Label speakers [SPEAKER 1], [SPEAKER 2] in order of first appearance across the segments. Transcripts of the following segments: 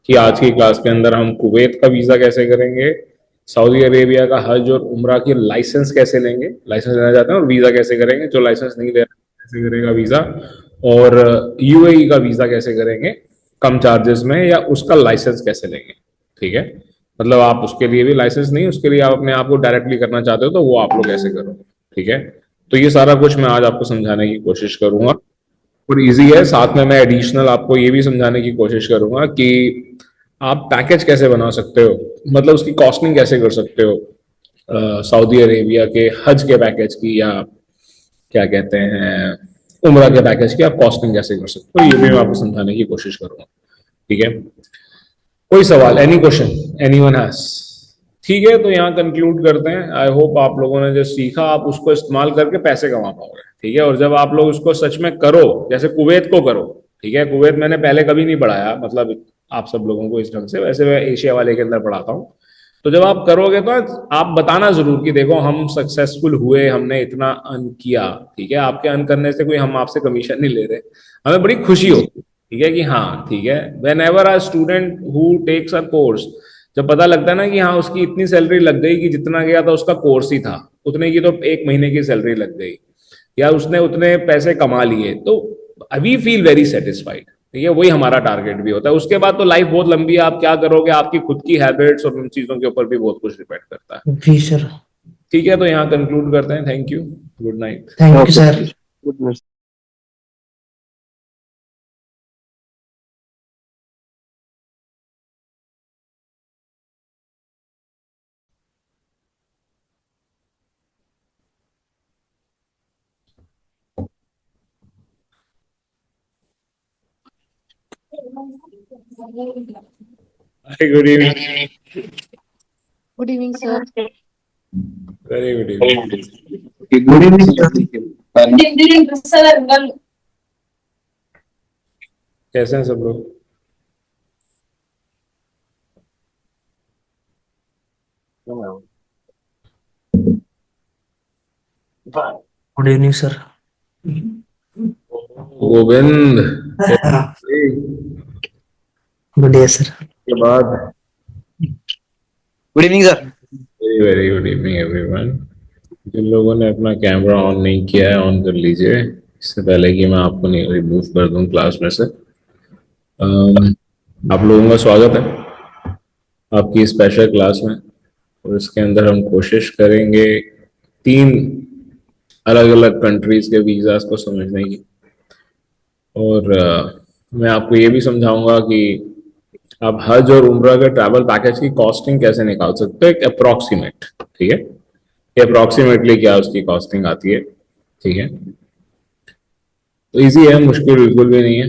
[SPEAKER 1] कि आज की क्लास के अंदर हम कुवैत का वीजा कैसे करेंगे, सऊदी अरेबिया का हज और उम्रा की लाइसेंस कैसे लेंगे, लाइसेंस लेना चाहते हैं, और वीजा कैसे करेंगे, जो लाइसेंस नहीं ले रहा कैसे करेगा वीजा, और यूएई का वीजा कैसे करेंगे कम चार्जेस में, या उसका लाइसेंस कैसे लेंगे। ठीक है, मतलब आप उसके लिए भी लाइसेंस नहीं, उसके लिए आप अपने आप को डायरेक्टली करना चाहते हो तो वो आप लोग कैसे करो। ठीक है, तो ये सारा कुछ मैं आज आपको समझाने की कोशिश करूंगा और इजी है। साथ में मैं एडिशनल आपको ये भी समझाने की कोशिश करूंगा कि आप पैकेज कैसे बना सकते हो, मतलब उसकी कॉस्टिंग कैसे कर सकते हो सऊदी अरेबिया के हज के पैकेज की, या क्या कहते हैं उम्रा के पैकेज की आप कॉस्टिंग कैसे कर सकते हो, ये भी मैं आपको समझाने की कोशिश करूंगा। ठीक है, कोई सवाल, any question, any one has? ठीक है, तो यहाँ कंक्लूड करते हैं। आई होप आप लोगों ने जो सीखा आप उसको इस्तेमाल करके पैसे कमा पाओगे। ठीक है, और जब आप लोग उसको सच में करो, जैसे कुवैत को करो। ठीक है, कुवैत मैंने पहले कभी नहीं पढ़ाया, मतलब आप सब लोगों को इस ढंग से, वैसे मैं एशिया वाले के अंदर पढ़ाता हूँ। तो जब आप करोगे तो आप बताना जरूर कि देखो हम सक्सेसफुल हुए, हमने इतना अर्न किया। ठीक है, आपके अर्न करने से कोई हम आपसे कमीशन नहीं ले रहे, हमें बड़ी खुशी होती है। ठीक है कि हाँ, ठीक है, whenever a student who takes a course, जब पता लगता है ना कि हाँ उसकी इतनी सैलरी लग गई कि जितना गया था उसका कोर्स ही था, उतने की तो एक महीने की सैलरी लग गई, या उसने उतने पैसे कमा लिए, तो वी फील वेरी सेटिस्फाइड। ठीक है, वही हमारा टारगेट भी होता है। उसके बाद तो लाइफ बहुत लंबी है, आप क्या करोगे आपकी खुद की हैबिट्स और उन चीजों के ऊपर भी बहुत कुछ डिपेंड करता है।
[SPEAKER 2] जी सर।
[SPEAKER 1] ठीक है, तो यहाँ कंक्लूड करते हैं। Thank you, good night.
[SPEAKER 2] Thank you
[SPEAKER 3] okay
[SPEAKER 2] sir.
[SPEAKER 3] Good.
[SPEAKER 1] Good evening.
[SPEAKER 4] Good evening sir.
[SPEAKER 1] Very good evening.
[SPEAKER 3] Okay good evening sir.
[SPEAKER 1] कैसे हैं सब लोग?
[SPEAKER 2] Good evening sir.
[SPEAKER 1] गोविंद,
[SPEAKER 2] बढ़िया सर।
[SPEAKER 1] के बाद
[SPEAKER 3] good evening sir.
[SPEAKER 1] Very very good evening everyone. जिन लोगों ने अपना कैमरा ऑन नहीं किया है ऑन कर लीजिए, इससे पहले कि मैं आपको नहीं रिमूव कर दूं क्लास में से। आप लोगों का स्वागत है आपकी स्पेशल क्लास में, और इसके अंदर हम कोशिश करेंगे 3 अलग अलग कंट्रीज के वीज़ास को समझने की, और मैं आपको ये भी समझाऊंगा कि आप हज और उम्रा के ट्रैवल पैकेज की कॉस्टिंग कैसे निकाल सकते हो, एक अप्रोक्सीमेट। ठीक है, कि अप्रोक्सीमेटली क्या उसकी कॉस्टिंग आती है। ठीक है, तो इजी है, मुश्किल बिल्कुल भी नहीं है।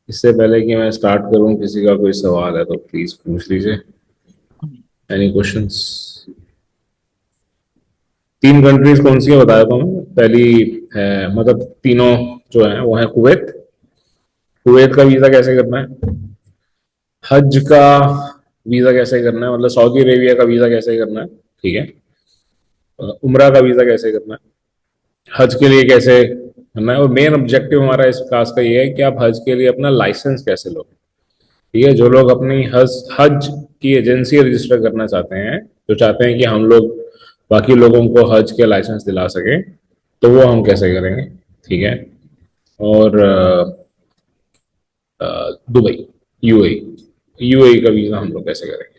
[SPEAKER 1] इससे पहले कि मैं स्टार्ट करूं, किसी का कोई सवाल है तो प्लीज पूछ लीजिए। Any questions? 3 कंट्रीज कौन सी है बताया था मैं, पहली है, मतलब तीनों जो है वो है कुवैत। कुवैत का वीजा कैसे करना है, हज का वीजा कैसे करना है, मतलब सऊदी अरेबिया का वीजा कैसे करना है। ठीक है, उम्रा का वीजा कैसे करना है, हज के लिए कैसे करना है, और मेन ऑब्जेक्टिव हमारा इस क्लास का ये है कि आप हज के लिए अपना लाइसेंस कैसे लोगे। ठीक है, जो लोग अपनी हज हज की एजेंसी रजिस्टर करना चाहते हैं, जो चाहते हैं कि हम लोग बाकी लोगों को हज के लाइसेंस दिला सकें, तो वो हम कैसे करेंगे। ठीक है, और दुबई, यूएई, यूएई का वीजा हम लोग कैसे करेंगे।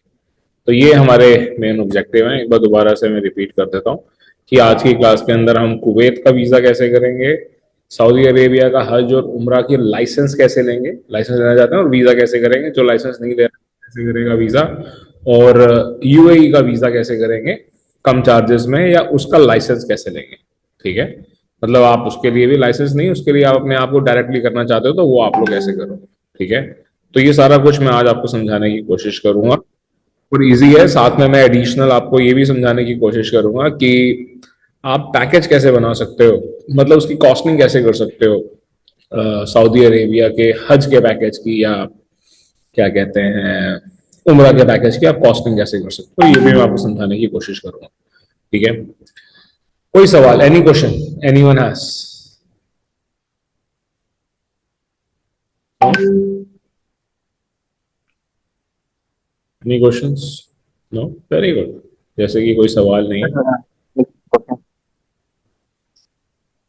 [SPEAKER 1] तो ये हमारे मेन ऑब्जेक्टिव हैं। एक बार दोबारा से मैं रिपीट कर देता हूँ कि आज की क्लास के अंदर हम कुवैत का वीजा कैसे करेंगे, सऊदी अरेबिया का हज और उम्रा की लाइसेंस कैसे लेंगे, लाइसेंस लेना चाहते हैं, और वीजा कैसे करेंगे, जो लाइसेंस नहीं ले रहा कैसे करेगा वीजा, और यूएई का वीजा कैसे करेंगे कम चार्जेस में, या उसका लाइसेंस कैसे लेंगे। ठीक है, मतलब आप उसके लिए भी लाइसेंस नहीं, उसके लिए आप अपने आप को डायरेक्टली करना चाहते हो तो वो आप लोग कैसे करो। ठीक है, तो ये सारा कुछ मैं आज आपको समझाने की कोशिश करूंगा और इजी है। साथ में मैं एडिशनल आपको ये भी समझाने की कोशिश करूंगा कि आप पैकेज कैसे बना सकते हो, मतलब उसकी कॉस्टिंग कैसे कर सकते हो सऊदी अरेबिया के हज के पैकेज की, या क्या कहते हैं उम्रा के पैकेज की आप कॉस्टिंग कैसे कर सकते हो, ये भी मैं आपको समझाने की कोशिश करूंगा। ठीक है, कोई सवाल, any question, any one has? Any questions? No, very good. जैसे कि कोई सवाल नहीं है,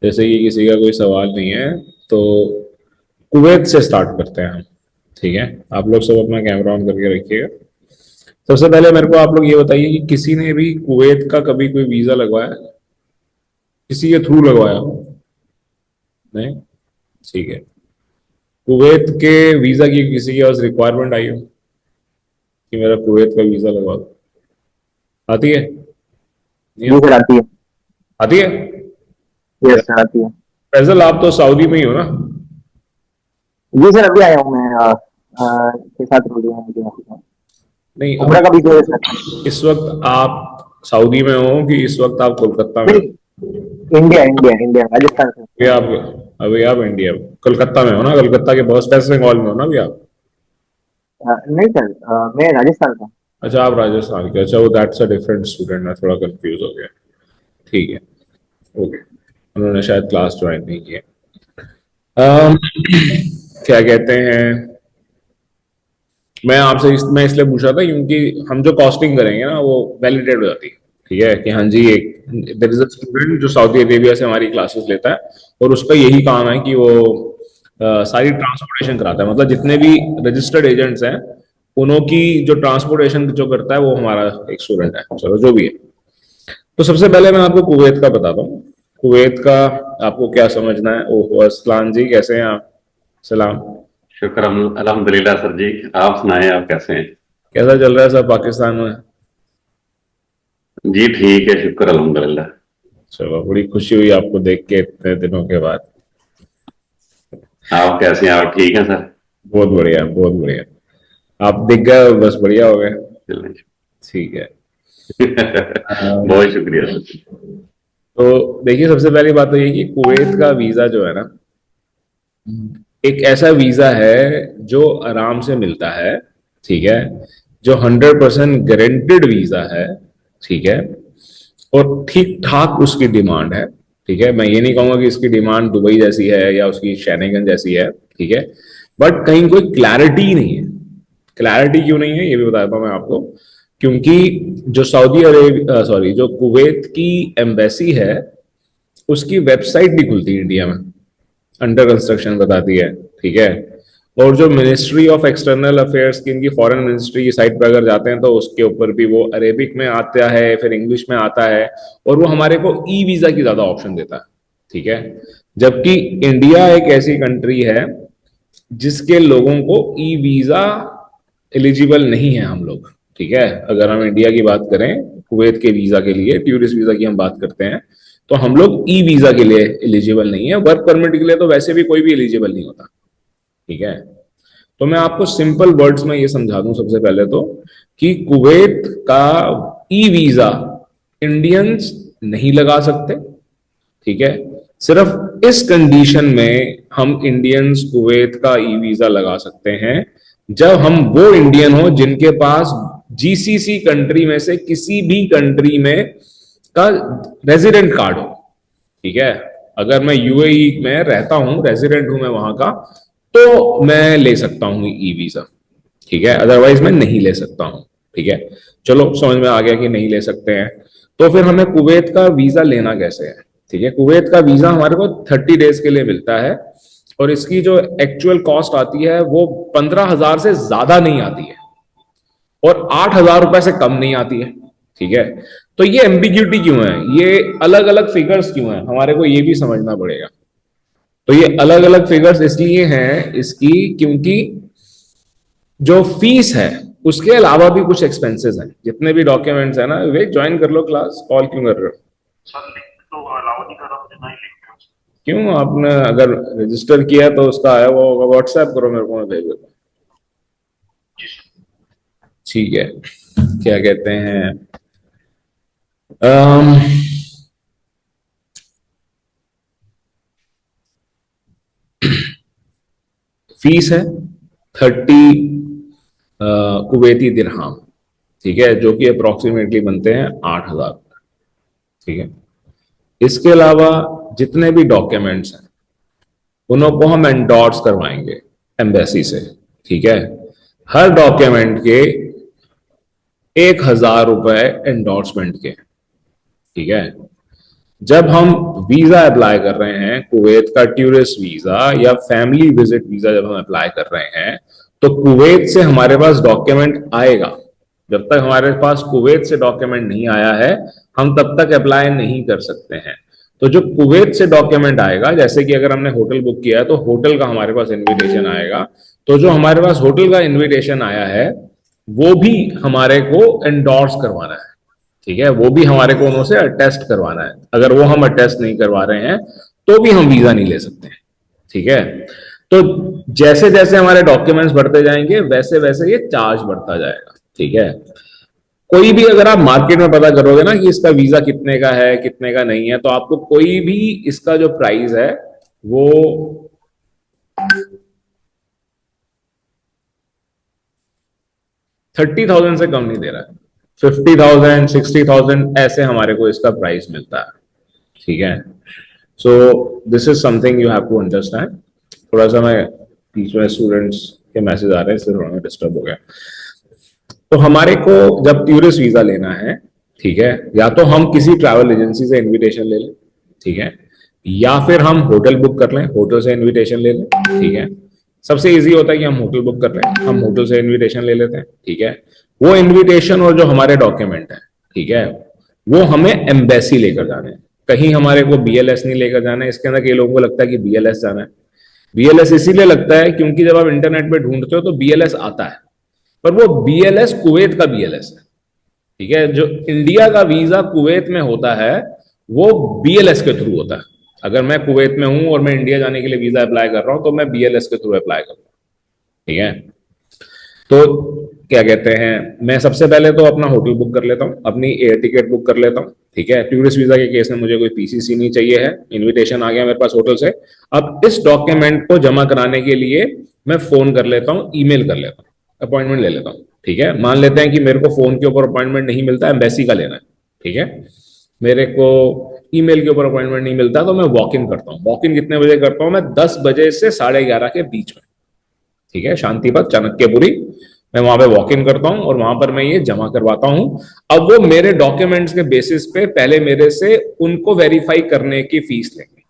[SPEAKER 1] जैसे कि किसी का कोई सवाल नहीं है, तो कुवैत से स्टार्ट करते हैं हम। ठीक है, आप लोग सब अपना कैमरा ऑन करके रखिएगा। सबसे पहले मेरे को आप लोग ये बताइए कि किसी ने भी कुवैत का कभी कोई वीजा लगवाया है? किसी के थ्रू लगवाया हो? नहीं? ठीक है। कुवैत के वीजा की किसी के पास रिक्वायरमेंट आई हो कि मेरा कुवैत का वीजा लगवा दो? आती है? नहीं
[SPEAKER 3] जी
[SPEAKER 1] आती?
[SPEAKER 3] सर आती है।
[SPEAKER 1] आती है?
[SPEAKER 3] यस सर आती है।
[SPEAKER 1] फैजल, आप तो सऊदी में ही हो ना?
[SPEAKER 3] जी सर अभी आया हूँ मैं 6-7 रोज हुए हैं मुझे यहाँ पे।
[SPEAKER 1] नहीं,
[SPEAKER 3] उम्र
[SPEAKER 1] अब
[SPEAKER 3] का भी जो है सर।
[SPEAKER 1] इस वक्त आप सऊदी में हो कि इस वक्त आप कोलकाता में हो?
[SPEAKER 3] नहीं, इंडिया इंडिया इंडिया राजस्थान से।
[SPEAKER 1] अभी आप अभी आप इंडिया में कोलकाता में हो ना? कोलकाता के बहुत वेस्ट बंगाल में हो ना अभी आप?
[SPEAKER 3] नहीं सर, मैं राजस्थान का।
[SPEAKER 1] अच्छा, आप राजस्थान के। अच्छा, वो दैट्स अ डिफरेंट स्टूडेंट, मैं थोड़ा कंफ्यूज हो गया। ठीक है, ओके। उन्होंने शायद क्लास ज्वाइन नहीं किया। अम, क्या कहते हैं, मैं इसलिए पूछ रहा था क्योंकि हम जो कॉस्टिंग करेंगे ना वो वैलिडेट हो जाती है। ठीक है कि हाँ जी, एक देयर इज अ स्टूडेंट जो सऊदी अरेबिया से हमारी क्लासेस लेता है, और उसका यही काम है कि वो सारी ट्रांसपोर्टेशन कराता है। मतलब जितने भी रजिस्टर्ड एजेंट्स हैं, उन्हों की जो ट्रांसपोर्टेशन जो करता है वो हमारा एक स्टूडेंट है। चलो, जो भी है। तो सबसे पहले मैं आपको कुवैत का बताता हूँ। कुवैत का आपको क्या समझना है? ओहो, असलान जी, कैसे हैं आप? सलाम।
[SPEAKER 5] शुक्र अल्हम्दुलिल्लाह सर जी। आप सुनाएं, आप कैसे हैं?
[SPEAKER 1] कैसा चल रहा है सब पाकिस्तान में?
[SPEAKER 5] जी ठीक है, शुक्र अल्हम्दुलिल्लाह।
[SPEAKER 1] चलो, बड़ी खुशी हुई आपको देख के इतने दिनों के बाद।
[SPEAKER 5] आप कैसे हैं? आप ठीक हैं सर?
[SPEAKER 1] बहुत बढ़िया, बहुत बढ़िया। आप दिख गए, बस बढ़िया हो गए।
[SPEAKER 5] चलें।
[SPEAKER 1] ठीक है।
[SPEAKER 5] बहुत शुक्रिया सर।
[SPEAKER 1] तो देखिए, सबसे पहली बात तो ये कि कुवैत का वीजा जो है ना, एक ऐसा वीजा है जो आराम से मिलता है। ठीक है, जो 100% गारंटेड वीजा है। ठीक है, और ठीक ठाक उसकी डिमांड है। ठीक है, मैं ये नहीं कहूंगा कि इसकी डिमांड दुबई जैसी है या उसकी शेनेगन जैसी है। ठीक है, बट कहीं कोई क्लैरिटी नहीं है। क्लैरिटी क्यों नहीं है ये भी बताता हूं मैं आपको। क्योंकि जो सऊदी अरेबिया, सॉरी, जो कुवैत की एम्बेसी है, उसकी वेबसाइट नहीं खुलती इंडिया में, अंडर कंस्ट्रक्शन बताती है। ठीक है, और जो मिनिस्ट्री ऑफ एक्सटर्नल अफेयर्स की, इनकी फॉरेन मिनिस्ट्री की साइट पर अगर जाते हैं तो उसके ऊपर भी वो अरेबिक में आता है, फिर इंग्लिश में आता है, और वो हमारे को ई वीजा की ज्यादा ऑप्शन देता है। ठीक है, जबकि इंडिया एक ऐसी कंट्री है जिसके लोगों को ई वीजा एलिजिबल नहीं है हम लोग। ठीक है, अगर हम इंडिया की बात करें, कुवैत के वीजा के लिए, टूरिस्ट वीजा की हम बात करते हैं, तो हम लोग ई वीजा के लिए एलिजिबल नहीं है। वर्क परमिट के लिए तो वैसे भी कोई भी एलिजिबल नहीं होता। ठीक है, तो मैं आपको सिंपल वर्ड्स में ये समझा दूं सबसे पहले तो, कि कुवैत का ई वीजा इंडियंस नहीं लगा सकते। ठीक है, सिर्फ इस कंडीशन में हम इंडियंस कुवैत का ई वीजा लगा सकते हैं जब हम वो इंडियन हो जिनके पास जीसीसी कंट्री में से किसी भी कंट्री में का रेजिडेंट कार्ड हो। ठीक है, अगर मैं यूएई में रहता हूं, रेजिडेंट हूं मैं वहां का, तो मैं ले सकता हूं ई वीजा। ठीक है, अदरवाइज मैं नहीं ले सकता हूं। ठीक है, चलो समझ में आ गया कि नहीं ले सकते हैं। तो फिर हमें कुवैत का वीजा लेना कैसे है? ठीक है, कुवैत का वीजा हमारे को 30 डेज के लिए मिलता है, और इसकी जो एक्चुअल कॉस्ट आती है वो 15,000 से ज्यादा नहीं आती है, और 8,000 रुपए से कम नहीं आती है। ठीक है, तो ये एम्बिग्यूटी क्यों है, ये अलग अलग फिगर्स क्यों है, हमारे को ये भी समझना पड़ेगा। तो ये अलग अलग फिगर्स इसलिए हैं इसकी, क्योंकि जो फीस है उसके अलावा भी कुछ एक्सपेंसेस हैं। जितने भी डॉक्यूमेंट्स है ना, वे ज्वाइन कर लो क्लास, कॉल क्यों कर रहे हो?
[SPEAKER 6] सर लिंक तो अलाउ नहीं कर रहा, मुझे नहीं लिंक है।
[SPEAKER 1] क्यों? आपने अगर रजिस्टर किया तो उसका आया वो होगा, व्हाट्सएप करो मेरे को, मैं भेज देता हूँ।
[SPEAKER 6] जी सर।
[SPEAKER 1] ठीक है, क्या कहते हैं, अम, फीस है 30 कुवैती दिरहम। ठीक है, जो कि अप्रोक्सीमेटली बनते हैं 8,000। ठीक है, इसके अलावा जितने भी डॉक्यूमेंट्स हैं उन्हों को हम एंडोर्स करवाएंगे एम्बेसी से। ठीक है, हर डॉक्यूमेंट के ₹1000 एंडोर्समेंट के। ठीक है, जब हम वीजा अप्लाई कर रहे हैं, कुवैत का टूरिस्ट वीजा या फैमिली विजिट वीजा जब हम अप्लाई कर रहे हैं, तो कुवैत से हमारे पास डॉक्यूमेंट आएगा। जब तक हमारे पास कुवैत से डॉक्यूमेंट नहीं आया है, हम तब तक अप्लाई नहीं कर सकते हैं। तो जो कुवैत से डॉक्यूमेंट आएगा, जैसे कि अगर हमने होटल बुक किया है तो होटल का हमारे पास इन्विटेशन आएगा। तो जो हमारे पास होटल का इन्विटेशन आया है वो भी हमारे को एंडोर्स करवाना है। ठीक है, वो भी हमारे को उनसे अटेस्ट करवाना है। अगर वो हम अटेस्ट नहीं करवा रहे हैं तो भी हम वीजा नहीं ले सकते। ठीक है, तो जैसे जैसे हमारे डॉक्यूमेंट्स बढ़ते जाएंगे वैसे वैसे ये चार्ज बढ़ता जाएगा। ठीक है, कोई भी अगर आप मार्केट में पता करोगे ना कि इसका वीजा कितने का है कितने का नहीं है, तो आपको कोई भी इसका जो प्राइस है वो 30,000 से कम नहीं दे रहा है। 50,000 60,000 ऐसे हमारे को इसका प्राइस मिलता है। ठीक है, so this is something you have to understand. थोड़ा सा मैं बीच में स्टूडेंट्स के मैसेज आ रहे हैं इसलिए थोड़ा डिस्टर्ब हो गया। तो हमारे को जब टूरिस्ट वीजा लेना है, ठीक है, या तो हम किसी ट्रैवल एजेंसी से इनविटेशन ले लें, ठीक है, या फिर हम होटल बुक कर लें, होटल से इनविटेशन ले लें। ठीक है, सबसे इजी होता है कि हम होटल बुक कर लें, हम होटल से इनविटेशन ले लेते हैं। ठीक है, वो इनविटेशन और जो हमारे डॉक्यूमेंट है, ठीक है, वो हमें एम्बेसी लेकर जाने हैं। कहीं हमारे को BLS नहीं लेकर जाना है। इसके अंदर कई लोगों को लगता है कि BLS जाना है। BLS इसीलिए लगता है क्योंकि जब आप इंटरनेट पे ढूंढते हो तो BLS आता है, पर वो BLS कुवैत का BLS है। ठीक है, जो इंडिया का वीजा कुवैत में होता है वो BLS के थ्रू होता है। अगर मैं कुवैत में हूं और मैं इंडिया जाने के लिए वीजा अप्लाई कर रहा हूं तो मैं BLS के थ्रू अप्लाई करूंगा। ठीक है, तो क्या कहते हैं, मैं सबसे पहले तो अपना होटल बुक कर लेता हूँ, अपनी एयर टिकट बुक कर लेता हूँ। ठीक है, टूरिस्ट वीजा के केस में मुझे कोई PCC नहीं चाहिए है, इनविटेशन आ गया मेरे पास होटल से। अब इस डॉक्यूमेंट को जमा कराने के लिए मैं फोन कर लेता हूँ, ईमेल कर लेता हूँ, अपॉइंटमेंट ले लेता हूँ। ठीक है, मान लेते हैं कि मेरे को फोन के ऊपर अपॉइंटमेंट नहीं मिलता, एम्बेसी का लेना है। ठीक है, मेरे को ईमेल के ऊपर अपॉइंटमेंट नहीं मिलता तो मैं वॉक इन करता हूँ। वॉक इन कितने बजे करता हूँ मैं? 10 बजे से 11:30 के बीच में। ठीक है, शांतिपथ चाणक्यपुरी, मैं वहां पे वॉक इन करता हूं और वहां पर मैं ये जमा करवाता हूं। अब वो मेरे डॉक्यूमेंट्स के बेसिस पे पहले मेरे से उनको वेरीफाई करने की फीस लेंगे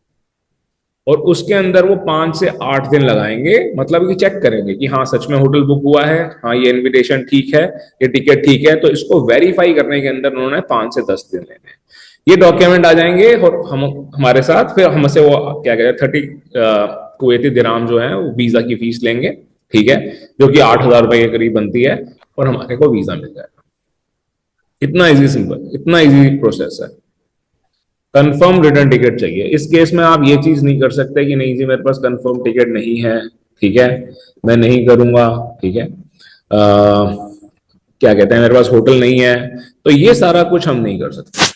[SPEAKER 1] और उसके अंदर वो 5 से 8 दिन लगाएंगे। मतलब कि चेक करेंगे कि हाँ सच में होटल बुक हुआ है, हाँ ये इनविटेशन ठीक है, ये टिकट ठीक है। तो इसको वेरीफाई करने के अंदर उन्होंने 5 से 10 दिन लेने हैं। ये डॉक्यूमेंट आ जाएंगे और हम हमारे साथ फिर हमसे वो क्या कहते हैं 30 कुवैती दिराम जो है वो वीजा की फीस लेंगे। ठीक है, जो कि 8,000 के करीब बनती है और हमारे को वीजा मिल जाएगा। इतना इजी, सिंपल, इतना इजी प्रोसेस है। कंफर्म रिटर्न टिकट चाहिए। इस केस में आप ये चीज नहीं कर सकते कि नहीं जी मेरे पास कंफर्म टिकट नहीं है, ठीक है, मैं नहीं करूंगा। ठीक है, क्या कहते हैं, मेरे पास होटल नहीं है, तो ये सारा कुछ हम नहीं कर सकते।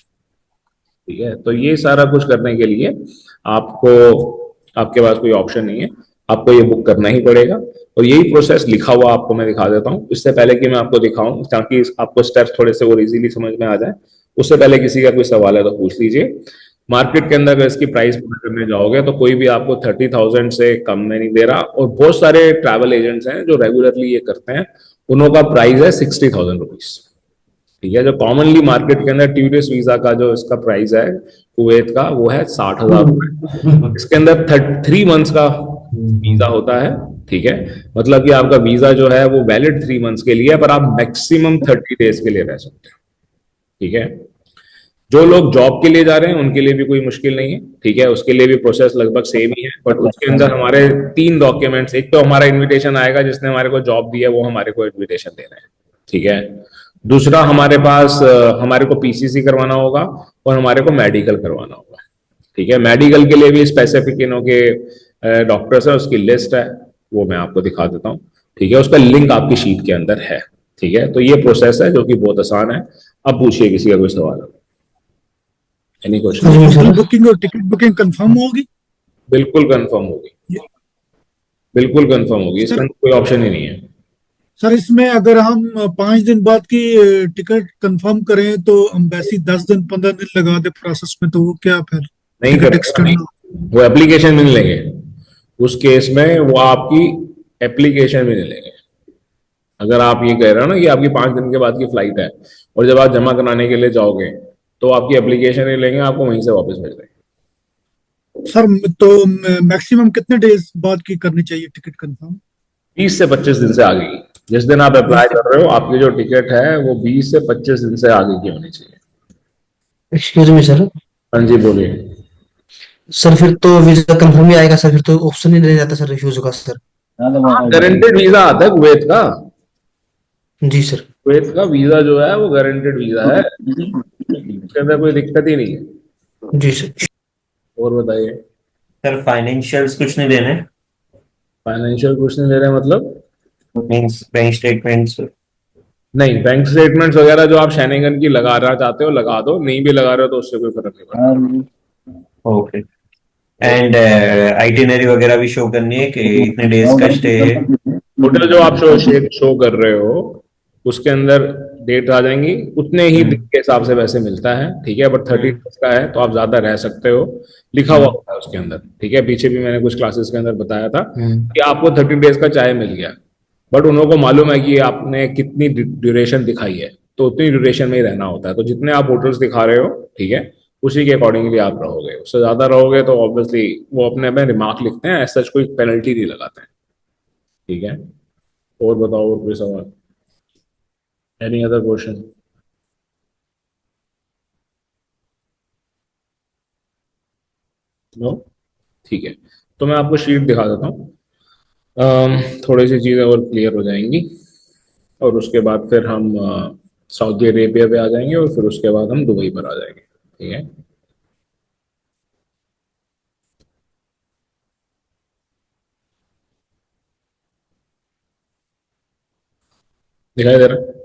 [SPEAKER 1] ठीक है, तो ये सारा कुछ करने के लिए आपको, आपके पास कोई ऑप्शन नहीं है, आपको ये बुक करना ही पड़ेगा। और यही प्रोसेस लिखा हुआ आपको मैं दिखा देता हूँ। इससे पहले कि मैं आपको दिखाऊं, ताकि आपको स्टेप्स थोड़े से और इजीली समझ में आ जाए, उससे पहले किसी का कोई सवाल है तो पूछ लीजिए। मार्केट के अंदर अगर इसकी प्राइस पता करने जाओगे तो कोई भी आपको 30,000 से कम में नहीं दे रहा। और बहुत सारे ट्रैवल एजेंट्स हैं जो रेगुलरली ये करते हैं, उन्हों का प्राइस है 60,000 रुपीज। ठीक है, जो कॉमनली मार्केट के अंदर टूरिस्ट वीजा का जो इसका प्राइस है कुवैत का, वो है 60,000 रुपए। इसके अंदर 3 मंथ्स का वीजा होता है। ठीक है, मतलब कि आपका वीजा जो है वो वैलिड 3 मंथ्स के लिए है, पर आप मैक्सिमम 30 डेज के लिए रह सकते हो। ठीक है, जो लोग जॉब के लिए जा रहे हैं उनके लिए भी कोई मुश्किल नहीं है। ठीक है, उसके लिए भी प्रोसेस लगभग सेम ही है, बट उसके अंदर हमारे 3 डॉक्यूमेंट्स, एक तो हमारा इन्विटेशन आएगा, जिसने हमारे को जॉब दी है वो हमारे को इन्विटेशन दे रहे हैं। ठीक है, दूसरा हमारे पास हमारे को PCC करवाना होगा और हमारे को मेडिकल करवाना होगा। ठीक है, मेडिकल के लिए भी स्पेसिफिक इनों के डॉक्टर्स है, उसकी लिस्ट है, वो मैं आपको दिखा देता हूँ। ठीक है, उसका लिंक आपकी शीट के अंदर है। ठीक है, तो ये प्रोसेस है जो कि बहुत आसान है। अब पूछिए किसी का कोई सवाल है, एनी क्वेश्चन?
[SPEAKER 7] बुकिंग और टिकट बुकिंग कंफर्म होगी?
[SPEAKER 1] बिल्कुल कंफर्म होगी, बिल्कुल कंफर्म होगी, इसका कोई ऑप्शन ही नहीं है।
[SPEAKER 7] सर इसमें अगर हम 5 दिन बाद की टिकट कंफर्म करें तो एम्बेसी 10 दिन 15 दिन लगा दे प्रोसेस में, तो वो क्या फिर
[SPEAKER 1] नहीं
[SPEAKER 7] टिकट
[SPEAKER 1] करेगा,
[SPEAKER 7] एक्सटेंड?
[SPEAKER 1] वो एप्लीकेशन भी नहीं लेंगे उस केस में, वो आपकी एप्लीकेशन भी नहीं लेंगे। अगर आप ये कह रहे हो ना कि आपकी 5 दिन के बाद की फ्लाइट है और जब आप जमा कराने के लिए जाओगे तो आपकी एप्लीकेशन ही लेंगे, आपको वहीं से वापस भेज देंगे।
[SPEAKER 7] सर तो मैक्सिमम कितने डेज बाद की करनी चाहिए टिकट कंफर्म?
[SPEAKER 1] 20 से 25 दिन से आगे की, जिस दिन आप अप्लाई कर रहे हो आपकी जो टिकट है वो 20 से 25 दिन से आगे की होनी चाहिए।
[SPEAKER 2] Excuse me sir.
[SPEAKER 1] हाँ जी बोलिए।
[SPEAKER 2] सर फिर तो वीजा कंफर्म ही आएगा सर, फिर तो ऑप्शन ही नहीं रह जाता सर रिफ्यूज का सर।
[SPEAKER 1] गारंटेड वीजा आता है कुवैत का।
[SPEAKER 2] जी सर।
[SPEAKER 1] कुवैत का वीजा जो है वो गारंटेड वीजा है, उसके अंदर कोई दिक्कत ही नहीं है।
[SPEAKER 2] जी सर।
[SPEAKER 1] और बताइए।
[SPEAKER 8] सर फाइनेंशियल्स कुछ नहीं देने?
[SPEAKER 1] फाइनेंशियल कुछ नहीं दे रहे मतलब?
[SPEAKER 8] Means bank statements?
[SPEAKER 1] नहीं, बैंक स्टेटमेंट्स वगैरह जो आप शैनिंगन की लगाना चाहते हो लगा दो, नहीं भी लगा रहे हो तो उससे कोई फर्क नहीं पड़ता।
[SPEAKER 8] ओके। एंड आइटिनरी वगैरह भी शो करनी है कि इतने डेज का स्टे है?
[SPEAKER 1] होटल जो आप शो कर रहे हो उसके अंदर डेट आ जाएंगी, उतने ही दिन के हिसाब से वैसे मिलता है, ठीक है। बट 30 डेज का है तो आप ज्यादा रह सकते हो, लिखा हुआ होता है उसके अंदर, ठीक है। पीछे भी मैंने कुछ क्लासेस के अंदर बताया था कि आपको 30 डेज का चाहे मिल गया, बट उनको मालूम है कि आपने कितनी ड्यूरेशन दिखाई है, तो उतनी ड्यूरेशन में ही रहना होता है। तो जितने आप होटल्स दिखा रहे हो, ठीक है, उसी के अकॉर्डिंगली आप रहोगे। उससे ज्यादा रहोगे तो ऑब्वियसली वो अपने अपने रिमार्क लिखते हैं, ऐसा कोई पेनल्टी नहीं लगाते हैं, ठीक है। और बताओ, और कोई सवाल? Any other question? नो? ठीक है, तो मैं आपको शीट दिखा देता हूँ। थोड़ी सी चीज़ें और क्लियर हो जाएंगी और उसके बाद फिर हम सऊदी अरेबिया पे आ जाएंगे और फिर उसके बाद हम दुबई पर आ जाएंगे, ठीक है। दिखाई दे रहा है?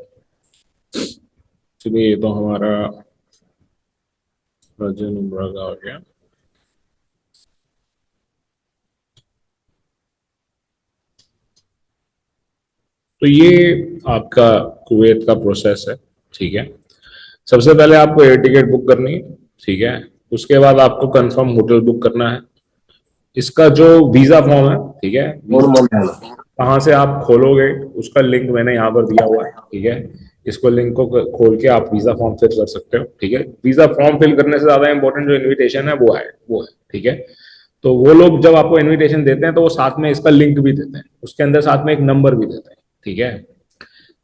[SPEAKER 1] चलिए, ये तो हमारा रजन उम्रा का हो गया। तो ये आपका कुवैत का प्रोसेस है, ठीक है। सबसे पहले आपको एयर टिकट बुक करनी है, ठीक है। उसके बाद आपको कंफर्म होटल बुक करना है। इसका जो वीजा फॉर्म है, ठीक है, कहाँ से आप खोलोगे उसका लिंक मैंने यहाँ पर दिया हुआ है, ठीक है। इसको लिंक को खोल के आप वीजा फॉर्म फिल कर सकते हो, ठीक है। वीजा फॉर्म फिल करने से ज्यादा इंपॉर्टेंट जो इन्विटेशन है वो है, ठीक है। तो वो लोग जब आपको इन्विटेशन देते हैं तो वो साथ में इसका लिंक भी देते हैं, उसके अंदर साथ में एक नंबर भी देते हैं, ठीक है।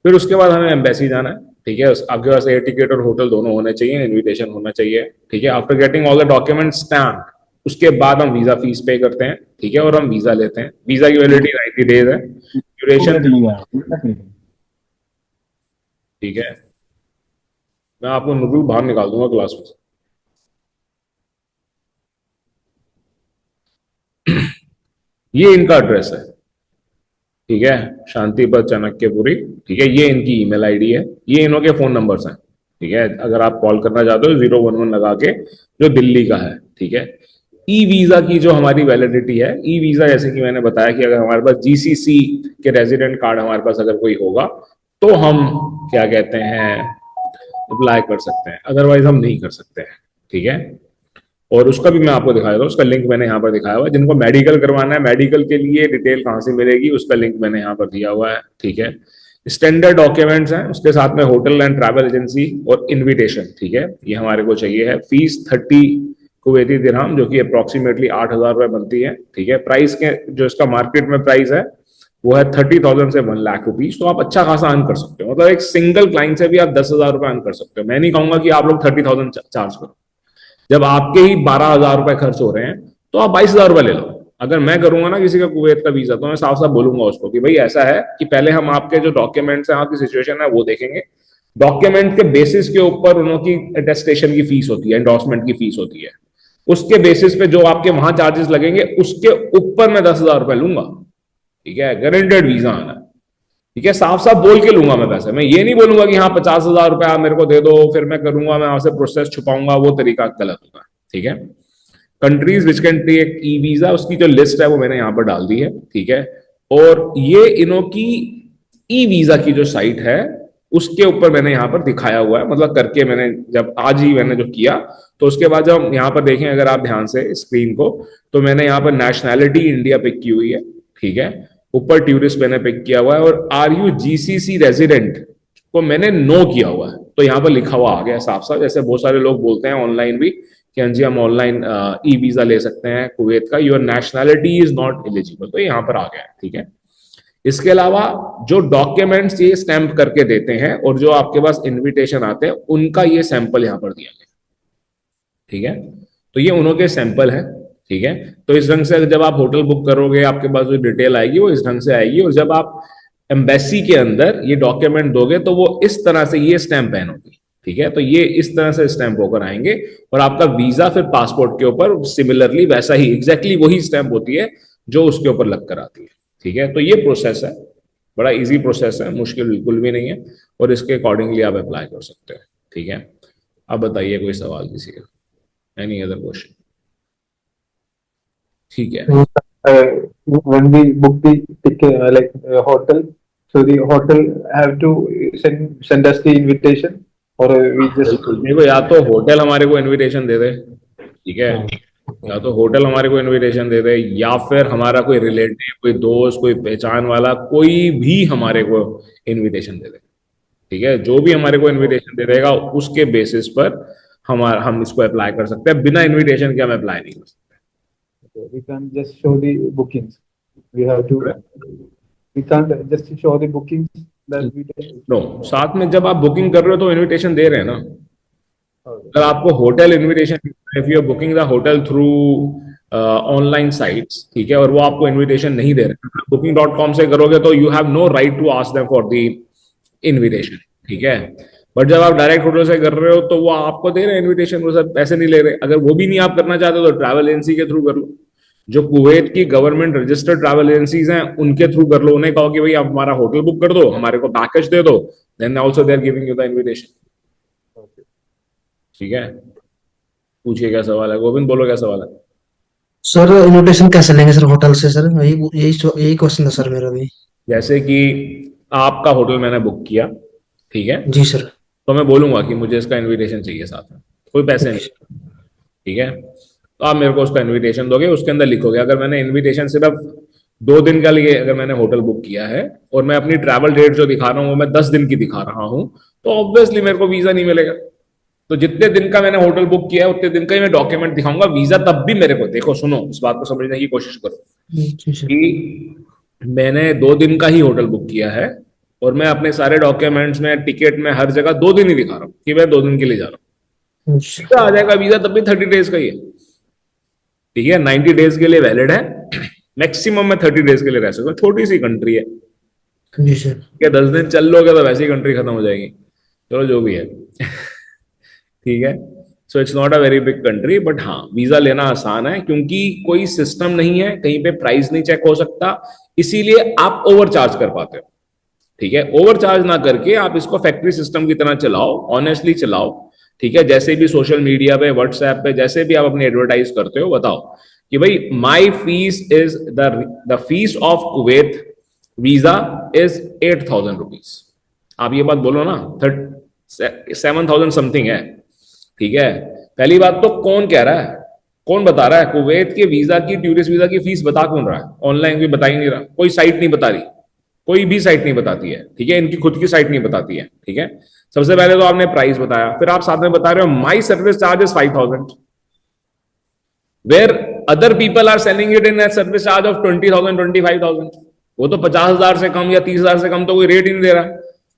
[SPEAKER 1] फिर उसके बाद हमें एम्बेसी जाना है, ठीक है। आपके पास एयर टिकट और होटल दोनों होने चाहिए, इन्विटेशन होना चाहिए, ठीक है। After getting all the document stamp, उसके बाद हम वीजा फीस पे करते हैं, ठीक है, और हम वीजा लेते हैं। वीजा की वैलिडिटी 90 डेज है, ड्यूरेशन, ठीक है। मैं आपको नूडल बाहर निकाल दूंगा क्लास में। ये इनका एड्रेस है, ठीक है, शांतिपद चाणक्यपुरी, ठीक है। ये इनकी ईमेल आईडी है, ये इन्हों के फोन नंबर्स हैं, ठीक है। अगर आप कॉल करना चाहते हो 011 लगा के, जो दिल्ली का है, ठीक है। ई वीजा की जो हमारी वैलिडिटी है, ई वीजा जैसे कि मैंने बताया कि अगर हमारे पास जीसीसी के रेजिडेंट कार्ड हमारे पास अगर कोई होगा तो हम क्या कहते हैं अप्लाई कर सकते हैं, अदरवाइज हम नहीं कर सकते हैं, ठीक है। और उसका भी मैं आपको दिखाया था, उसका लिंक मैंने यहाँ पर दिखाया हुआ है। जिनको मेडिकल करवाना है, मेडिकल के लिए डिटेल कहाँ से मिलेगी उसका लिंक मैंने यहाँ पर दिया हुआ है, ठीक है। स्टैंडर्ड डॉक्यूमेंट्स हैं, उसके साथ में होटल एंड ट्रैवल एजेंसी और इनविटेशन, ठीक है, ये हमारे को चाहिए है। फीस 30 कुवैती दिरहम, जो कि अप्रोक्सीमेटली 8,000 रुपए बनती है, ठीक है। प्राइस के जो इसका मार्केट में प्राइस है वो है 30,000 से 1 लाख रुपीज। तो आप अच्छा खासा अर्न कर सकते हो, मतलब एक सिंगल क्लाइंट से भी आप 10,000 रुपए अर्न कर सकते हो। मैं नहीं कहूंगा कि आप लोग 30,000 चार्ज करो, जब आपके ही 12,000 रुपए खर्च हो रहे हैं तो आप 22,000 रुपए ले लो। अगर मैं करूंगा ना किसी का कुवैत का वीजा, तो मैं साफ साफ बोलूंगा उसको कि भाई ऐसा है कि पहले हम आपके जो डॉक्यूमेंट्स हैं, आपकी सिचुएशन है वो देखेंगे। डॉक्यूमेंट के बेसिस के ऊपर उनकी अटेस्टेशन की फीस होती है, एंडोर्समेंट की फीस होती है, उसके बेसिस पे जो आपके वहां चार्जेस लगेंगे उसके ऊपर मैं 10,000 रुपए लूंगा, ठीक है। गारंटेड वीजा आना, ठीक है, साफ साफ बोल के लूंगा मैं पैसे। मैं ये नहीं बोलूंगा कि हाँ 50,000 रुपए आप मेरे को दे दो फिर मैं करूंगा, मैं आपसे प्रोसेस छुपाऊंगा, वो तरीका गलत होगा, ठीक है। Countries which can take e visa, उसकी जो लिस्ट है वो मैंने यहाँ पर डाल दी है, ठीक है। और ये इनों की ई वीजा की जो साइट है उसके ऊपर मैंने यहाँ पर दिखाया हुआ है, मतलब करके मैंने जब आज ही मैंने जो किया, तो उसके बाद जब यहाँ पर देखें अगर आप ध्यान से स्क्रीन को, तो मैंने यहाँ पर नेशनैलिटी इंडिया पिक की हुई है, ठीक है। ऊपर टूरिस्ट मैंने पिक किया हुआ है, और आर यू जीसीसी रेजिडेंट को मैंने नो किया हुआ है। तो यहाँ पर लिखा हुआ आ गया साफ साफ, जैसे बहुत सारे लोग बोलते हैं ऑनलाइन भी कि हाँ जी हम ऑनलाइन ई वीजा ले सकते हैं कुवैत का, your nationality is not eligible, तो यहाँ पर आ गया है। ठीक है, इसके अलावा जो डॉक्यूमेंट्स ये स्टैंप करके देते हैं और जो आपके पास इनविटेशन आते हैं उनका ये सैंपल यहाँ पर दिया गया। ठीक है, तो ये उन्होंने सैंपल है। ठीक है, तो इस ढंग से जब आप होटल बुक करोगे आपके पास जो डिटेल आएगी वो इस ढंग से आएगी, और जब आप एम्बेसी के अंदर ये डॉक्यूमेंट दोगे तो वो इस तरह से ये स्टैंप पैन होगी। ठीक है, तो ये इस तरह से स्टैंप होकर आएंगे, और आपका वीजा फिर पासपोर्ट के ऊपर सिमिलरली वैसा ही एग्जैक्टली वही स्टैंप होती है जो उसके ऊपर लग कर आती है। ठीक है, तो ये प्रोसेस है, बड़ा इजी प्रोसेस है, मुश्किल बिल्कुल भी नहीं है, और इसके अकॉर्डिंगली आप अप्लाई कर सकते हैं। ठीक है, अब बताइए कोई सवाल किसी का, एनी अदर क्वेश्चन? ठीक है,
[SPEAKER 9] When we book the ticket, hotel, so the hotel have to send us the invitation, or we just
[SPEAKER 1] बिल्कुल। देखो, या तो होटल हमारे को इनविटेशन दे दे, ठीक है, या तो होटल हमारे को इनविटेशन दे दे, या फिर हमारा कोई रिलेटिव, कोई दोस्त, कोई पहचान वाला कोई भी हमारे को इनविटेशन दे दे। ठीक है, जो भी हमारे को इनविटेशन दे देगा उसके बेसिस पर हम इसको अप्लाई कर सकते हैं, बिना इनविटेशन के हम अप्लाई नहीं कर सकते।
[SPEAKER 9] we can't just show the bookings. We have to. We can't just show the bookings that we did.
[SPEAKER 1] No, साथ में जब आप बुकिंग कर रहे हो तो इनविटेशन दे रहे हैं ना। अगर आपको hotel invitation, if you are booking the hotel through online sites, ठीक है, और वो आपको इनविटेशन नहीं दे रहे, booking.com से करोगे तो you have no right to ask them for the invitation. ठीक है, बट जब आप डायरेक्ट होटल से कर रहे हो तो वो आपको दे रहे हैं इनविटेशन, वो सब पैसे नहीं ले रहे। अगर वो भी नहीं आप करना चाहते तो ट्रैवल एजेंसी के थ्रू कर लो, जो कुवैत की गवर्नमेंट रजिस्टर्ड ट्रैवल एजेंसीज हैं उनके थ्रू कर लो। उन्हें कहो कि भाई आप हमारा होटल बुक कर दो, हमारे को पैकेज दे दो, then also they are giving you the invitation. ठीक है, पूछिए क्या सवाल है, गोविंद बोलो क्या सवाल है।
[SPEAKER 2] सर इनविटेशन कैसे लेंगे सर होटल से? सर यही क्वेश्चन था सर मेरा भी।
[SPEAKER 1] जैसे कि आपका होटल मैंने बुक किया, ठीक है,
[SPEAKER 2] जी सर।
[SPEAKER 1] तो मैं बोलूंगा कि मुझे इसका इनविटेशन चाहिए साथ में, कोई पैसे नहीं, ठीक है, तो आप मेरे को उसका इनविटेशन दोगे, उसके अंदर लिखोगे अगर मैंने इनविटेशन सिर्फ 2 दिन का लिए अगर मैंने होटल बुक किया है और मैं अपनी ट्रैवल डेट जो दिखा रहा हूँ वो मैं 10 दिन की दिखा रहा हूँ, तो ऑब्वियसली मेरे को वीजा नहीं मिलेगा। तो जितने दिन का मैंने होटल बुक किया है उतने दिन का ही मैं डॉक्यूमेंट दिखाऊंगा, वीजा तब भी मेरे को, देखो सुनो, इस बात को समझने की कोशिश करो कि मैंने 2 दिन का ही होटल बुक किया है और मैं अपने सारे डॉक्यूमेंट्स में, टिकट में, हर जगह 2 दिन ही दिखा रहा हूँ कि मैं 2 दिन के लिए जा रहा हूँ। वीजा आ जाएगा, वीजा तब भी 30 डेज का ही है। ठीक है, 90 डेज के लिए वैलिड है, मैक्सिमम में 30 डेज के लिए रह सकता हूँ, छोटी सी कंट्री है।
[SPEAKER 2] जी सर।
[SPEAKER 1] क्या 10 दिन चल लोगे तो वैसे ही कंट्री खत्म हो जाएगी, चलो जो भी है। ठीक है, so it's not a very big country, but हाँ वीजा लेना आसान है क्योंकि कोई सिस्टम नहीं है, कहीं पे प्राइस नहीं चेक हो सकता, इसीलिए आप ओवर चार्ज कर पाते हो। ठीक है, ओवर चार्ज ना करके आप इसको फैक्ट्री सिस्टम की तरह चलाओ, ऑनेस्टली चलाओ। ठीक है, जैसे भी सोशल मीडिया पे, व्हाट्सएप पे, जैसे भी आप अपनी एडवर्टाइज करते हो, बताओ कि भाई my fees is the fees of Kuwait visa is 8,000 rupees. आप ये बात बोलो ना, 7,000 समथिंग है। ठीक है, पहली बात तो कौन कह रहा है, कौन बता रहा है? कुवैत के वीजा की, टूरिस्ट वीजा की फीस बता कौन रहा है? ऑनलाइन भी बता ही नहीं रहा, कोई साइट नहीं बता रही, कोई भी साइट नहीं बताती है। ठीक है, इनकी खुद की साइट नहीं बताती है। ठीक है, सबसे पहले तो आपने प्राइस बताया, फिर आप साथ में बता रहे हो my service charge is 5,000, where other people are selling it in service charge of 20,000, 25,000। वो तो 50,000 से कम या 30,000 से कम तो कोई रेट ही नहीं दे रहा।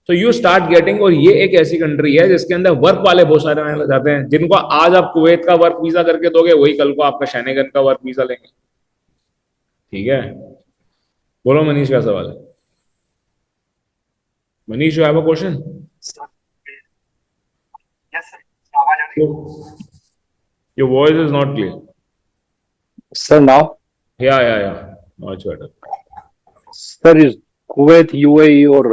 [SPEAKER 1] तो यू स्टार्ट गेटिंग, और ये एक ऐसी कंट्री है जिसके अंदर वर्क वाले बहुत सारे आने लग जाते हैं, जिनको आज आप कुवैत का वर्क वीजा करके दोगे वही कल को आपका शैनेगन का वर्क वीजा लेंगे। ठीक है, बोलो मनीष का सवाल है। Manish, you have a question? Your voice is not clear.
[SPEAKER 10] Sir, now?
[SPEAKER 1] Yeah. Much better.
[SPEAKER 10] Sir, is Kuwait, UAE और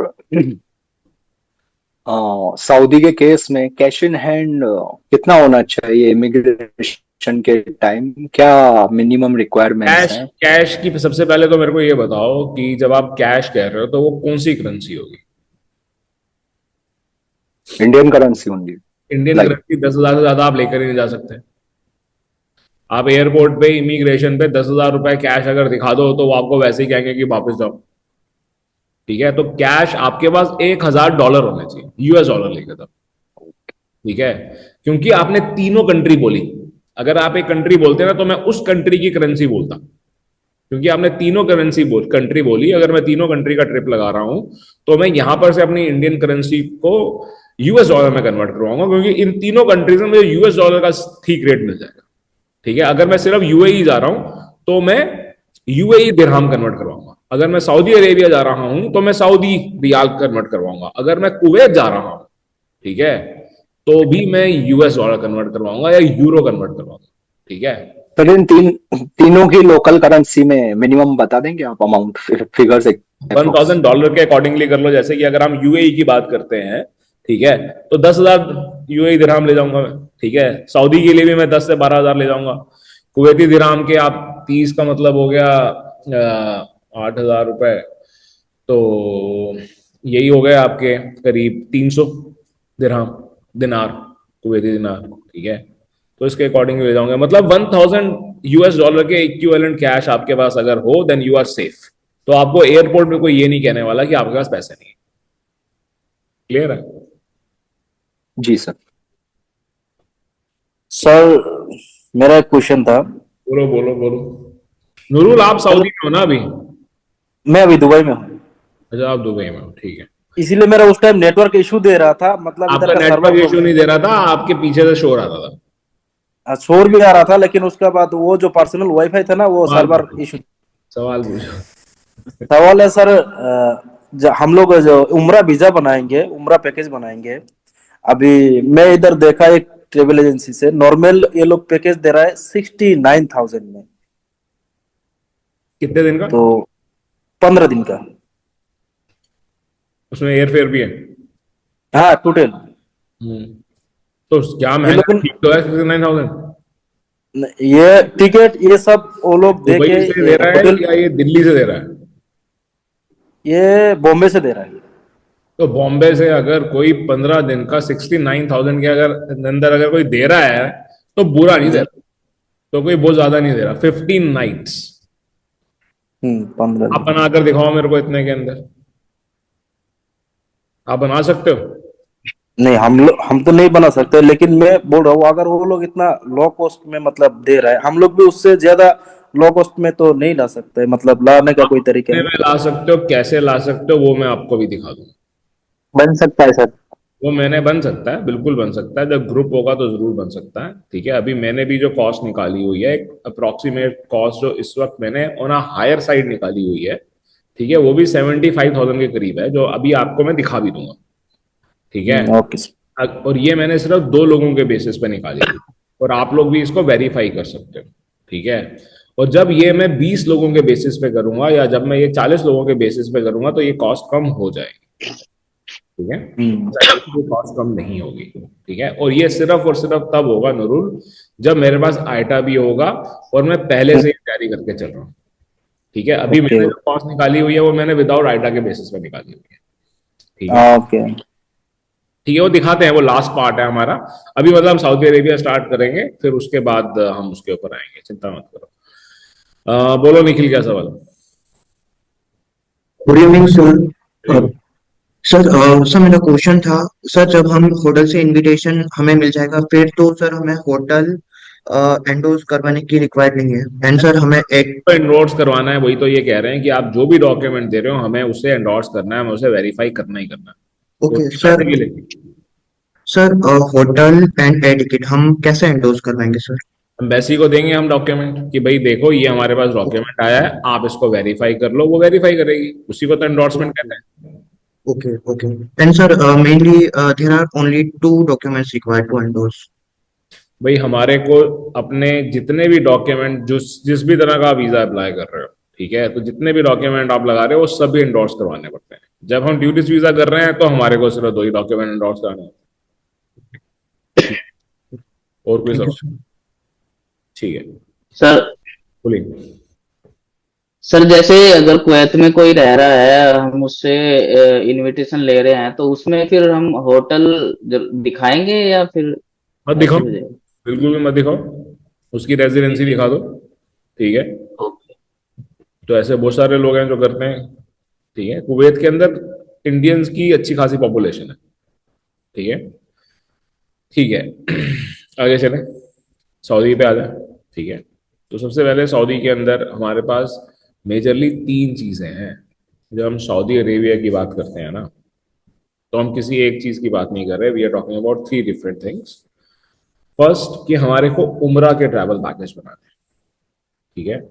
[SPEAKER 10] सऊदी के केस में कैश इन हैंड कितना होना चाहिए इमिग्रेशन के टाइम? क्या मिनिमम रिक्वायरमेंट्स हैं?
[SPEAKER 1] कैश की सबसे पहले तो मेरे को ये बताओ कि जब आप कैश कह रहे हो तो वो कौन सी करेंसी होगी?
[SPEAKER 10] इंडियन करेंसी होंगी।
[SPEAKER 1] इंडियन करेंसी 10,000 से ज्यादा आप लेकर ही नहीं जा सकते। आप एयरपोर्ट पे इमिग्रेशन पे 10,000 रुपए कैश अगर दिखा दो तो वो आपको वैसे ही कहेंगे कि वापस जाओ। ठीक है, तो कैश आपके पास $1,000 होने चाहिए, यूएस डॉलर लेके तब। ठीक है, क्योंकि आपने तीनों कंट्री बोली। अगर आप एक कंट्री बोलते ना तो मैं उस कंट्री की करेंसी बोलता, क्योंकि आपने तीनों कंट्री बोली। अगर मैं तीनों कंट्री का ट्रिप लगा रहा हूं तो मैं यहां पर से अपनी इंडियन करेंसी को यूएस डॉलर में कन्वर्ट करवाऊंगा, क्योंकि इन तीनों कंट्रीज में मुझे यूएस डॉलर का ठीक रेट मिल जाएगा। ठीक है, अगर मैं सिर्फ यूएई जा रहा हूं तो मैं यूएई दिरहम कन्वर्ट करवाऊंगा। अगर मैं सऊदी अरेबिया जा रहा हूं तो मैं सऊदी रियाल कन्वर्ट करवाऊंगा। अगर मैं कुवैत जा रहा हूं, ठीक है, तो भी मैं यूएस डॉलर कन्वर्ट करवाऊंगा या यूरो कन्वर्ट करवाऊंगा। ठीक है,
[SPEAKER 10] तो इन तीनों की लोकल करेंसी में मिनिमम बता देंगे आप अमाउंट, फिगर से?
[SPEAKER 1] $1,000 के अकॉर्डिंगली कर लो। जैसे कि अगर हम यूएई की बात करते हैं, ठीक है, तो 10,000 यूएई दिरहम ले जाऊंगा मैं। ठीक है, सऊदी के लिए भी मैं 10 से 12,000 ले जाऊंगा। कुवैती दिरहम के आप 30 का मतलब हो गया 8,000 रुपए, तो यही हो गए आपके करीब 300 दिरहम, दिनार, कुवैती दिनार। ठीक है, तो इसके अकॉर्डिंग ले जाऊंगा। मतलब 1,000 यूएस डॉलर के इक्विवेलेंट कैश आपके पास अगर हो देन यू आर सेफ। तो आपको एयरपोर्ट में कोई ये नहीं कहने वाला कि आपके पास पैसे नहीं है। क्लियर है?
[SPEAKER 10] जी सर।
[SPEAKER 11] सर मेरा एक क्वेश्चन था।
[SPEAKER 1] बोलो बोलो बोलो। नूरुल, आप सऊदी में हो ना अभी?
[SPEAKER 11] मैं अभी दुबई में हूँ,
[SPEAKER 1] अच्छा, आप दुबई में हो, ठीक है।
[SPEAKER 11] इसीलिए मेरा उस टाइम नेटवर्क इशू दे रहा था, मतलब
[SPEAKER 1] आपका
[SPEAKER 11] इधर का
[SPEAKER 1] नेटवर्क
[SPEAKER 11] सर्वर
[SPEAKER 1] इशू नहीं दे रहा था, आपके पीछे से शोर आता था।
[SPEAKER 11] शोर भी आ रहा था, लेकिन उसके बाद वो जो पर्सनल वाईफाई था ना वो सर्वर इशू।
[SPEAKER 1] सवाल पूछो।
[SPEAKER 11] सवाल है सर, हम लोग जो उम्रा वीजा बनाएंगे, उम्रा पैकेज बनाएंगे, अभी मैं इधर देखा एक ट्रेवल एजेंसी से नॉर्मल ये लोग पैकेज दे रहा है 69,000 में।
[SPEAKER 1] कितने दिन का?
[SPEAKER 11] तो 15 दिन का।
[SPEAKER 1] उसमें एयर फेयर भी है?
[SPEAKER 11] हाँ, टोटल।
[SPEAKER 1] तो क्या महंगा ठीक तो है 69,000?
[SPEAKER 11] ये टिकट ये सब वो लोग दे
[SPEAKER 1] दुबई
[SPEAKER 11] के
[SPEAKER 1] से दे रहा है या ये दिल्ली से दे रहा है?
[SPEAKER 11] ये बॉम्बे से दे रहा है।
[SPEAKER 1] तो बॉम्बे से अगर कोई 15 दिन का 69,000 के अगर अंदर अगर कोई दे रहा है तो बुरा नहीं दे रहा, तो कोई बहुत ज्यादा नहीं दे रहा। 15 नाइट्स
[SPEAKER 11] 15
[SPEAKER 1] आप बना कर दिखाओ मेरे को इतने के अंदर। आप बना सकते हो?
[SPEAKER 11] नहीं, हम तो नहीं बना सकते, लेकिन मैं बोल रहा हूँ अगर वो लोग इतना लो कॉस्ट में मतलब दे रहा है, हम लोग भी उससे ज्यादा लो कॉस्ट में तो नहीं ला सकते, मतलब लाने का कोई तरीका है?
[SPEAKER 1] ला सकते हो, कैसे ला सकते हो वो मैं आपको भी दिखा दूंगा।
[SPEAKER 3] बन सकता है सर?
[SPEAKER 1] वो मैंने बन सकता है, बिल्कुल बन सकता है। जब ग्रुप होगा तो जरूर बन सकता है। ठीक है, अभी मैंने भी जो कॉस्ट निकाली हुई है, एक अप्रोक्सीमेट कॉस्ट जो इस वक्त मैंने ऑन अ हायर साइड निकाली हुई है, ठीक है, वो भी 75,000 के करीब है, जो अभी आपको मैं दिखा भी दूंगा। ठीक है,
[SPEAKER 11] ओके सर।
[SPEAKER 1] और ये मैंने सिर्फ 2 लोगों के बेसिस पे निकाली थी, और आप लोग भी इसको वेरीफाई कर सकते हो। ठीक है, और जब ये मैं 20 लोगों के बेसिस पे करूंगा या जब मैं ये 40 लोगों के बेसिस पे करूंगा तो ये कॉस्ट कम हो जाएगी। ठीक है, कॉस्ट कम नहीं होगी। ठीक है, और ये सिर्फ और सिर्फ तब होगा नूरुल जब मेरे पास आइटा भी होगा और मैं पहले से ही तैयारी करके चल रहा हूँ। ठीक है, अभी मैंने जो कॉस्ट निकाली हुई है वो मैंने विदाउट आइटा के बेसिस पे निकाली हुई है। ठीक है,
[SPEAKER 11] ओके
[SPEAKER 1] ठीक है, वो दिखाते हैं, वो लास्ट पार्ट है हमारा। अभी मतलब हम सऊदी अरेबिया स्टार्ट करेंगे, फिर उसके बाद हम उसके ऊपर आएंगे, चिंता मत करो। बोलो निखिल, क्या सवाल?
[SPEAKER 2] Good evening sir. सर मेरा क्वेश्चन था, सर जब हम होटल से इनविटेशन हमें मिल जाएगा फिर तो सर हमें होटल एंडोर्स करवाने की रिक्वायर्ड नहीं है, एंड सर हमें एक
[SPEAKER 1] एंडोर्स करवाना है, वही तो ये कह रहे हैं कि आप जो भी डॉक्यूमेंट दे रहे हो हमें उसे एंडोर्स करना है, हमें उसे वेरीफाई करना ही करना है।
[SPEAKER 2] Okay sir. Sir hotel and air ticket हम कैसे एंडोर्स करवाएंगे सर?
[SPEAKER 1] एम्बेसी को देंगे हम डॉक्यूमेंट कि भाई देखो ये हमारे पास डॉक्यूमेंट आया है, आप इसको वेरीफाई कर लो, वो वेरीफाई करेगी, उसी को तो एंडोर्समेंट कहते हैं।
[SPEAKER 2] Okay, okay. And sir, mainly there are only 2 documents required to endorse.
[SPEAKER 1] भाई हमारे को अपने जितने भी डॉक्यूमेंट जिस भी तरह का वीजा अप्लाई कर रहे हो, ठीक है, तो जितने भी डॉक्यूमेंट आप लगा रहे हो वो सभी एंडोर्स करवाने पड़ते हैं। जब हम टूरिस्ट वीजा कर रहे हैं तो हमारे को सिर्फ 2 ही डॉक्यूमेंट एंडोर्स कराने होते हैं। और कोई सवाल? ठीक है
[SPEAKER 12] सर।
[SPEAKER 1] बोलिए।
[SPEAKER 12] सर जैसे अगर कुवैत में कोई रह रहा है, हम उससे इनविटेशन ले रहे हैं, तो उसमें फिर हम होटल दिखाएंगे या फिर
[SPEAKER 1] मत दिखाओ, बिल्कुल भी मत दिखाओ। उसकी रेजिडेंसी दिखा दो, ठीक है। तो ऐसे बहुत सारे लोग हैं जो करते हैं, ठीक है। कुवैत के अंदर इंडियंस की अच्छी खासी पॉपुलेशन है, ठीक है, ठीक है। आगे चलें, सऊदी पे आ जाए, ठीक है। तो सबसे पहले सऊदी के अंदर हमारे पास मेजरली 3 चीजें हैं। जब हम सऊदी अरेबिया की बात करते हैं ना, तो हम किसी एक चीज की बात नहीं कर रहे, we are talking about 3 different things. First कि हमारे को उम्रा के ट्रैवल पैकेज बनाने हैं, ठीक है।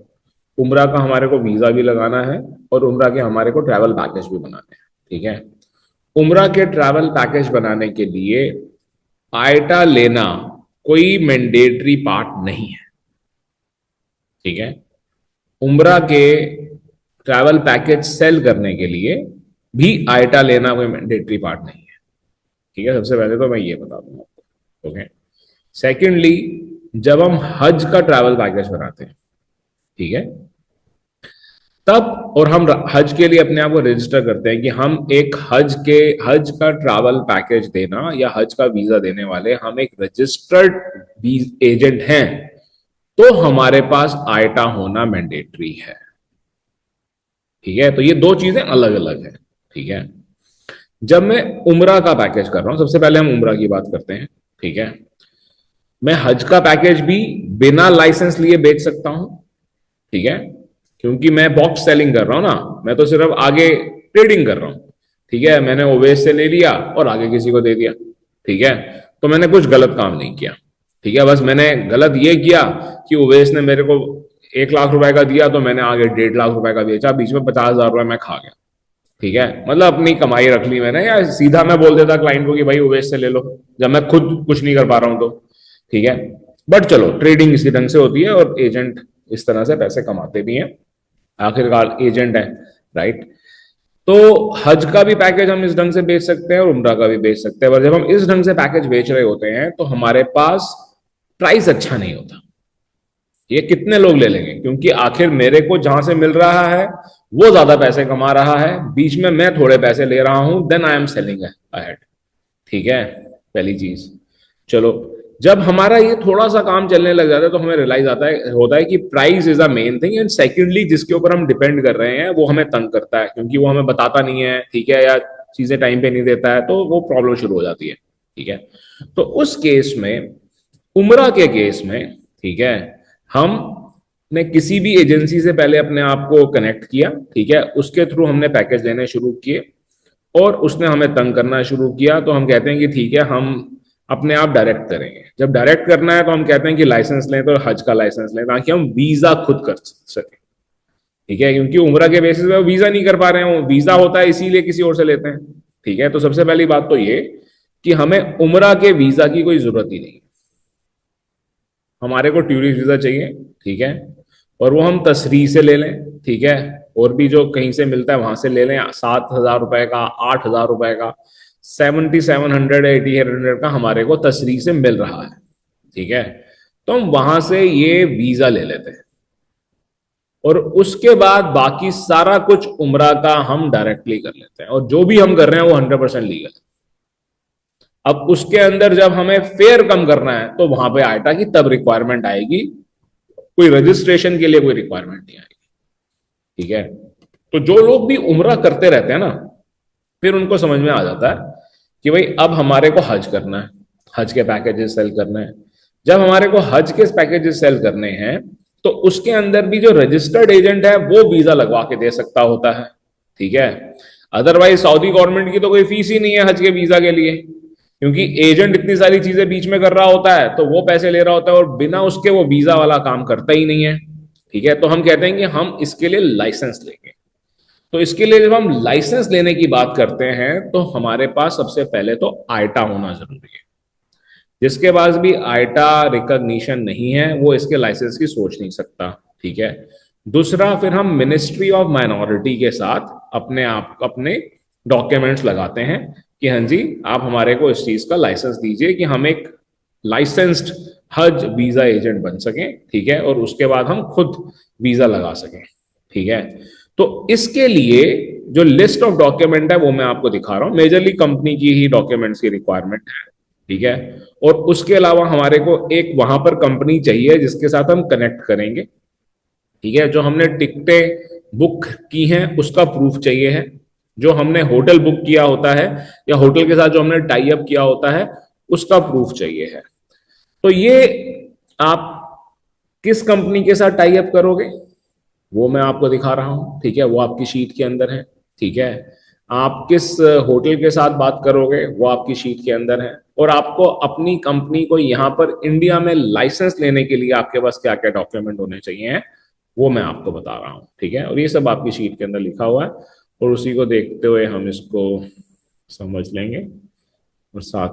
[SPEAKER 1] उम्रा का हमारे को वीजा भी लगाना है और उम्रा के हमारे को ट्रैवल पैकेज भी बनाने हैं, ठीक है। उम्रा के ट्रैवल पैकेज बनाने के लिए आयटा लेना कोई मैंडेटरी पार्ट नहीं है, ठीक है। उम्रा के ट्रैवल पैकेज सेल करने के लिए भी आयटा लेना कोई मैंडेटरी पार्ट नहीं है, ठीक है। सबसे पहले तो मैं ये बता दूंगा आपको, ओके। सेकेंडली, जब हम हज का ट्रैवल पैकेज बनाते हैं, ठीक है, तब और हम हज के लिए अपने आप को रजिस्टर करते हैं कि हम एक हज का ट्रैवल पैकेज देना या हज का वीजा देने वाले हम एक रजिस्टर्ड एजेंट हैं, तो हमारे पास आयटा होना मैंडेटरी है, ठीक है। तो ये 2 चीजें अलग अलग है, ठीक है। जब मैं उम्रा का पैकेज कर रहा हूं, सबसे पहले हम उम्रा की बात करते हैं, ठीक है। मैं हज का पैकेज भी बिना लाइसेंस लिए बेच सकता हूं, ठीक है, क्योंकि मैं बॉक्स सेलिंग कर रहा हूं ना, मैं तो सिर्फ आगे ट्रेडिंग कर रहा हूं, ठीक है। मैंने ओवेस से ले लिया और आगे किसी को दे दिया, ठीक है। तो मैंने कुछ गलत काम नहीं किया, ठीक है। बस मैंने गलत ये किया कि ओवेस ने मेरे को 1 लाख रुपए का दिया तो मैंने आगे 1.5 लाख रुपए का बेचा, बीच में 50,000 रुपए मैं खा गया, ठीक है। मतलब अपनी कमाई रख ली मैंने, या सीधा मैं बोल देता क्लाइंट को कि भाई ओवेस से ले लो, जब मैं खुद कुछ नहीं कर पा रहा हूं तो, ठीक है। बट चलो, ट्रेडिंग इसी ढंग से होती है और एजेंट इस तरह से पैसे कमाते भी हैं, आखिरकार एजेंट है, राइट। तो हज का भी पैकेज हम इस ढंग से बेच सकते हैं और उम्रा का भी बेच सकते हैं, पर जब हम इस ढंग से पैकेज बेच रहे होते हैं तो हमारे पास प्राइस अच्छा नहीं होता। ये कितने लोग ले लेंगे, क्योंकि आखिर मेरे को जहां से मिल रहा है वो ज्यादा पैसे कमा रहा है, बीच में मैं थोड़े पैसे ले रहा हूं, then I am selling ahead, ठीक है, पहली चीज। चलो, जब हमारा ये थोड़ा सा काम चलने लग जाता है तो हमें रियलाइज होता है कि price is a main thing, and secondly जिसके ऊपर हम डिपेंड कर रहे हैं वो हमें तंग करता है, क्योंकि वो हमें बताता नहीं है, ठीक है, या चीजें टाइम पे नहीं देता है, तो वो प्रॉब्लम शुरू हो जाती है, ठीक है। तो उस केस में, उम्रा के केस में, ठीक है, हमने किसी भी एजेंसी से पहले अपने आप को कनेक्ट किया, ठीक है, उसके थ्रू हमने पैकेज लेने शुरू किए और उसने हमें तंग करना शुरू किया, तो हम कहते हैं कि ठीक है, हम अपने आप डायरेक्ट करेंगे। जब डायरेक्ट करना है तो हम कहते हैं कि लाइसेंस लें, तो हज का लाइसेंस लें ताकि हम वीजा खुद कर सकें, ठीक है, क्योंकि उम्रा के बेसिस पे वीजा नहीं कर पा रहे हैं, वीजा होता है इसीलिए किसी और से लेते हैं, ठीक है। तो सबसे पहली बात तो ये कि हमें उम्रा के वीजा की कोई जरूरत ही नहीं, हमारे को टूरिस्ट वीजा चाहिए, ठीक है, और वो हम तसरीह से ले लें, ठीक है, और भी जो कहीं से मिलता है वहां से ले लें, 7,000 रुपए का, 8,000 रुपए का, 7,700 8,800 का हमारे को तसरीह से मिल रहा है, ठीक है। तो हम वहां से ये वीजा ले लेते हैं और उसके बाद बाकी सारा कुछ उम्रा का हम डायरेक्टली कर लेते हैं, और जो भी हम कर रहे हैं वो 100% लीगल है। अब उसके अंदर जब हमें फेयर कम करना है तो वहां पे आयटा की तब रिक्वायरमेंट आएगी, कोई रजिस्ट्रेशन के लिए कोई रिक्वायरमेंट नहीं आएगी, ठीक है। तो जो लोग भी उम्रा करते रहते हैं ना, फिर उनको समझ में आ जाता है कि भाई अब हमारे को हज करना है, हज के पैकेजेस सेल करने हैं। जब हमारे को हज के पैकेजेस सेल करने हैं तो उसके अंदर भी जो रजिस्टर्ड एजेंट है वो वीजा लगवा के दे सकता होता है, ठीक है। अदरवाइज सऊदी गवर्नमेंट की तो कोई फीस ही नहीं है हज के वीजा के लिए, क्योंकि एजेंट इतनी सारी चीजें बीच में कर रहा होता है तो वो पैसे ले रहा होता है और बिना उसके वो वीजा वाला काम करता ही नहीं है, ठीक है। तो हम कहते हैं कि हम इसके लिए लाइसेंस लेंगे। तो इसके लिए जब हम लाइसेंस लेने की बात करते हैं तो हमारे पास सबसे पहले तो आयटा होना जरूरी है। जिसके पास भी आयटा रिकॉग्निशन नहीं है वो इसके लाइसेंस की सोच नहीं सकता, ठीक है। दूसरा, फिर हम मिनिस्ट्री ऑफ माइनॉरिटी के साथ अपने डॉक्यूमेंट्स लगाते हैं कि हाँ जी आप हमारे को इस चीज का लाइसेंस दीजिए कि हम एक लाइसेंस्ड हज वीजा एजेंट बन सकें, ठीक है, और उसके बाद हम खुद वीजा लगा सकें, ठीक है। तो इसके लिए जो लिस्ट ऑफ डॉक्यूमेंट है वो मैं आपको दिखा रहा हूं, मेजरली कंपनी की ही डॉक्यूमेंट्स की रिक्वायरमेंट है, ठीक है। और उसके अलावा हमारे को एक वहां पर कंपनी चाहिए जिसके साथ हम कनेक्ट करेंगे, ठीक है। जो हमने टिकटें बुक की हैं उसका प्रूफ चाहिए है, जो हमने होटल बुक किया होता है या होटल के साथ जो हमने टाई अप किया होता है उसका प्रूफ चाहिए है। तो ये आप किस कंपनी के साथ टाई अप करोगे वो मैं आपको दिखा रहा हूं, ठीक है, वो आपकी शीट के अंदर है, ठीक है। आप किस होटल के साथ बात करोगे वो आपकी शीट के अंदर है, और आपको अपनी कंपनी को यहाँ पर इंडिया में लाइसेंस लेने के लिए आपके पास क्या क्या डॉक्यूमेंट होने चाहिए वो मैं आपको बता रहा हूँ, ठीक है। और ये सब आपकी शीट के अंदर लिखा हुआ है, और उसी को देखते हुए हम इसको समझ लेंगे, और साथ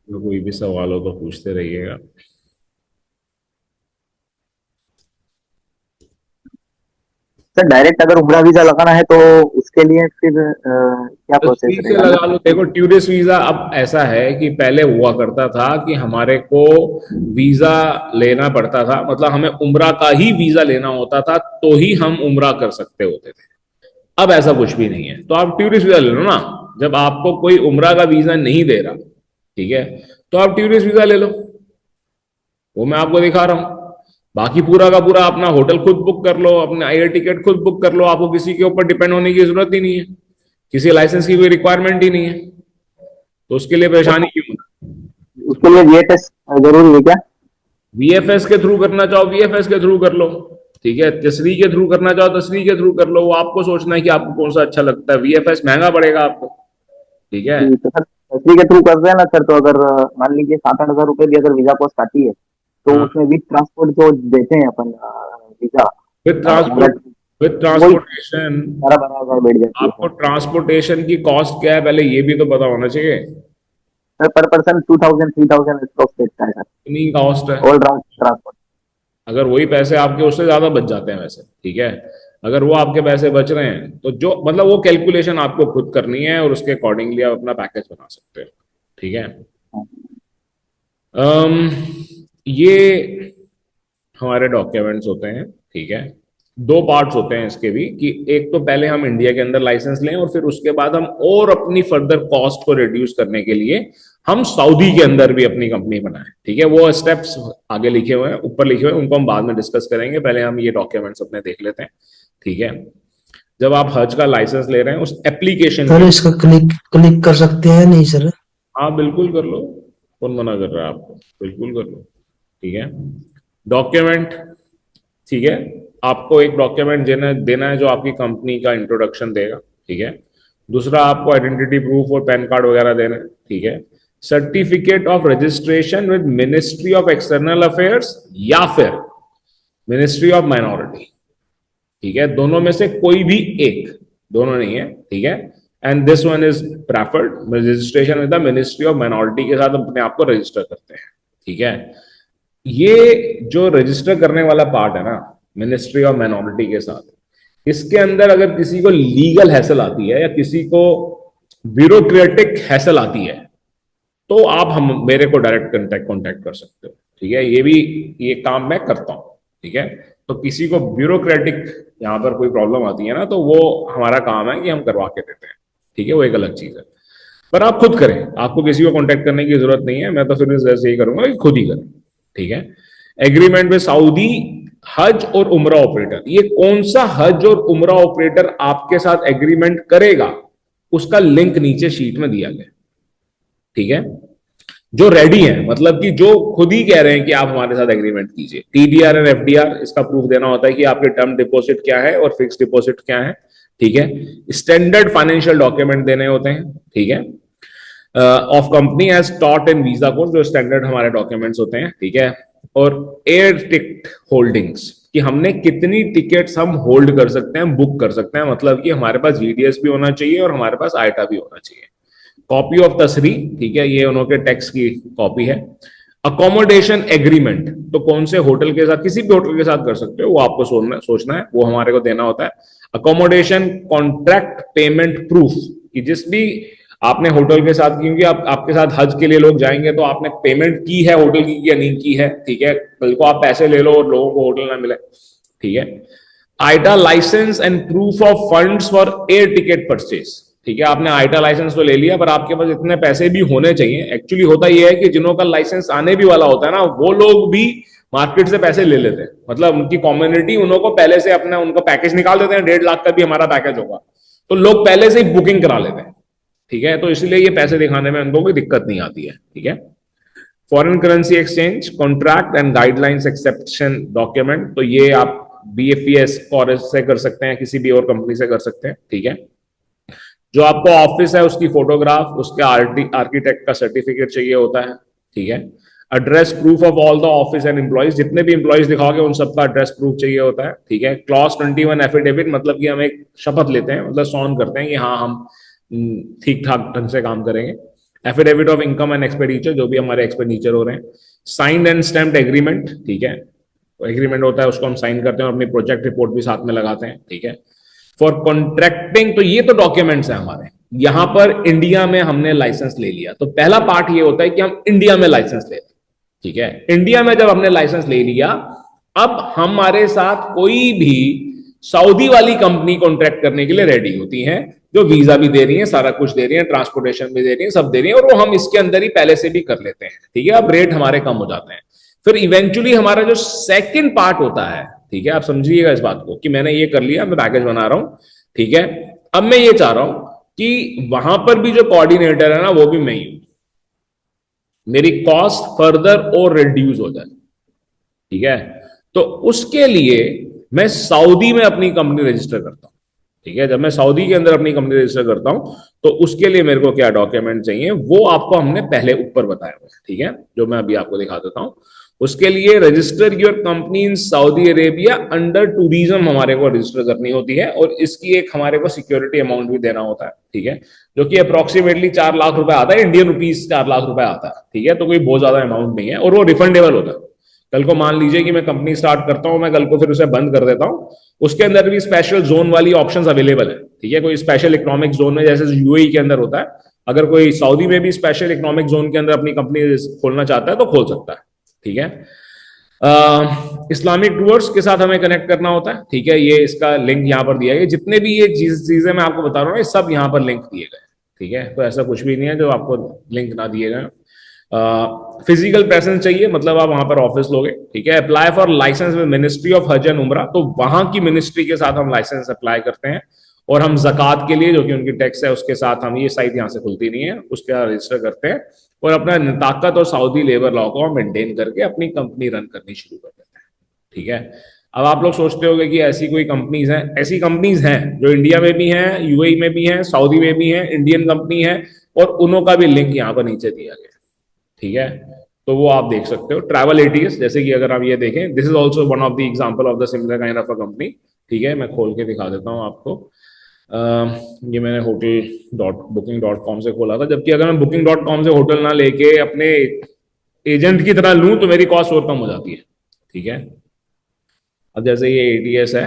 [SPEAKER 1] में कोई भी सवाल हो तो पूछते रहिएगा।
[SPEAKER 3] सर डायरेक्ट अगर उम्रा वीजा लगाना है तो उसके लिए फिर क्या
[SPEAKER 1] तो
[SPEAKER 3] प्रोसेस
[SPEAKER 1] ठीक से
[SPEAKER 3] रहेगा?
[SPEAKER 1] लगा लो। देखो टूरिस्ट वीजा अब ऐसा है कि पहले हुआ करता था कि हमारे को वीजा लेना पड़ता था, मतलब हमें उम्रा का ही वीजा लेना होता था तो ही हम उम्रा कर सकते होते थे। अब ऐसा कुछ भी नहीं है, तो आप टूरिस्ट वीजा ले लो ना। जब आपको कोई उम्रा का वीजा नहीं दे रहा, ठीक है, तो आप टूरिस्ट वीजा ले लो, वो मैं आपको दिखा रहा हूं। बाकी पूरा का पूरा अपना होटल खुद बुक कर लो, अपने एयर टिकट खुद बुक कर लो, आपको किसी के ऊपर डिपेंड होने की जरूरत ही नहीं है, किसी लाइसेंस की कोई रिक्वायरमेंट ही नहीं है, तो उसके लिए परेशानी क्यों?
[SPEAKER 3] उसके लिए वीएफएस जरूरी है क्या?
[SPEAKER 1] वीएफएस के थ्रू करना चाहो वीएफएस के थ्रू कर लो, ठीक है। तस्री के थ्रू करना चाहो तस्री के थ्रू कर लो, वो आपको सोचना है कि आपको कौन सा अच्छा लगता है। वीएफएस महंगा पड़ेगा आपको, ठीक है।
[SPEAKER 3] तो सर तस्री के थ्रू कर रहे हैं ना सर, तो अगर मान लीजिए 7-8 हजार रुपए भी अगर वीजा कॉस्ट आती है तो
[SPEAKER 1] हाँ।
[SPEAKER 3] उसमें विद ट्रांसपोर्ट जो देते हैं अपन वीजा
[SPEAKER 1] विद ट्रांसपोर्टेशन
[SPEAKER 3] सारा 12,000 बैठ जाती है
[SPEAKER 1] आपको ट्रांसपोर्टेशन की कॉस्ट क्या है पहले ये भी तो पता होना चाहिए।
[SPEAKER 3] सर। पर पर्सन 2,000-3,000 अप्रोक्स देता है सर,
[SPEAKER 1] इतनी कॉस्ट है।
[SPEAKER 3] All round transport.
[SPEAKER 1] अगर वही पैसे आपके उससे ज्यादा बच जाते हैं वैसे, ठीक है। अगर वो आपके पैसे बच रहे हैं तो जो मतलब वो कैलकुलेशन आपको खुद करनी है और उसके अकॉर्डिंगली आप अपना पैकेज बना सकते हो, ठीक है। ये हमारे डॉक्यूमेंट्स होते हैं, ठीक है। दो पार्ट्स होते हैं इसके भी, कि एक तो पहले हम इंडिया के अंदर लाइसेंस लें और फिर उसके बाद हम और अपनी फर्दर कॉस्ट को रिड्यूस करने के लिए हम सऊदी के अंदर भी अपनी कंपनी बनाएं, ठीक है। वो स्टेप्स आगे लिखे हुए हैं, ऊपर लिखे हुए हैं, उनको हम बाद में डिस्कस करेंगे। पहले हम ये डॉक्यूमेंट्स अपने देख लेते हैं, ठीक है। जब आप हज का लाइसेंस ले रहे हैं उस एप्लीकेशन
[SPEAKER 13] सर इसका क्लिक कर सकते हैं नहीं सर?
[SPEAKER 1] हाँ बिल्कुल कर लो, कौन मना कर रहा है आपको, बिल्कुल कर लो, ठीक है। डॉक्यूमेंट, ठीक है, आपको एक डॉक्यूमेंट देना है जो आपकी कंपनी का इंट्रोडक्शन देगा, ठीक है। दूसरा आपको आइडेंटिटी प्रूफ और पैन कार्ड वगैरह देना है, ठीक है। Certificate of registration with ministry of external affairs या फिर मिनिस्ट्री ऑफ माइनॉरिटी, ठीक है। दोनों में से कोई भी एक, दोनों नहीं है, ठीक है। And this one is preferred registration with the ministry of minority के साथ अपने आप को रजिस्टर करते हैं, ठीक है। ये जो रजिस्टर करने वाला पार्ट है ना मिनिस्ट्री ऑफ माइनॉरिटी के साथ, इसके अंदर अगर किसी को लीगल हैसल आती है या किसी को ब्यूरोक्रेटिक हैसल आती है तो आप हम मेरे को डायरेक्ट कांटेक्ट कर सकते हो, ठीक है। ये काम मैं करता हूं, ठीक है। तो किसी को ब्यूरोक्रेटिक यहाँ पर कोई प्रॉब्लम आती है ना तो वो हमारा काम है कि हम करवा के देते हैं, ठीक है। वो एक अलग चीज है, पर आप खुद करें, आपको किसी को कांटेक्ट करने की जरूरत नहीं है। मैं तो फिर जैसे ही करूंगा कि खुद ही करें, ठीक है। एग्रीमेंट में सऊदी हज और उमरा ऑपरेटर, ये कौन सा हज और उमरा ऑपरेटर आपके साथ एग्रीमेंट करेगा उसका लिंक नीचे शीट में दिया गया, ठीक है। जो रेडी है, मतलब कि जो खुद ही कह रहे हैं कि आप हमारे साथ एग्रीमेंट कीजिए। टीडीआर और एफडीआर, इसका प्रूफ देना होता है कि आपके टर्म डिपॉजिट क्या है और फिक्स डिपॉजिट क्या है, ठीक है। स्टैंडर्ड फाइनेंशियल डॉक्यूमेंट देने होते हैं, ठीक है, of company as taught in visa code, जो स्टैंडर्ड हमारे डॉक्यूमेंट्स होते हैं, ठीक है। और एयर टिकट होल्डिंग्स, कि हमने कितनी टिकट्स हम होल्ड कर सकते हैं, बुक कर सकते हैं, मतलब कि हमारे पास जीडीएस भी होना चाहिए और हमारे पास आइटा भी होना चाहिए। कॉपी ऑफ तसरी, ठीक है, ये उन्होंने टैक्स की कॉपी है। अकोमोडेशन एग्रीमेंट, तो कौन से होटल के साथ, किसी भी होटल के साथ कर सकते हो, वो आपको सोचना है, वो हमारे को देना होता है। अकोमोडेशन कॉन्ट्रैक्ट पेमेंट प्रूफ, कि जिस भी आपने होटल के साथ, क्योंकि आपके साथ हज के लिए लोग जाएंगे तो आपने पेमेंट की है होटल की या नहीं की है, ठीक है। कल को आप पैसे ले लो और लोगों को होटल ना मिले, ठीक है। IATA license and proof of funds for air ticket purchase, ठीक है, आपने आईटा लाइसेंस तो ले लिया, पर आपके पास इतने पैसे भी होने चाहिए। एक्चुअली होता यह है कि जिनों का लाइसेंस आने भी वाला होता है ना, वो लोग भी मार्केट से पैसे ले लेते हैं। मतलब उनकी कम्युनिटी उन्हों को पहले से अपना उनका पैकेज निकाल देते हैं, 1.5 लाख का भी हमारा पैकेज होगा, तो लोग पहले से ही बुकिंग करा लेते हैं। ठीक है, तो इसलिए ये पैसे दिखाने में उनको कोई दिक्कत नहीं आती है। ठीक है, foreign currency exchange contract and guidelines exception document, तो ये आप BFES कॉरेस से कर सकते हैं, किसी भी और कंपनी से कर सकते हैं। ठीक है, जो आपको ऑफिस है उसकी फोटोग्राफ, उसके आर्किटेक्ट का सर्टिफिकेट चाहिए होता है। ठीक है, address proof of all the office and employees, जितने भी एम्प्लॉइज दिखाओगे उन सबका एड्रेस प्रूफ चाहिए होता है। ठीक है, क्लॉज 21 एफिडेविट, मतलब कि हम एक शपथ लेते हैं, मतलब सॉन करते हैं कि हाँ हम ठीक ठाक ढंग से काम करेंगे। Affidavit of income and expenditure, जो भी हमारे एक्सपेंडिचर हो रहे हैं। साइंड एंड स्टैम्प्ड एग्रीमेंट, ठीक है, एग्रीमेंट होता है उसको हम साइन करते हैं और अपनी प्रोजेक्ट रिपोर्ट भी साथ में लगाते हैं। ठीक है, फॉर कॉन्ट्रैक्टिंग, तो ये तो डॉक्यूमेंट्स है हमारे। यहां पर इंडिया में हमने लाइसेंस ले लिया, तो पहला पार्ट ये होता है कि हम इंडिया में लाइसेंस ले लें। ठीक है, इंडिया में जब हमने लाइसेंस ले लिया, अब हमारे साथ कोई भी सऊदी वाली कंपनी कॉन्ट्रैक्ट करने के लिए रेडी होती है, जो वीजा भी दे रही है, सारा कुछ दे रही है, ट्रांसपोर्टेशन भी दे रही है, सब दे रही है, और वो हम इसके अंदर ही पहले से भी कर लेते हैं। ठीक है, अब रेट हमारे कम हो जाते हैं। फिर इवेंचुअली हमारा जो सेकंड पार्ट होता है, ठीक है, आप समझिएगा इस बात को कि मैंने ये कर लिया, मैं पैकेज बना रहा हूं। ठीक है, अब मैं ये चाह रहा हूं कि वहां पर भी जो कोऑर्डिनेटर है ना, वो भी मैं ही हूं, मेरी कॉस्ट फर्दर और रिड्यूस हो जाए। ठीक है, तो उसके लिए मैं सऊदी में अपनी कंपनी रजिस्टर करता हूं। ठीक है, जब मैं सऊदी के अंदर अपनी कंपनी रजिस्टर करता हूं, तो उसके लिए मेरे को क्या डॉक्यूमेंट चाहिए, वो आपको हमने पहले ऊपर बताया हुआ है। ठीक है, जो मैं अभी आपको दिखा देता हूं। उसके लिए register your company in Saudi Arabia under tourism हमारे को रजिस्टर करनी होती है, और इसकी एक हमारे को सिक्योरिटी अमाउंट भी देना होता है। ठीक है, जो कि अप्रोक्सीमेटली 4 लाख रुपए आता है, इंडियन रुपीज 4 लाख रुपए आता है। ठीक है, तो कोई बहुत ज्यादा अमाउंट नहीं है, और वो रिफंडेबल होता है। कल को मान लीजिए कि मैं कंपनी स्टार्ट करता हूं, मैं कल को फिर उसे बंद कर देता हूं, उसके अंदर भी स्पेशल जोन वाली ऑप्शंस अवेलेबल है। ठीक है, कोई स्पेशल इकोनॉमिक जोन में, जैसे यूएई के अंदर होता है, अगर कोई सऊदी में भी स्पेशल इकोनॉमिक जोन के अंदर अपनी कंपनी खोलना चाहता है तो खोल सकता है। ठीक है, इस्लामिक टूर्स के साथ हमें कनेक्ट करना होता है। ठीक है, ये इसका लिंक यहाँ पर दिया गया, जितने भी ये चीजें मैं आपको बता रहा हूँ, ये सब यहाँ पर लिंक दिए गए। ठीक है, तो ऐसा कुछ भी नहीं है जो आपको लिंक ना दिए गए। फिजिकल प्रेजेंस चाहिए, मतलब आप वहां पर ऑफिस लोगे। ठीक है, apply for license with ministry of Hajj and Umrah, तो वहां की मिनिस्ट्री के साथ हम लाइसेंस अप्लाई करते हैं। और हम ज़कात के लिए, जो कि उनकी टैक्स है, उसके साथ हम, ये साइट यहाँ से खुलती नहीं है, उसके साथ रजिस्टर करते हैं, और अपना नताकत और सऊदी लेबर लॉ को मेंटेन करके अपनी कंपनी रन करनी शुरू कर देते हैं। ठीक है, अब आप लोग सोचते होंगे कि ऐसी कोई कंपनीज हैं, ऐसी कंपनीज हैं जो इंडिया में भी हैं, यूएई में भी हैं, सऊदी में भी हैं, इंडियन कंपनी है, और उन्हों का भी लिंक यहाँ पर नीचे दिया गया। ठीक है, तो वो आप देख सकते हो। ट्रैवल एटीएस, जैसे कि अगर आप ये देखें, this is also one of the example of the similar kind of a company. ठीक है, मैं खोल के दिखा देता हूँ आपको। ये मैंने hotel.booking.com से खोला था, जबकि अगर मैं booking.com से होटल ना लेके अपने एजेंट की तरह लूं तो मेरी कॉस्ट और कम हो जाती है। ठीक है, अब जैसे ये एटीएस है,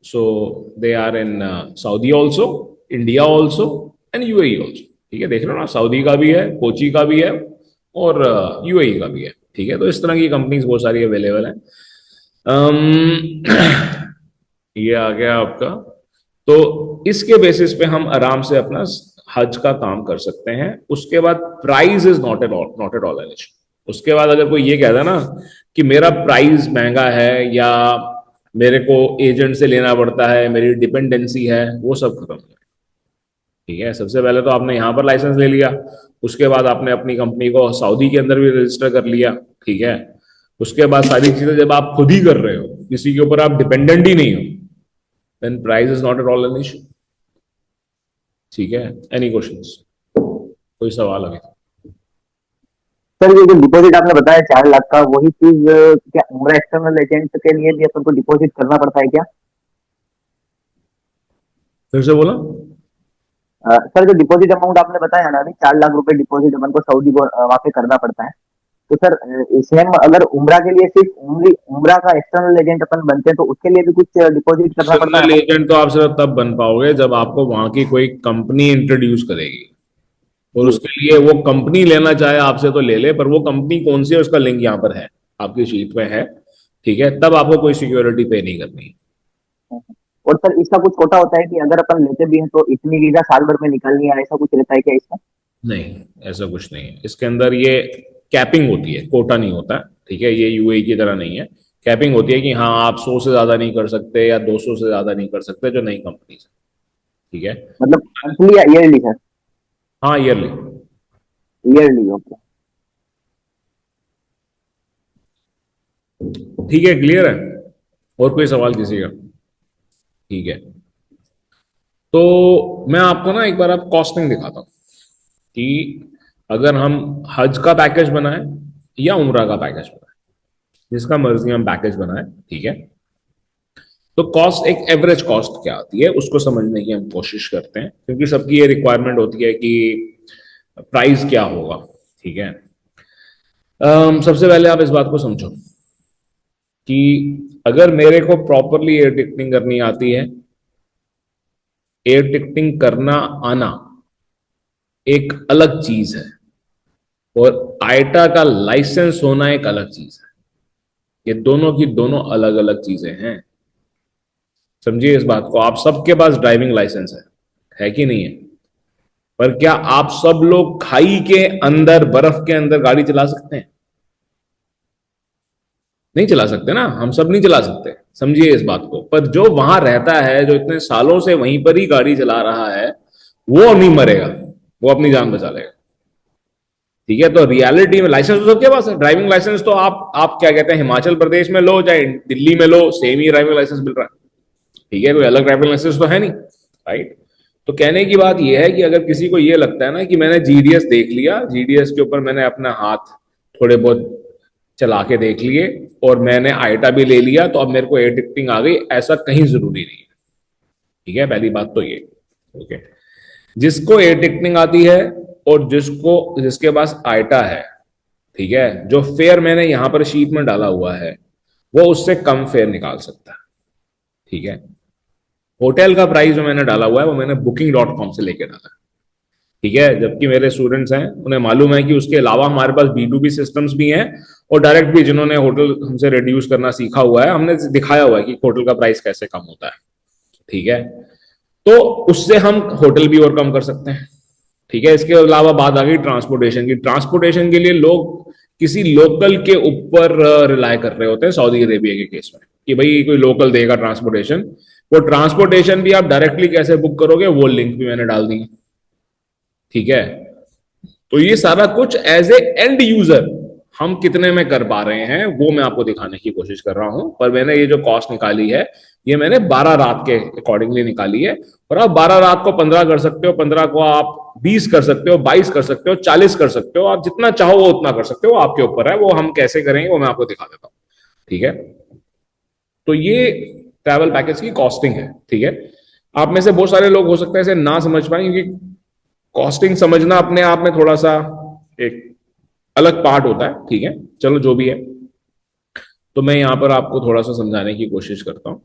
[SPEAKER 1] so they are in Saudi also, India also and UAE also. ठीक है, देख रहे हो ना, सऊदी का भी है, कोची का भी है, और यूएई का भी है। ठीक है, तो इस तरह की कंपनीज बहुत सारी अवेलेबल है। ये आ गया आपका, तो इसके बेसिस पे हम आराम से अपना हज का काम कर सकते हैं। उसके बाद price is not at all an issue. उसके बाद अगर कोई ये कहता है ना कि मेरा प्राइस महंगा है, या मेरे को एजेंट से लेना पड़ता है, मेरी डिपेंडेंसी है, वो सब खत्म है। ठीक है, सबसे पहले तो आपने यहाँ पर लाइसेंस ले लिया, उसके बाद आपने अपनी कंपनी को सऊदी के अंदर भी रजिस्टर कर लिया। ठीक है, उसके बाद सारी चीजें जब आप खुद ही कर रहे हो, किसी के ऊपर आप डिपेंडेंट ही नहीं हो, then price is not at all an issue. ठीक है, any questions? कोई सवाल अभी?
[SPEAKER 3] सर, ये जो डिपॉजिट आपने बताया 4 लाख का, वही चीज क्या उमरा एक्सटर्नल एजेंट के लिए भी अपन को डिपॉजिट करना पड़ता है क्या?
[SPEAKER 1] फिर से बोला।
[SPEAKER 3] सर, जो डिपॉजिट अमाउंट आपने बताया ना, 4 लाख रुपए डिपॉजिट अपन को सऊदी को वहां पे करना पड़ता है, तो सर सेम अगर उमरा के लिए सिर्फ उमरा का एक्सटर्नल एजेंट अपन बनते हैं, तो उसके लिए भी कुछ डिपॉजिट करना पड़ता है?
[SPEAKER 1] एक्सटर्नल एजेंट तो आप सिर्फ तब बन पाओगे जब आपको वहां की कोई कंपनी इंट्रोड्यूस करेगी, और उसके लिए वो कंपनी लेना चाहे आपसे तो ले ले, पर वो कंपनी कौन सी है उसका लिंक यहाँ पर है, आपकी शीट पे है। ठीक है, तब आपको कोई सिक्योरिटी पे नहीं करनी।
[SPEAKER 3] और सर इसका कुछ कोटा होता है कि अगर अपन लेते भी हैं तो इतनी वीजा साल भर में निकालनी है, ऐसा कुछ रहता है क्या इसका?
[SPEAKER 1] नहीं, ऐसा कुछ नहीं है इसके अंदर। ये कैपिंग होती है, कोटा नहीं होता है, ठीक है। ये यूएई की तरह नहीं है। कैपिंग होती है कि हाँ आप 100 से ज्यादा नहीं कर सकते या 200 से ज्यादा नहीं कर सकते जो नई कंपनी है, ठीक है।
[SPEAKER 3] मतलब मंथली या ईयरली सर?
[SPEAKER 1] हाँ ईयरली।
[SPEAKER 3] Yearly, okay.
[SPEAKER 1] ठीक है, क्लियर है। और कोई सवाल किसी का? ठीक है, तो मैं आपको ना एक बार आप कॉस्टिंग दिखाता हूँ कि अगर हम हज का पैकेज बनाएं या उम्रा का पैकेज बनाएं, जिसका मर्जी हम पैकेज बनाएं, ठीक है। तो कॉस्ट, एक एवरेज कॉस्ट क्या आती है उसको समझने की हम कोशिश करते हैं, क्योंकि सबकी ये रिक्वायरमेंट होती है कि प्राइस क्या होगा, ठीक है। सबसे पहले आप इस बात को समझो कि अगर मेरे को प्रॉपरली एयर टिकटिंग करनी आती है, एयर टिकटिंग करना आना एक अलग चीज है और आईटा का लाइसेंस होना एक अलग चीज है। ये दोनों की दोनों अलग अलग चीजें हैं, समझिए इस बात को। आप सबके पास ड्राइविंग लाइसेंस है कि नहीं है? पर क्या आप सब लोग खाई के अंदर, बर्फ के अंदर गाड़ी चला सकते हैं? नहीं चला सकते ना, हम सब नहीं चला सकते, समझिए इस बात को। पर जो वहां रहता है, जो इतने सालों से वहीं पर ही गाड़ी चला रहा है, वो नहीं मरेगा, वो अपनी जान बचा लेगा, ठीक है। तो रियलिटी में लाइसेंस तो सबके पास है। ड्राइविंग लाइसेंस तो आप क्या कहते हैं, हिमाचल प्रदेश में लो चाहे दिल्ली में लो, सेम ही ड्राइविंग लाइसेंस मिल रहा है, ठीक है। कोई अलग ड्राइविंग लाइसेंस तो है नहीं, राइट। तो कहने की बात यह है कि अगर किसी को यह लगता है ना कि मैंने जीडीएस देख लिया, जीडीएस के ऊपर मैंने अपना हाथ थोड़े बहुत चला के देख लिए और मैंने आईटा भी ले लिया तो अब मेरे को एयर टिकटिंग आ गई, ऐसा कहीं जरूरी नहीं है, ठीक है। पहली बात तो ये, ओके। जिसको एयर टिकटिंग आती है और जिसके पास आईटा है, ठीक है, जो फेयर मैंने यहां पर शीट में डाला हुआ है वो उससे कम फेयर निकाल सकता है, ठीक है। होटल का प्राइस जो मैंने डाला हुआ है वो मैंने booking.com से लेके डाला है, ठीक है। जबकि मेरे स्टूडेंट्स हैं, उन्हें मालूम है कि उसके अलावा हमारे पास B2B सिस्टम्स भी हैं और डायरेक्ट भी, जिन्होंने होटल हमसे रिड्यूस करना सीखा हुआ है, हमने दिखाया हुआ है कि होटल का प्राइस कैसे कम होता है, ठीक है। तो उससे हम होटल भी और कम कर सकते हैं, ठीक है। इसके अलावा बात आ गई ट्रांसपोर्टेशन की। ट्रांसपोर्टेशन के लिए लोग किसी लोकल के ऊपर रिलाय कर रहे होते हैं सऊदी अरेबिया के केस में, कि भाई कोई लोकल देगा ट्रांसपोर्टेशन। वो ट्रांसपोर्टेशन भी आप डायरेक्टली कैसे बुक करोगे, वो लिंक भी मैंने डाल दी है, ठीक है। तो ये सारा कुछ एज ए एंड यूजर हम कितने में कर पा रहे हैं वो मैं आपको दिखाने की कोशिश कर रहा हूं। पर मैंने ये जो कॉस्ट निकाली है ये मैंने 12 रात के अकॉर्डिंगली निकाली है। और आप 12 रात को 15 कर सकते हो, 15 को आप 20 कर सकते हो, 22 कर सकते हो, 40 कर सकते हो, आप जितना चाहो वो उतना कर सकते हो, आपके ऊपर है। वो हम कैसे करेंगे वो मैं आपको दिखा देता हूं, ठीक है। तो ये ट्रैवल पैकेज की कॉस्टिंग है, ठीक है। आप में से बहुत सारे लोग हो सकता है इसे ना समझ पाए, क्योंकि कॉस्टिंग समझना अपने आप में थोड़ा सा एक अलग पार्ट होता है, ठीक है। चलो जो भी है, तो मैं यहां पर आपको थोड़ा सा समझाने की कोशिश करता हूं।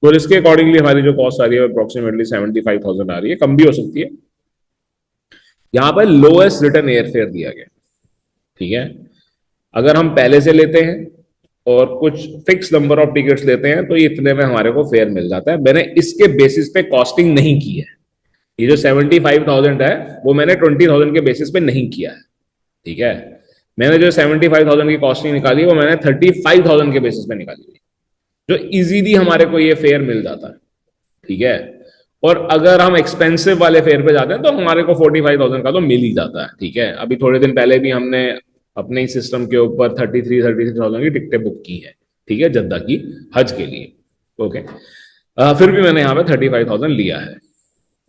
[SPEAKER 1] तो इसके अकॉर्डिंगली हमारी जो कॉस्ट आ रही है अप्रोक्सीमेटली 75,000 आ रही है, कम भी हो सकती है। यहां पर लोएस्ट रिटर्न एयरफेयर दिया गया, ठीक है। अगर हम पहले से लेते हैं और कुछ फिक्स नंबर ऑफ टिकट्स लेते हैं तो ये इतने में हमारे को फेयर मिल जाता है। मैंने इसके बेसिस पे कॉस्टिंग नहीं की है। ये जो 75,000 है वो मैंने 20,000 के बेसिस पे नहीं किया है, ठीक है। मैंने जो 75,000 की कॉस्टिंग निकाली है वो मैंने 35,000 के बेसिस पे निकाली हुई, जो इजीली हमारे को ये फेयर मिल जाता है, ठीक है। और अगर हम एक्सपेंसिव वाले फेयर पे जाते हैं तो हमारे को 45,000 का तो मिल ही जाता है, ठीक है। अभी थोड़े दिन पहले भी हमने अपने ही सिस्टम के ऊपर 33,000 की टिकटें बुक की है, ठीक है, जद्दा की हज के लिए, ओके। फिर भी मैंने यहाँ पे 35,000 लिया है,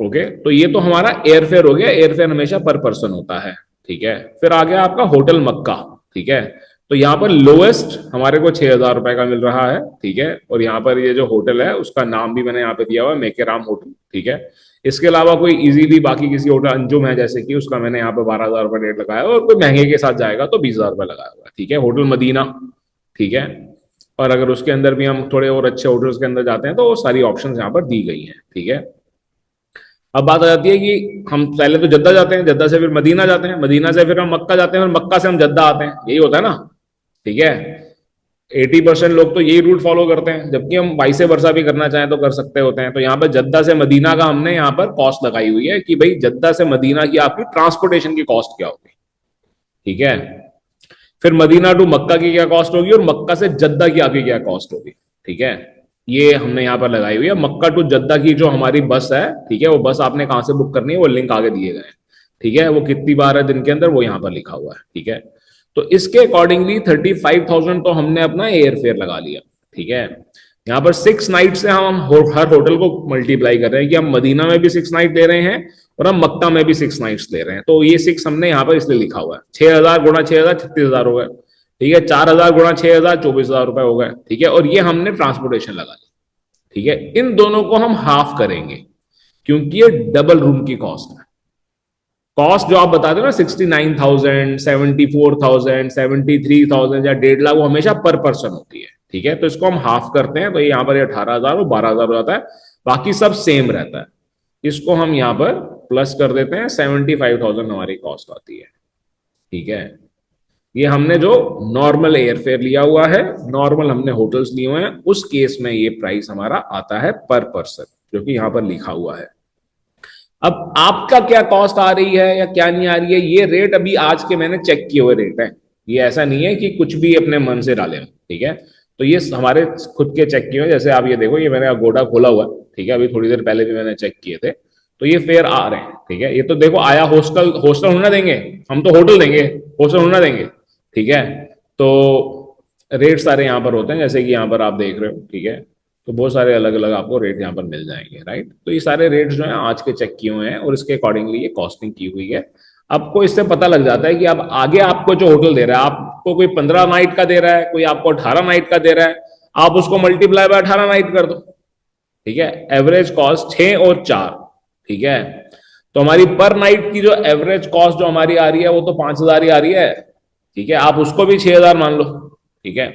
[SPEAKER 1] ओके। तो ये तो हमारा एयरफेयर हो गया। एयरफेयर हमेशा पर पर्सन होता है, ठीक है। फिर आ गया आपका होटल मक्का, ठीक है। तो यहाँ पर लोएस्ट हमारे को 6,000 रुपए का मिल रहा है, ठीक है। और यहाँ पर ये जो होटल है उसका नाम भी मैंने यहाँ पे दिया हुआ है, मेकेराम होटल, ठीक है। इसके अलावा कोई इजीली बाकी किसी होटल अंजुम है जैसे कि, उसका मैंने यहाँ पे 12,000 रुपए रेट लगाया और कोई महंगे के साथ जाएगा तो 20,000 रुपए लगाया हुआ है, ठीक है। होटल मदीना, ठीक है। और अगर उसके अंदर भी हम थोड़े और अच्छे होटल्स के अंदर जाते हैं तो वो सारी ऑप्शन यहाँ पर दी गई हैं, ठीक है। अब बात आ जाती है कि हम पहले तो जद्दा जाते हैं, जद्दा से फिर मदीना जाते हैं, मदीना से फिर हम मक्का जाते हैं और मक्का से हम जद्दा आते हैं, यही होता है ना, ठीक है। 80% लोग तो यही रूट फॉलो करते हैं, जबकि हम वाइस वर्सा भी करना चाहें तो कर सकते होते हैं। तो यहाँ पर जद्दा से मदीना का हमने यहाँ पर कॉस्ट लगाई हुई है कि भाई जद्दा से मदीना की आपकी ट्रांसपोर्टेशन की कॉस्ट क्या होगी, ठीक है। फिर मदीना टू मक्का की क्या कॉस्ट होगी और मक्का से जद्दा की आपकी क्या कॉस्ट होगी, ठीक है। ये हमने यहाँ पर लगाई हुई है। मक्का टू जद्दा की जो हमारी बस है, ठीक है, वो बस आपने कहां से बुक करनी है, वो लिंक आगे दिए गए हैं, ठीक है। वो कितनी बार है दिन के अंदर, वो यहाँ पर लिखा हुआ है, ठीक है। तो इसके अकॉर्डिंगली 35,000 तो हमने अपना एयर फेयर लगा लिया, ठीक है। यहाँ पर 6 नाइट से हम हर होटल को मल्टीप्लाई कर रहे हैं कि हम मदीना में भी 6 नाइट दे रहे हैं और हम मक्का में भी 6 नाइट्स दे रहे हैं। तो ये 6 हमने यहाँ पर इसलिए लिखा हुआ है। 6,000 गुणा 6,000 36,000 हो गए, ठीक है। 4,000 गुणा 6,000 24,000 रुपए हो गए, ठीक है। और ये हमने ट्रांसपोर्टेशन लगा ली, ठीक है। इन दोनों को हम हाफ करेंगे क्योंकि ये डबल रूम की कॉस्ट है। कॉस्ट जो आप बताते हो ना 69,000, 74,000, 73,000 या 1.5 लाख, वो हमेशा पर पर्सन होती है, ठीक है। तो इसको हम हाफ करते हैं, तो यहाँ पर 18,000 और 12,000 हो जाता है, बाकी सब सेम रहता है। इसको हम यहाँ पर प्लस कर देते हैं, 75,000 हमारी कॉस्ट आती है, ठीक है। ये हमने जो नॉर्मल एयरफेयर लिया हुआ है, नॉर्मल हमने होटल्स लिए हुए हैं, उस केस में ये प्राइस हमारा आता है पर पर्सन, जो कि यहां पर लिखा हुआ है। अब आपका क्या कॉस्ट आ रही है या क्या नहीं आ रही है, ये रेट अभी आज के मैंने चेक किए हुए रेट है। ये ऐसा नहीं है कि कुछ भी अपने मन से डालें, ठीक है। तो ये हमारे खुद के चेक किए हुए, जैसे आप ये देखो, ये मैंने अगोडा खोला हुआ है, ठीक है। अभी थोड़ी देर पहले भी मैंने चेक किए थे, तो ये फेयर आ रहे हैं, ठीक है। ये तो देखो आया हॉस्टल होना देंगे, हम तो होटल देंगे, हॉस्टल होना देंगे, ठीक है। तो रेट सारे यहाँ पर होते हैं, जैसे कि यहाँ पर आप देख रहे हो, ठीक है। तो बहुत सारे अलग अलग आपको रेट यहाँ पर मिल जाएंगे, राइट। तो ये सारे रेट्स जो हैं आज के चेक किए हुए हैं और इसके अकॉर्डिंगली ये कॉस्टिंग की हुई है। आपको इससे पता लग जाता है कि अब आगे आपको जो होटल दे रहा है, आपको कोई 15 नाइट का दे रहा है, कोई आपको 18 नाइट का दे रहा है, आप उसको मल्टीप्लाई बाय 18 नाइट कर दो, ठीक है। एवरेज कॉस्ट 6 और 4, ठीक है। तो हमारी पर नाइट की जो एवरेज कॉस्ट जो हमारी आ रही है वो तो 5,000 ही आ रही है, ठीक है। आप उसको भी 6,000 मान लो, ठीक है।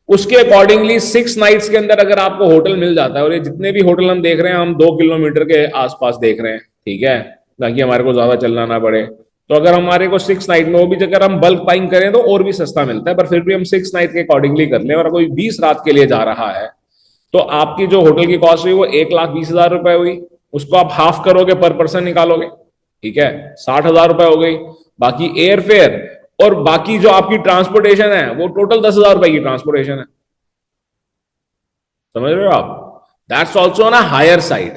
[SPEAKER 1] उसके अकॉर्डिंगली 6 नाइट्स के अंदर अगर आपको होटल मिल जाता है, और ये जितने भी होटल हम देख रहे हैं, हम 2 किलोमीटर के आसपास देख रहे हैं, ठीक है, ताकि हमारे को ज्यादा चलना ना पड़े। तो अगर हमारे को 6 नाइट में, वो भी अगर हम बल्क बाइंग करें तो और भी सस्ता मिलता है, पर फिर भी हम 6 नाइट के अकॉर्डिंगली कर लें और कोई 20 रात के लिए जा रहा है, तो आपकी जो होटल की कॉस्ट हुई वो 1,20,000 रुपए हुई। उसको आप हाफ करोगे, पर पर्सन निकालोगे, ठीक है, 60,000 रुपए हो गई। बाकी एयर फेयर और बाकी जो आपकी ट्रांसपोर्टेशन है, वो टोटल 10,000 रुपए की ट्रांसपोर्टेशन है, समझ रहे हो आप। That's also on a higher side.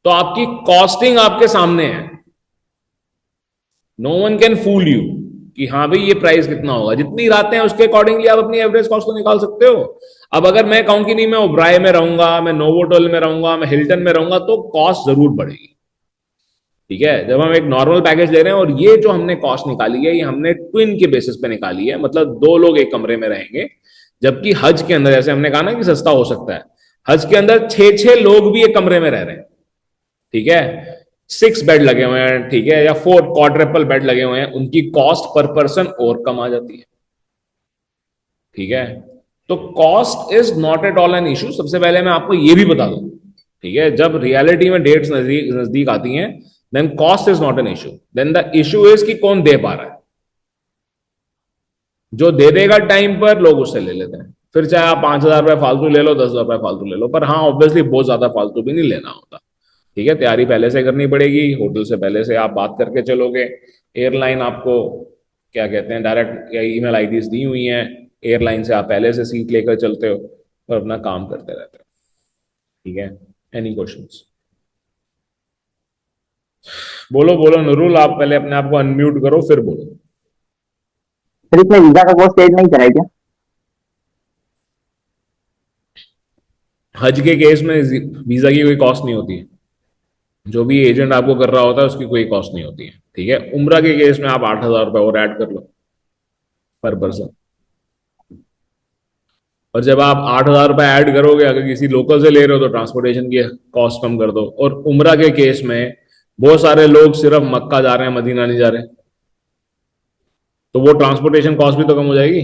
[SPEAKER 1] तो आपकी कॉस्टिंग आपके सामने है, no one can fool you कि हाँ भाई ये प्राइस कितना होगा। जितनी रातें हैं उसके अकॉर्डिंगली आप अपनी एवरेज कॉस्ट को निकाल सकते हो। अब अगर मैं कहूं कि नहीं मैं ओबराय में रहूंगा, मैं नोवोटेल में रहूंगा, मैं हिल्टन में रहूंगा, तो कॉस्ट जरूर बढ़ेगी, ठीक है। जब हम एक नॉर्मल पैकेज ले रहे हैं, और ये जो हमने कॉस्ट निकाली है, ये हमने ट्विन के बेसिस पे निकाली है, मतलब 2 लोग एक कमरे में रहेंगे। जबकि हज के अंदर, जैसे हमने कहा ना कि सस्ता हो सकता है, हज के अंदर 6-6 लोग भी एक कमरे में रह रहे हैं, ठीक है। 6 बेड लगे हुए हैं, ठीक है, या 4 क्वाड्रपल बेड लगे हुए हैं, उनकी कॉस्ट पर पर्सन और कम आ जाती है, ठीक है। तो cost is not at all an issue. सबसे पहले मैं आपको ये भी बता दूं, ठीक है, जब रियलिटी में डेट्स नजदीक आती हैं, then cost is not an issue, then the issue is कि कौन दे पा रहा है। जो दे देगा टाइम पर, लोग उससे ले लेते हैं। फिर चाहे आप 5,000 रुपए फालतू ले लो, 10,000 रुपए फालतू ले लो, पर हाँ ऑब्वियसली बहुत ज्यादा फालतू भी नहीं लेना होता, ठीक है। तैयारी पहले से करनी पड़ेगी, होटल से पहले से आप बात करके चलोगे। एयरलाइन आपको क्या कहते हैं, डायरेक्ट ईमेल आईडीज दी हुई हैं, एयरलाइन से आप पहले से सीट लेकर चलते हो और अपना काम करते रहते हो, ठीक है। Any questions? बोलो बोलो नूरुल, आप पहले अपने आप को अनम्यूट करो फिर बोलो।
[SPEAKER 3] सर इसमें वीजा का कॉस्ट ऐड नहीं कराया क्या?
[SPEAKER 1] हज के केस में वीजा की कोई कॉस्ट नहीं होती है, जो भी एजेंट आपको कर रहा होता है उसकी कोई कॉस्ट नहीं होती है, ठीक है। उम्रा के केस में आप 8,000 रुपए और ऐड कर लो पर पर्सन, और जब आप 8,000 रुपए ऐड करोगे, अगर किसी लोकल से ले रहे हो तो ट्रांसपोर्टेशन की कॉस्ट कम कर दो। और उम्रा के केस में बहुत सारे लोग सिर्फ मक्का जा रहे हैं, मदीना नहीं जा रहे, तो वो ट्रांसपोर्टेशन कॉस्ट भी तो कम हो जाएगी।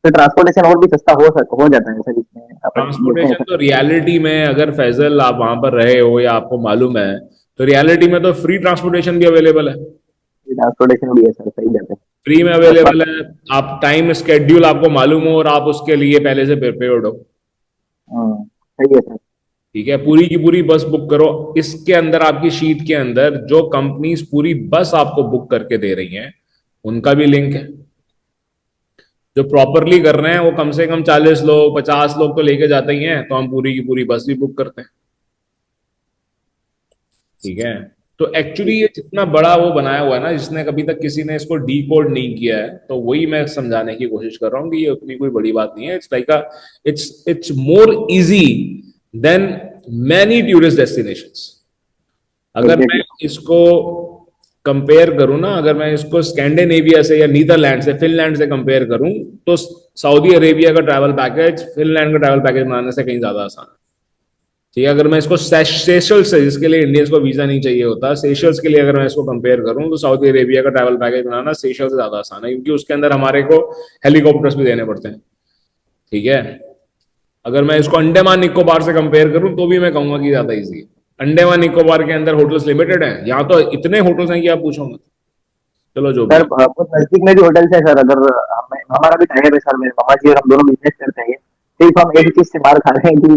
[SPEAKER 3] तो ट्रांसपोर्टेशन और भी सस्ता हो जाता है सर इसमें।
[SPEAKER 1] ट्रांसपोर्टेशन तो रियलिटी में, अगर फैजल आप वहां पर रहे हो या आपको मालूम है, तो रियलिटी में तो फ्री ट्रांसपोर्टेशन भी अवेलेबल है।
[SPEAKER 3] ट्रांसपोर्टेशन भी है सर, सही बात है।
[SPEAKER 1] फ्री में अवेलेबल है, आप टाइम स्केड्यूल आपको मालूम हो और आप उसके लिए पहले से प्रिपेयर्ड हो।
[SPEAKER 3] सही है सर।
[SPEAKER 1] ठीक है, पूरी की पूरी बस बुक करो। इसके अंदर आपकी शीट के अंदर जो कंपनीज पूरी बस आपको बुक करके दे रही हैं उनका भी लिंक है। जो प्रॉपरली कर रहे हैं वो कम से कम 40 लोग 50 लोग तो लेके जाते ही हैं, तो हम पूरी की पूरी बस भी बुक करते हैं। ठीक है, तो एक्चुअली ये जितना बड़ा वो बनाया हुआ है ना, जिसने कभी तक किसी ने इसको डी कोड नहीं किया है, तो वही मैं समझाने की कोशिश कर रहा हूँ कि ये उतनी कोई बड़ी बात नहीं है। It's like it's more easy than many tourist destinations. अगर मैं इसको कंपेयर करूं ना, अगर मैं इसको स्कैंडिनेविया से या नीदरलैंड से, फिनलैंड से कंपेयर करूं, तो सऊदी अरेबिया का ट्रैवल पैकेज फिनलैंड का ट्रैवल पैकेज बनाने से कहीं ज्यादा आसान है। ठीक है, अगर मैं इसको सेशल्स से, जिसके लिए इंडियंस को वीजा नहीं चाहिए होता, सेशल्स के लिए अगर मैं इसको कंपेयर करूं, तो सऊदी अरेबिया का ट्रैवल पैकेज बनाना सेशल्स से ज्यादा आसान है, क्योंकि उसके अंदर हमारे को हेलीकॉप्टर्स भी देने पड़ते हैं। ठीक है, अगर मैं इसको अंडमान निकोबार से कंपेयर करूं तो भी मैं कहूंगा कि ज्यादा ईजी है। अंडमान निकोबार के अंदर होटल्स लिमिटेड हैं, यहाँ तो इतने होटल्स हैं कि आप पूछोगे। चलो जो
[SPEAKER 3] सर बहुत नजदीक में भी होटल्स है सर। अगर हमारा भी टाइम है सर, मेरे मामा जी और हम दोनों बिजनेस करते हैं, सिर्फ हम एक चीज से मार खा रहे हैं कि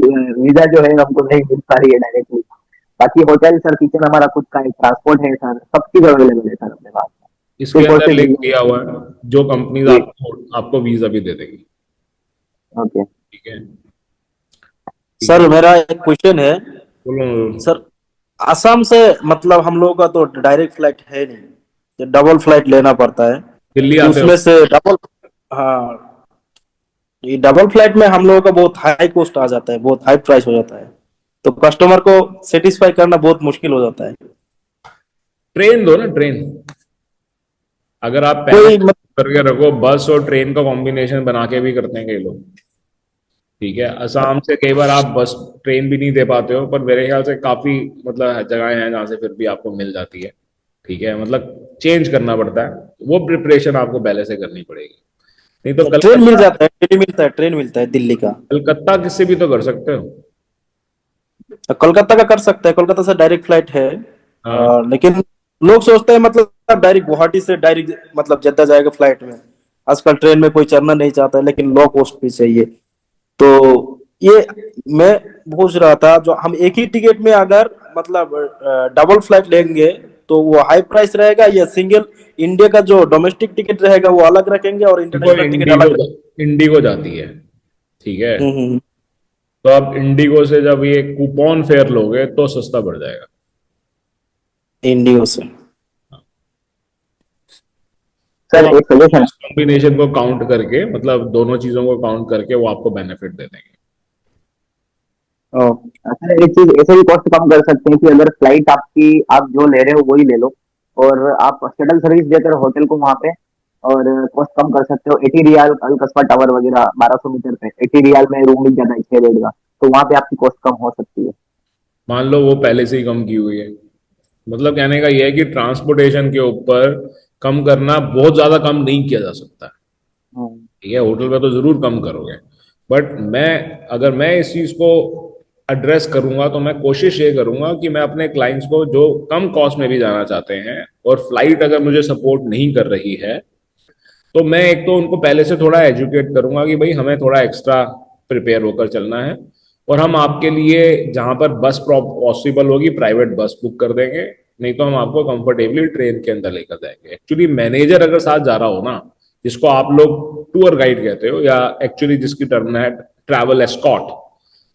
[SPEAKER 3] वीजा जो है हमको नहीं मिल पा रही है डायरेक्टली। बाकी होटल सर, किचन हमारा खुद का है, ट्रांसपोर्ट है सर, सब चीज अवेलेबल है सर अपने पास।
[SPEAKER 1] इसके अंदर लिंक दिया हुआ है, जो कंपनीज आपको वीजा भी दे देगी।
[SPEAKER 3] ओके,
[SPEAKER 1] ठीक है
[SPEAKER 11] सर मेरा एक क्वेश्चन है।
[SPEAKER 1] बोलो
[SPEAKER 11] सर, असम से मतलब हम लोगों का तो डायरेक्ट फ्लाइट है नहीं, तो डबल फ्लाइट लेना पड़ता है।
[SPEAKER 1] दिल्ली
[SPEAKER 11] तो
[SPEAKER 1] आते हो?
[SPEAKER 11] उसमें से डबल, हाँ, ये डबल फ्लाइट में हम लोगों का बहुत हाई कॉस्ट आ जाता है, बहुत हाई प्राइस हो जाता है, तो कस्टमर को सेटिस्फाई करना बहुत मुश्किल हो जाता है।
[SPEAKER 1] ट्रेन दो ना, ट्रेन। अगर आप
[SPEAKER 11] कोई
[SPEAKER 1] करके रखो, बस और ट्रेन का कॉम्बिनेशन बना के भी करते हैं कई लोग। ठीक है, असम से कई बार आप बस ट्रेन भी नहीं दे पाते हो, पर मेरे ख्याल से काफी मतलब जगहें हैं जहां से फिर भी आपको मिल जाती है। ठीक है, मतलब चेंज करना पड़ता है, वो प्रिपरेशन आपको पहले से करनी पड़ेगी। नहीं तो
[SPEAKER 11] ट्रेन मिल
[SPEAKER 1] कलकत्ता,
[SPEAKER 11] जाता है, ट्रेन मिलता है, ट्रेन मिलता है दिल्ली का।
[SPEAKER 1] कलकत्ता किससे भी तो कर सकते हो।
[SPEAKER 11] कोलकाता का कर सकते हैं, कोलकाता से डायरेक्ट फ्लाइट है।
[SPEAKER 1] हाँ।
[SPEAKER 11] लेकिन लोग सोचते हैं मतलब डायरेक्ट गुवाहाटी से डायरेक्ट मतलब जद्दा जाएगा फ्लाइट में। आजकल ट्रेन में कोई चढ़ना नहीं चाहता है, लेकिन लो कॉस्ट भी चाहिए। तो ये मैं पूछ रहा था, जो हम एक ही टिकट में अगर मतलब डबल फ्लाइट लेंगे तो वो हाई प्राइस रहेगा, या सिंगल इंडिया का जो डोमेस्टिक टिकट रहेगा वो अलग रखेंगे और इंटरनेशनल टिकट अलग?
[SPEAKER 1] इंडिगो जाती है। ठीक है, तो आप इंडिगो से जब ये कूपन फेयर लोगे तो सस्ता पड़ जाएगा
[SPEAKER 11] इंडिगो से।
[SPEAKER 3] सर एक सजेशन,
[SPEAKER 1] कॉम्बिनेशन को काउंट करके, मतलब दोनों चीजों को काउंट करके वो आपको बेनिफिट दे देंगे।
[SPEAKER 3] सर एक चीज ऐसे भी कॉस्ट कम कर सकते हैं कि अगर फ्लाइट आपकी आप जो ले रहे हो वही ले लो, और आप शटल सर्विस देकर होटल को वहां पे, और कॉस्ट कम कर सकते हो। 80 रियाल अल कस्बा टावर वगैरह 1200 मीटर पे 80 रियाल में रूम मिल जाता है 6 बेड का, तो वहां पे आपकी कॉस्ट कम हो सकती है।
[SPEAKER 1] मान लो वो पहले से ही कम की हुई है, मतलब कहने का ये है कि ट्रांसपोर्टेशन के ऊपर कम करना बहुत ज्यादा कम नहीं किया जा सकता। ठीक है, होटल पे तो जरूर कम करोगे, बट अगर मैं इस चीज को एड्रेस करूंगा तो मैं कोशिश ये करूंगा कि मैं अपने क्लाइंट्स को जो कम कॉस्ट में भी जाना चाहते हैं, और फ्लाइट अगर मुझे सपोर्ट नहीं कर रही है, तो मैं एक तो उनको पहले से थोड़ा एजुकेट करूंगा कि भाई हमें थोड़ा एक्स्ट्रा प्रिपेयर होकर चलना है, और हम आपके लिए जहां पर बस पॉसिबल होगी प्राइवेट बस बुक कर देंगे, नहीं तो हम आपको कंफर्टेबली ट्रेन के अंदर लेकर जाएंगे। एक्चुअली मैनेजर अगर साथ जा रहा हो ना, जिसको आप लोग टूर गाइड कहते हो, या एक्चुअली जिसकी टर्म है ट्रैवल एस्कॉर्ट,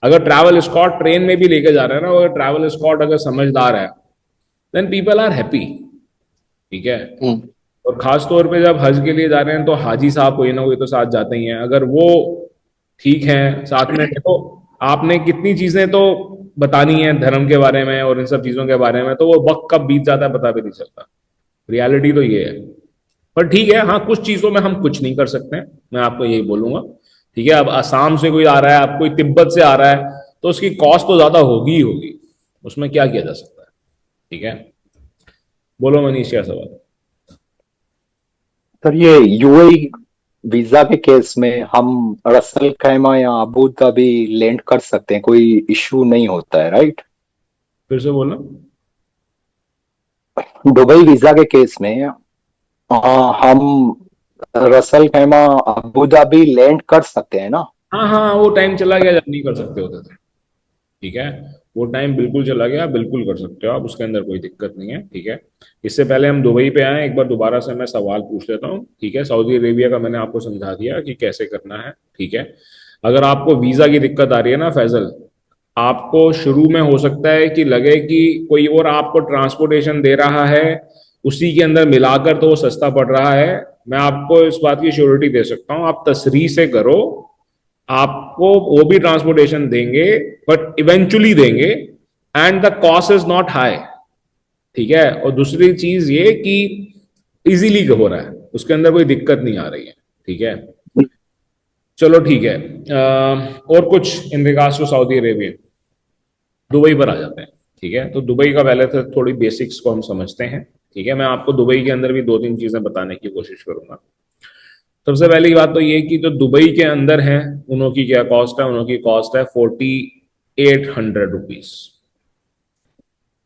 [SPEAKER 1] अगर ट्रैवल एस्कॉर्ट ट्रेन में भी लेके जा रहे हैं ना, अगर ट्रैवल एस्कॉर्ट अगर समझदार है, देन पीपल आर हैप्पी। ठीक है, और खास तौर पे जब हज के लिए जा रहे हैं तो हाजी साहब कोई ना कोई तो साथ जाते ही हैं। अगर वो ठीक है साथ में, देखो आपने कितनी चीजें तो बतानी है धर्म के बारे में और इन सब चीजों के बारे में, तो वो वक्त कब बीत जाता है पता भी नहीं चलता। रियलिटी तो ये है। पर ठीक है, हाँ कुछ चीजों में हम कुछ नहीं कर सकते हैं, मैं आपको यही बोलूंगा। ठीक है, अब असम से कोई आ रहा है, अब कोई तिब्बत से आ रहा है, तो उसकी कॉस्ट तो ज्यादा होगी ही होगी, उसमें क्या किया जा सकता है। ठीक है, बोलो मनीष क्या सवाल।
[SPEAKER 10] सर ये यूएई वीजा के केस में हम रसल खैमा या अबू धाबी लैंड कर सकते हैं, कोई इश्यू नहीं होता है, राइट?
[SPEAKER 1] फिर से बोलना।
[SPEAKER 10] दुबई वीजा के केस में हम रसल खैमा अबू धाबी लैंड कर सकते हैं ना?
[SPEAKER 1] हाँ हाँ, वो टाइम चला गया जब नहीं कर सकते होते थे। ठीक है, वो टाइम बिल्कुल चला गया, बिल्कुल कर सकते हो आप, उसके अंदर कोई दिक्कत नहीं है। ठीक है, इससे पहले हम दुबई पे आए, एक बार दोबारा से मैं सवाल पूछ लेता हूँ। ठीक है, सऊदी अरेबिया का मैंने आपको समझा दिया कि कैसे करना है। ठीक है, अगर आपको वीजा की दिक्कत आ रही है ना फैजल, आपको शुरू में हो सकता है कि लगे कि कोई और आपको ट्रांसपोर्टेशन दे रहा है, उसी के अंदर मिलाकर तो वो सस्ता पड़ रहा है। मैं आपको इस बात की श्योरिटी दे सकता हूँ, आप तसरीह से करो, आपको वो भी ट्रांसपोर्टेशन देंगे, बट इवेंचुअली देंगे, and the cost is not high. ठीक है, और दूसरी चीज ये कि इजीली हो रहा है, उसके अंदर कोई दिक्कत नहीं आ रही है। ठीक है, चलो ठीक है। और कुछ in regards to Saudi Arabia, Dubai पर आ जाते हैं। ठीक है, तो दुबई का पहले तो थोड़ी बेसिक्स को हम समझते हैं। ठीक है, मैं आपको दुबई के अंदर भी दो तीन चीजें बताने की कोशिश करूंगा। सबसे पहली बात तो ये कि जो दुबई के अंदर है, उनकी क्या कॉस्ट है? उनकी कॉस्ट है 4800 रुपीज।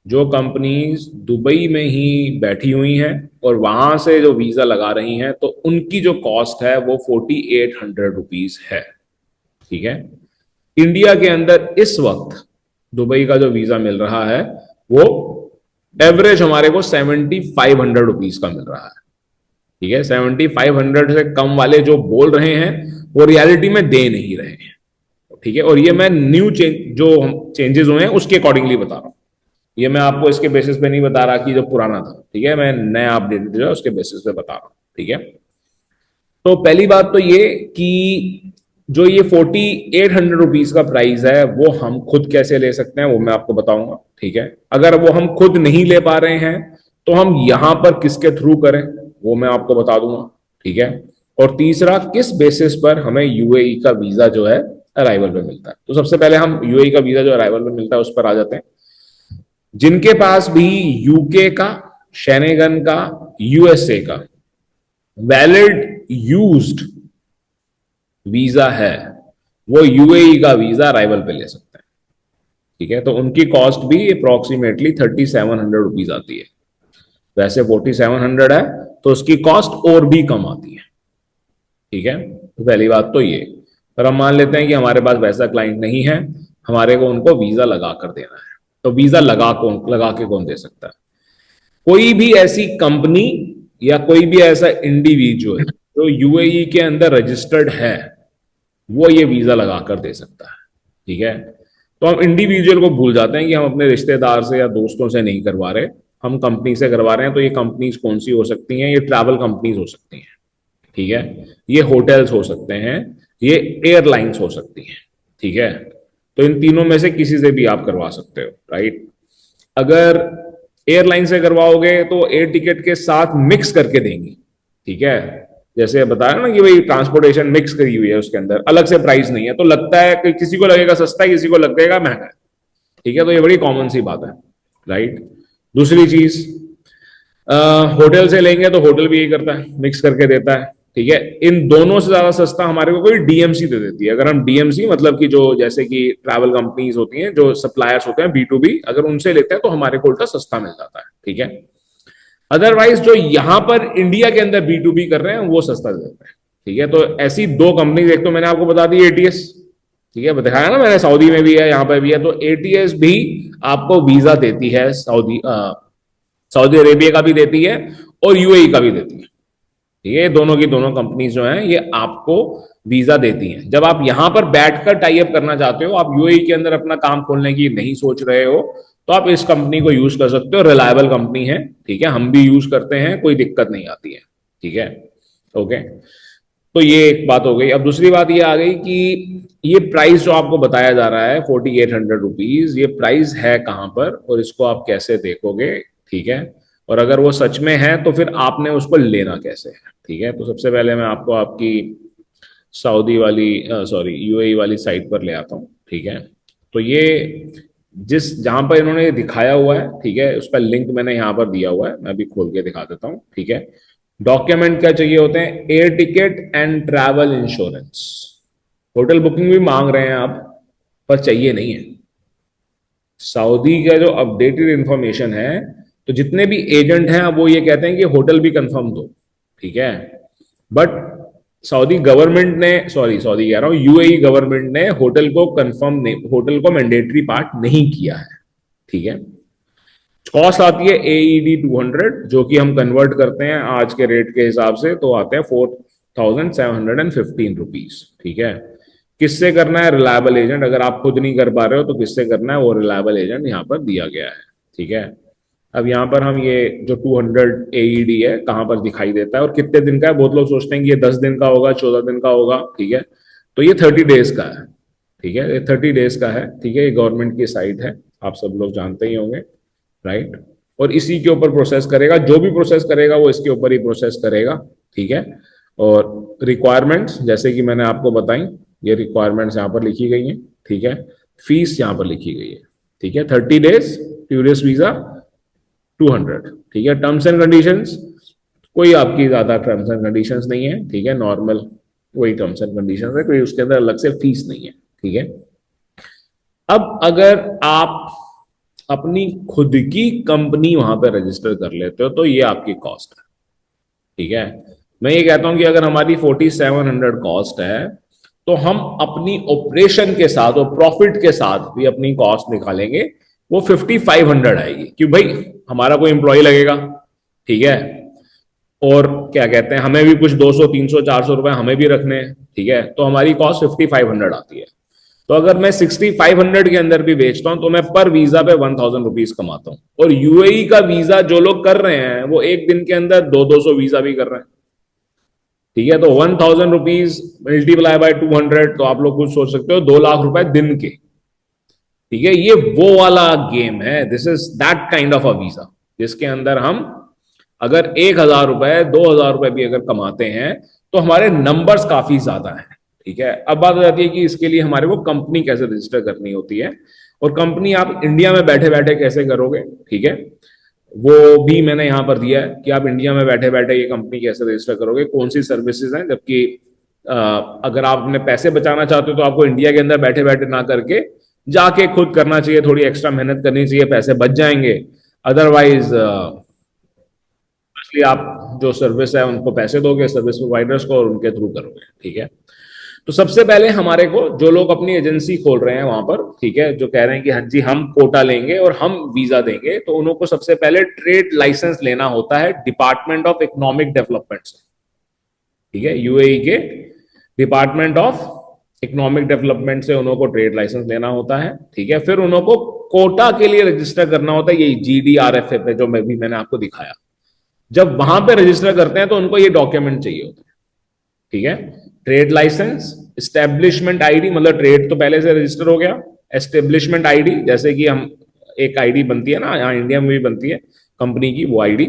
[SPEAKER 1] जो कंपनीज दुबई में ही बैठी हुई हैं और वहां से जो वीजा लगा रही हैं, तो उनकी जो कॉस्ट है वो 4800 रुपीज है। ठीक है, इंडिया के अंदर इस वक्त दुबई का जो वीजा मिल रहा है वो एवरेज हमारे को 7500 रुपीज का मिल रहा है। ठीक है, 7500 से कम वाले जो बोल रहे हैं वो रियलिटी में दे नहीं रहे हैं। ठीक है, और ये मैं न्यू जो चेंजेस हुए हैं उसके अकॉर्डिंगली बता रहा हूं, ये मैं आपको इसके बेसिस पे नहीं बता रहा कि जो पुराना था। ठीक है, मैं नया अपडेट जो है उसके बेसिस पे बता रहा हूं। ठीक है, तो पहली बात तो ये कि जो ये 4800 रुपीज का प्राइस है वो हम खुद कैसे ले सकते हैं वो मैं आपको बताऊंगा। ठीक है, अगर वो हम खुद नहीं ले पा रहे हैं तो हम यहां पर किसके थ्रू करें वो मैं आपको बता दूंगा। ठीक है, और तीसरा, किस बेसिस पर हमें यूएई का वीजा जो है अराइवल पे मिलता है। तो सबसे पहले हम यूएई का वीजा जो अराइवल पे मिलता है उस पर आ जाते हैं। जिनके पास भी यूके का, शेनेगन का, यूएसए का वैलिड यूज्ड वीजा है, वो यूएई का वीजा अराइवल पे ले सकते हैं। ठीक है, तो उनकी कॉस्ट भी अप्रोक्सीमेटली 3700 रुपीज आती है। वैसे 4700 है तो उसकी कॉस्ट और भी कम आती है। ठीक है, तो पहली बात तो ये। पर हम मान लेते हैं कि हमारे पास वैसा क्लाइंट नहीं है, हमारे को उनको वीजा लगा कर देना है। तो वीजा लगा के कौन दे सकता है? कोई भी ऐसी कंपनी या कोई भी ऐसा इंडिविजुअल जो यूएई के अंदर रजिस्टर्ड है, वो ये वीजा लगा कर दे सकता है। ठीक है, तो हम इंडिविजुअल को भूल जाते हैं कि हम अपने रिश्तेदार से या दोस्तों से नहीं करवा रहे, हम कंपनी से करवा रहे हैं। तो ये कंपनीज कौन सी हो सकती हैं? ये ट्रैवल कंपनीज हो सकती हैं। ठीक है, ये होटल्स हो सकते हैं, ये एयरलाइंस हो सकती हैं। ठीक है, तो इन तीनों में से किसी से भी आप करवा सकते हो। राइट, अगर एयरलाइन से करवाओगे तो एयर टिकट के साथ मिक्स करके देंगी। ठीक है, जैसे बताया ना कि भाई ट्रांसपोर्टेशन मिक्स करी हुई है, उसके अंदर अलग से प्राइस नहीं है, तो लगता है कि किसी को लगेगा सस्ता है, किसी को लगेगा महंगा है। ठीक है, तो ये बड़ी कॉमन सी बात है। राइट, दूसरी चीज, होटल से लेंगे तो होटल भी यही करता है, मिक्स करके देता है। ठीक है, इन दोनों से ज्यादा सस्ता हमारे को कोई डीएमसी दे देती है। अगर हम डीएमसी मतलब कि जो जैसे कि ट्रैवल कंपनीज होती हैं, जो सप्लायर्स होते हैं B2B, अगर उनसे लेते हैं तो हमारे को उल्टा सस्ता मिल जाता है। ठीक है, अदरवाइज जो यहां पर इंडिया के अंदर B2B कर रहे हैं वो सस्ता दे देते हैं। ठीक है, तो ऐसी दो कंपनीज, एक तो मैंने आपको बता दी ATS। ठीक है, दिखाया ना मैंने, सऊदी में भी है, यहां पर भी है। तो ATS भी आपको वीजा देती है, सऊदी अरेबिया का भी देती है और यूएई का भी देती है। ये दोनों की दोनों कंपनीज जो हैं ये आपको वीजा देती हैं। जब आप यहां पर बैठकर टाई अप करना चाहते हो, आप यूएई के अंदर अपना काम खोलने की नहीं सोच रहे हो, तो आप इस कंपनी को यूज कर सकते हो। रिलायबल कंपनी है। ठीक है, हम भी यूज करते हैं, कोई दिक्कत नहीं आती है। ठीक है, ओके, तो ये एक बात हो गई। अब दूसरी बात ये आ गई कि ये प्राइस जो आपको बताया जा रहा है 4800 रुपीज, ये प्राइस है कहां पर और इसको आप कैसे देखोगे? ठीक है, और अगर वो सच में है तो फिर आपने उसको लेना कैसे है? ठीक है, तो सबसे पहले मैं आपको आपकी सऊदी वाली यूएई वाली साइट पर ले आता हूँ। ठीक है, तो ये जहां पर इन्होंने दिखाया हुआ है, ठीक है, उसका लिंक मैंने यहां पर दिया हुआ है, मैं भी खोल के दिखा देता हूं। ठीक है, डॉक्यूमेंट क्या चाहिए होते हैं? Air ticket and travel insurance. Hotel booking भी मांग रहे हैं आप, पर चाहिए नहीं है। सऊदी का जो अपडेटेड इंफॉर्मेशन है, तो जितने भी एजेंट हैं वो ये कहते हैं कि होटल भी कंफर्म दो। ठीक है। बट सऊदी गवर्नमेंट ने, सऊदी कह रहा हूं, यूएई गवर्नमेंट ने होटल को कंफर्म नहीं, होटल को मैंडेटरी पार्ट नहीं किया है, ठीक है। कॉस्ट आती है AED 200, जो कि हम कन्वर्ट करते हैं आज के रेट के हिसाब से तो आते हैं 4715 रुपीज, ठीक है। किससे करना है? Reliable agent. अगर आप खुद नहीं कर पा रहे हो तो किससे करना है? वो रिलायबल एजेंट यहाँ पर दिया गया है, ठीक है। अब यहाँ पर हम ये जो 200 AED है कहाँ पर दिखाई देता है और कितने दिन का है? बहुत लोग सोचते हैं कि ये 10 दिन का होगा, 14 दिन का होगा, ठीक है। तो ये 30 डेज का है, ठीक है। ये 30 डेज का है, ठीक है। ये गवर्नमेंट की साइट है, आप सब लोग जानते ही होंगे, राइट। और इसी के ऊपर प्रोसेस करेगा, जो भी प्रोसेस करेगा वो इसके ऊपर ही प्रोसेस करेगा, ठीक है। और रिक्वायरमेंट्स जैसे कि मैंने आपको बताई, ये रिक्वायरमेंट्स यहाँ पर लिखी गई हैं, ठीक है। फीस यहाँ पर लिखी गई है, ठीक है। 30 डेज टूरिस्ट वीजा 200, ठीक है। टर्म्स एंड कंडीशंस, कोई आपकी ज्यादा टर्म्स एंड कंडीशंस नहीं है, ठीक है। नॉर्मल वही टर्म्स एंड कंडीशंस है, कोई उसके अंदर अलग से फीस नहीं है, ठीक है। अब अगर आप अपनी खुद की कंपनी वहां पे रजिस्टर कर लेते हो तो ये आपकी कॉस्ट है, ठीक है। मैं ये कहता हूं कि अगर हमारी 4700 कॉस्ट है तो हम अपनी ऑपरेशन के साथ और प्रॉफिट के साथ भी अपनी कॉस्ट निकालेंगे, वो 5500 आएगी, क्यों भाई? हमारा कोई एम्प्लॉय लगेगा, ठीक है। और क्या कहते हैं, हमें भी कुछ 200 300 400 रुपए हमें भी रखने हैं, ठीक है। तो हमारी कॉस्ट 5500 आती है। तो अगर मैं 6500 के अंदर भी बेचता हूं तो मैं पर वीजा पे 1000 रुपीज कमाता हूं। और यूएई का वीजा जो लोग कर रहे हैं वो एक दिन के अंदर 200 वीजा भी कर रहे हैं, ठीक है। तो 1000 रुपीज मल्टीप्लाई बाय 200, तो आप लोग कुछ सोच सकते हो 2 लाख रुपए दिन के, ठीक है। ये वो वाला गेम है, this is that kind of a visa, जिसके अंदर हम अगर 1000 रुपए 2000 रुपए भी अगर कमाते हैं तो हमारे नंबर्स काफी ज्यादा हैं, ठीक है। अब बात हो जाती है कि इसके लिए हमारे को कंपनी कैसे रजिस्टर करनी होती है, और कंपनी आप इंडिया में बैठे बैठे कैसे करोगे, ठीक है। वो भी मैंने यहां पर दिया है कि आप इंडिया में बैठे बैठे ये कंपनी कैसे रजिस्टर करोगे, कौन सी सर्विसेज हैं। जबकि अगर आप अपने पैसे बचाना चाहते हो तो आपको इंडिया के अंदर बैठे बैठे ना करके जाके खुद करना चाहिए, थोड़ी एक्स्ट्रा मेहनत करनी चाहिए, पैसे बच जाएंगे। अदरवाइज इसलिए आप जो सर्विस है उनको पैसे दोगे, सर्विस प्रोवाइडर्स को, और उनके थ्रू करोगे, ठीक है। तो सबसे पहले हमारे को जो लोग अपनी एजेंसी खोल रहे हैं वहां पर, ठीक है, जो कह रहे हैं कि हाँ जी हम कोटा लेंगे और हम वीजा देंगे, तो उनको सबसे पहले ट्रेड लाइसेंस लेना होता है डिपार्टमेंट ऑफ इकोनॉमिक डेवलपमेंट से, ठीक है। यूएई के डिपार्टमेंट ऑफ इकोनॉमिक डेवलपमेंट से उनको ट्रेड लाइसेंस लेना होता है, ठीक है। फिर उनको कोटा के लिए रजिस्टर करना होता है, ये GDRFA पे जो मैंने आपको दिखाया। जब वहां पे रजिस्टर करते हैं तो उनको ये डॉक्यूमेंट चाहिए होते हैं, ठीक है। ट्रेड लाइसेंस, एस्टेब्लिशमेंट आईडी, मतलब ट्रेड तो पहले से रजिस्टर हो गया। एस्टेब्लिशमेंट आईडी, जैसे कि हम एक आईडी बनती है ना, यहाँ इंडिया में भी बनती है कंपनी की, वो आईडी।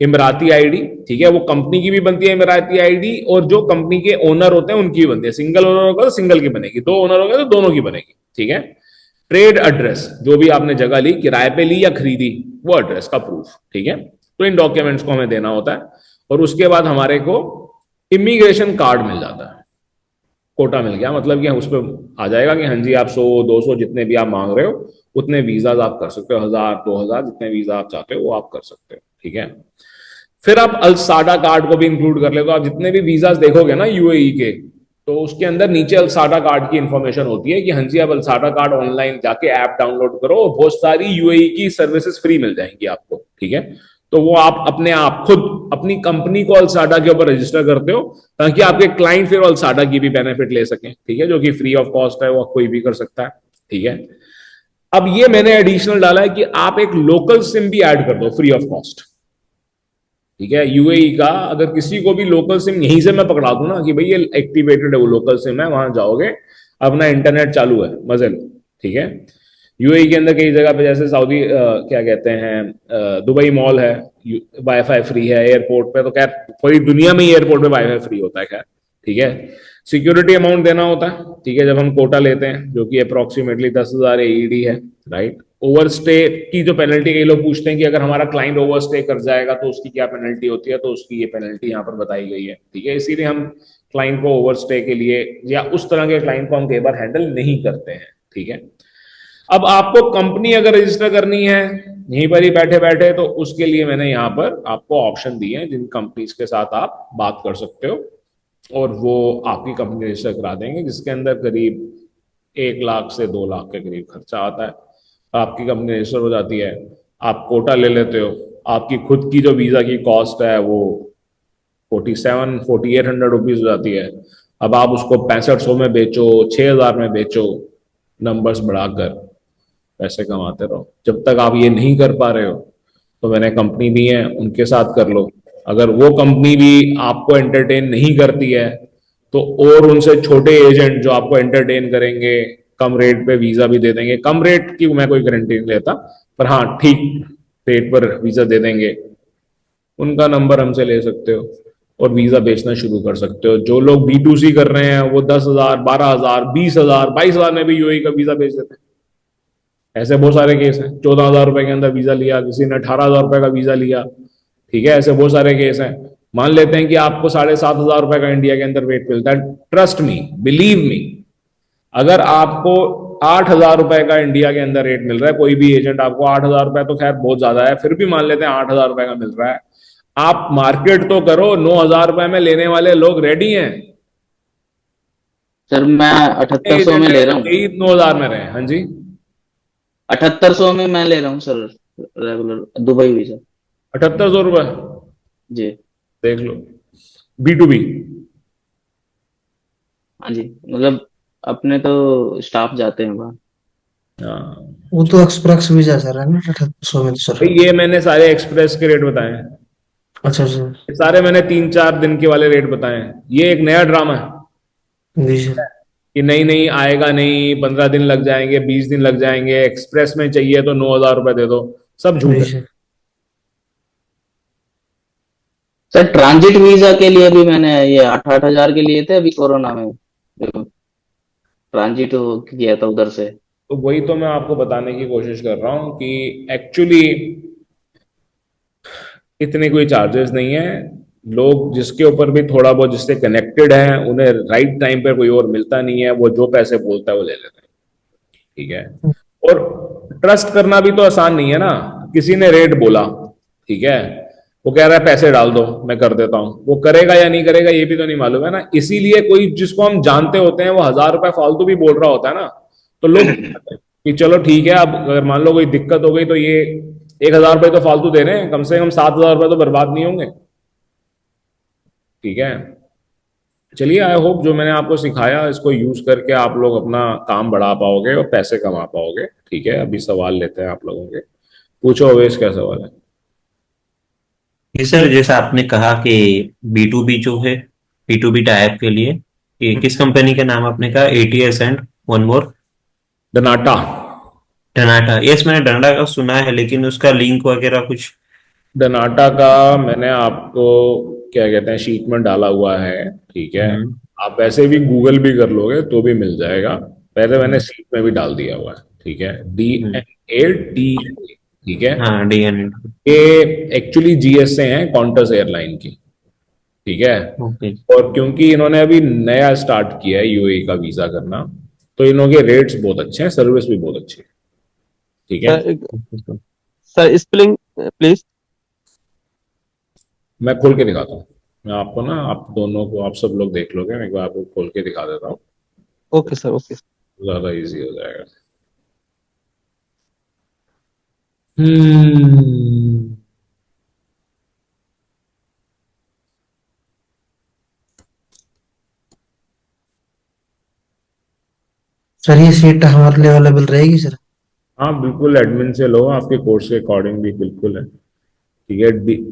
[SPEAKER 1] इमराती आईडी, ठीक है, वो कंपनी की भी बनती है इमराती आईडी, और जो कंपनी के ओनर होते हैं उनकी भी बनती है। सिंगल ओनर होगा तो सिंगल की बनेगी, 2 ओनर होगा तो दोनों की बनेगी, ठीक है। ट्रेड एड्रेस, जो भी आपने जगह ली, किराए पे ली या खरीदी, वो एड्रेस का प्रूफ, ठीक है। तो इन डॉक्यूमेंट्स को हमें देना होता है, और उसके बाद हमारे को इमिग्रेशन कार्ड मिल जाता है। कोटा मिल गया मतलब कि उस पर आ जाएगा कि हाँ जी आप 100 200 जितने भी आप मांग रहे हो उतने वीजाज आप कर सकते हो, 1000 2000 जितने वीजा आप चाहते हो वो आप कर सकते हो, ठीक है। फिर आप अल्साडा कार्ड को भी इंक्लूड कर ले, तो आप जितने भी वीजाज देखोगे ना यूएई के, तो उसके अंदर नीचे अल्साडा कार्ड की इंफॉर्मेशन होती है कि हाँ जी आप अल्साडा कार्ड ऑनलाइन जाके ऐप डाउनलोड करो, और बहुत सारी यूएई की सर्विसेज फ्री मिल जाएंगी आपको, ठीक है। तो वो आप अपने आप खुद अपनी कंपनी को अल्साडा के ऊपर रजिस्टर करते हो, ताकि आपके क्लाइंट फिर अल्साडा की भी बेनिफिट ले सकें, ठीक है, जो कि फ्री ऑफ कॉस्ट है, वो कोई भी कर सकता है, ठीक है। अब ये मैंने एडिशनल डाला है कि आप एक लोकल सिम भी ऐड कर दो फ्री ऑफ कॉस्ट, ठीक है। यूएई का अगर किसी को भी लोकल सिम यहीं से मैं पकड़ा दूं ना कि भाई ये एक्टिवेटेड है, वो लोकल सिम है, वहां जाओगे अपना इंटरनेट चालू है, मजे लो, ठीक है। यूएई के अंदर कई जगह पे जैसे सऊदी क्या कहते हैं दुबई मॉल है, वाईफाई फ्री है। एयरपोर्ट पे तो खैर पूरी दुनिया में ही एयरपोर्ट पे वाईफाई फ्री होता है, खैर, ठीक है। सिक्योरिटी अमाउंट देना होता है, ठीक है, जब हम कोटा लेते हैं, जो कि अप्रोक्सीमेटली 10,000 AED है, राइट। ओवरस्टे की जो पेनल्टी, कई लोग पूछते हैं कि अगर हमारा क्लाइंट ओवरस्टे कर जाएगा तो उसकी क्या पेनल्टी होती है, तो उसकी ये पेनल्टी यहाँ पर बताई गई है, ठीक है। इसीलिए हम क्लाइंट को ओवरस्टे के लिए या उस तरह के क्लाइंट को हम कई बार हैंडल नहीं करते हैं, ठीक है। अब आपको कंपनी अगर रजिस्टर करनी है यहीं पर ही बैठे बैठे, तो उसके लिए मैंने यहाँ पर आपको ऑप्शन दिए हैं जिन कंपनीज के साथ आप बात कर सकते हो, और वो आपकी कंपनी रजिस्टर करा देंगे, जिसके अंदर करीब 1 लाख से 2 लाख के करीब खर्चा आता है। आपकी कंपनी रजिस्टर हो जाती है, आप कोटा ले लेते हो, आपकी खुद की जो वीजा की कॉस्ट है वो 4800 रुपीज हो जाती है। अब आप उसको 6500 में बेचो, 6000 में बेचो, नंबर्स बढ़ाकर पैसे कमाते रहो। जब तक आप ये नहीं कर पा रहे हो तो मैंने कंपनी दी है, उनके साथ कर लो। अगर वो कंपनी भी आपको एंटरटेन नहीं करती है तो और उनसे छोटे एजेंट जो आपको एंटरटेन करेंगे, कम रेट पे वीजा भी दे देंगे। कम रेट की मैं कोई गारंटी नहीं लेता, पर हाँ ठीक रेट पर वीजा दे देंगे। उनका नंबर हमसे ले सकते हो और वीजा बेचना शुरू कर सकते हो। जो लोग B2C कर रहे हैं वो 10,000, 12,000, 20,000, 22,000 में भी यूएई का वीजा बेच देते हैं। ऐसे बहुत सारे केस हैं। 14,000 रुपए के अंदर वीजा लिया, किसी ने 18,000 रुपए का वीजा लिया, ठीक है। ऐसे बहुत सारे केस हैं। मान लेते हैं कि आपको 7,500 रुपए का इंडिया के अंदर रेट मिलता है। ट्रस्ट मी, बिलीव मी, अगर आपको 8,000 रुपए का इंडिया के अंदर रेट मिल रहा है, कोई भी एजेंट आपको 8,000 रुपए, तो खैर बहुत ज्यादा है, फिर भी मान लेते हैं 8,000 रुपए का मिल रहा है, आप मार्केट तो करो, 9,000 रुपए में लेने वाले लोग रेडी हैं।
[SPEAKER 12] सर मैं 7800 में ले रहा हूँ।
[SPEAKER 1] 9,000 में रहे। हाँ जी,
[SPEAKER 12] 7800 में मैं ले रहा हूँ सर, रेगुलर दुबई वीजा।
[SPEAKER 1] 7800 रुपए
[SPEAKER 12] जी
[SPEAKER 1] देख लो, B2B।
[SPEAKER 12] हाँ जी, मतलब अपने तो स्टाफ जाते हैं वहाँ।
[SPEAKER 1] हाँ
[SPEAKER 13] वो तो एक्सप्रेस वीजा सर है ना 7800 में तो सर।
[SPEAKER 1] भाई, ये मैंने सारे एक्सप्रेस के रेट बताए हैं।
[SPEAKER 13] अच्छा सर।
[SPEAKER 1] ये सारे मैंने 3-4 दिन के वाले रेट बताए हैं। ये एक नया ड्रामा है
[SPEAKER 13] जी सर।
[SPEAKER 1] कि नहीं नहीं आएगा नहीं, 15 दिन लग जाएंगे, 20 दिन लग जाएंगे, एक्सप्रेस में चाहिए तो 9,000 रुपए दे दो। सब झूठ
[SPEAKER 13] जी
[SPEAKER 1] है।
[SPEAKER 13] सर।
[SPEAKER 12] सर ट्रांजिट वीजा के लिए भी मैंने ये 8,000 के लिए थे अभी कोरोना में, ट्रांजिट किया था उधर से।
[SPEAKER 1] तो वही तो मैं आपको बताने की कोशिश कर रहा हूं कि एक्चुअली इतने कोई चार्जेस नहीं है। लोग जिसके ऊपर भी थोड़ा बहुत जिससे कनेक्टेड है, उन्हें राइट टाइम पर कोई और मिलता नहीं है, वो जो पैसे बोलता है वो ले लेते हैं, ठीक है। और ट्रस्ट करना भी तो आसान नहीं है ना। किसी ने रेट बोला, ठीक है, वो कह रहा है पैसे डाल दो मैं कर देता हूं, वो करेगा या नहीं करेगा ये भी तो नहीं मालूम है ना। इसीलिए कोई जिसको हम जानते होते हैं वो 1,000 रुपए फालतू भी बोल रहा होता है ना, तो लोग कि चलो ठीक है, अब अगर मान लो कोई दिक्कत हो गई तो ये 1,000 रुपए तो फालतू दे रहे हैं, कम से कम 7,000 रुपए तो बर्बाद नहीं होंगे, ठीक है। चलिए, आई होप जो मैंने आपको सिखाया इसको यूज करके आप लोग अपना काम बढ़ा पाओगे और पैसे कमा पाओगे, ठीक है। अभी सवाल लेते हैं आप लोगों के। पूछो अवेश, क्या सवाल है?
[SPEAKER 8] जी सर, जैसा आपने कहा कि B2B जो है, B2B टाइप के लिए ये किस कंपनी का नाम आपने कहा? ATS and one more?
[SPEAKER 1] Dnata.
[SPEAKER 8] Dnata. Yes, मैंने डनाटा का सुना है, लेकिन उसका लिंक वगैरह कुछ?
[SPEAKER 1] डनाटा का मैंने आपको क्या कहते हैं शीट में डाला हुआ है, ठीक है। आप वैसे भी गूगल भी कर लोगे तो भी मिल जाएगा। पहले मैंने शीट में भी डाल दिया हुआ है, ठीक है। DNAT, ठीक है।
[SPEAKER 8] हाँ, DNAT।
[SPEAKER 1] ये एक्चुअली GSA हैं, कॉन्टस एयरलाइन की, ठीक है। और क्योंकि इन्होंने अभी नया स्टार्ट किया है यूएई का वीजा करना, तो इन्हों के रेट्स बहुत अच्छे हैं, सर्विस भी बहुत अच्छी है, ठीक है।
[SPEAKER 14] Sir spelling please.
[SPEAKER 1] मैं खोल के दिखाता हूँ, मैं आपको ना, आप दोनों को, आप सब लोग देख लोगे, मैं एक बार आपको खोल के दिखा देता हूँ,
[SPEAKER 14] ओके सर, ओके।
[SPEAKER 1] ज्यादा इजी हो जाएगा।
[SPEAKER 13] सर ये सीट हमारे लिए अवेलेबल रहेगी सर?
[SPEAKER 1] हाँ बिल्कुल, एडमिन से लो, आपके कोर्स के अकॉर्डिंग भी बिल्कुल है, ठीक है।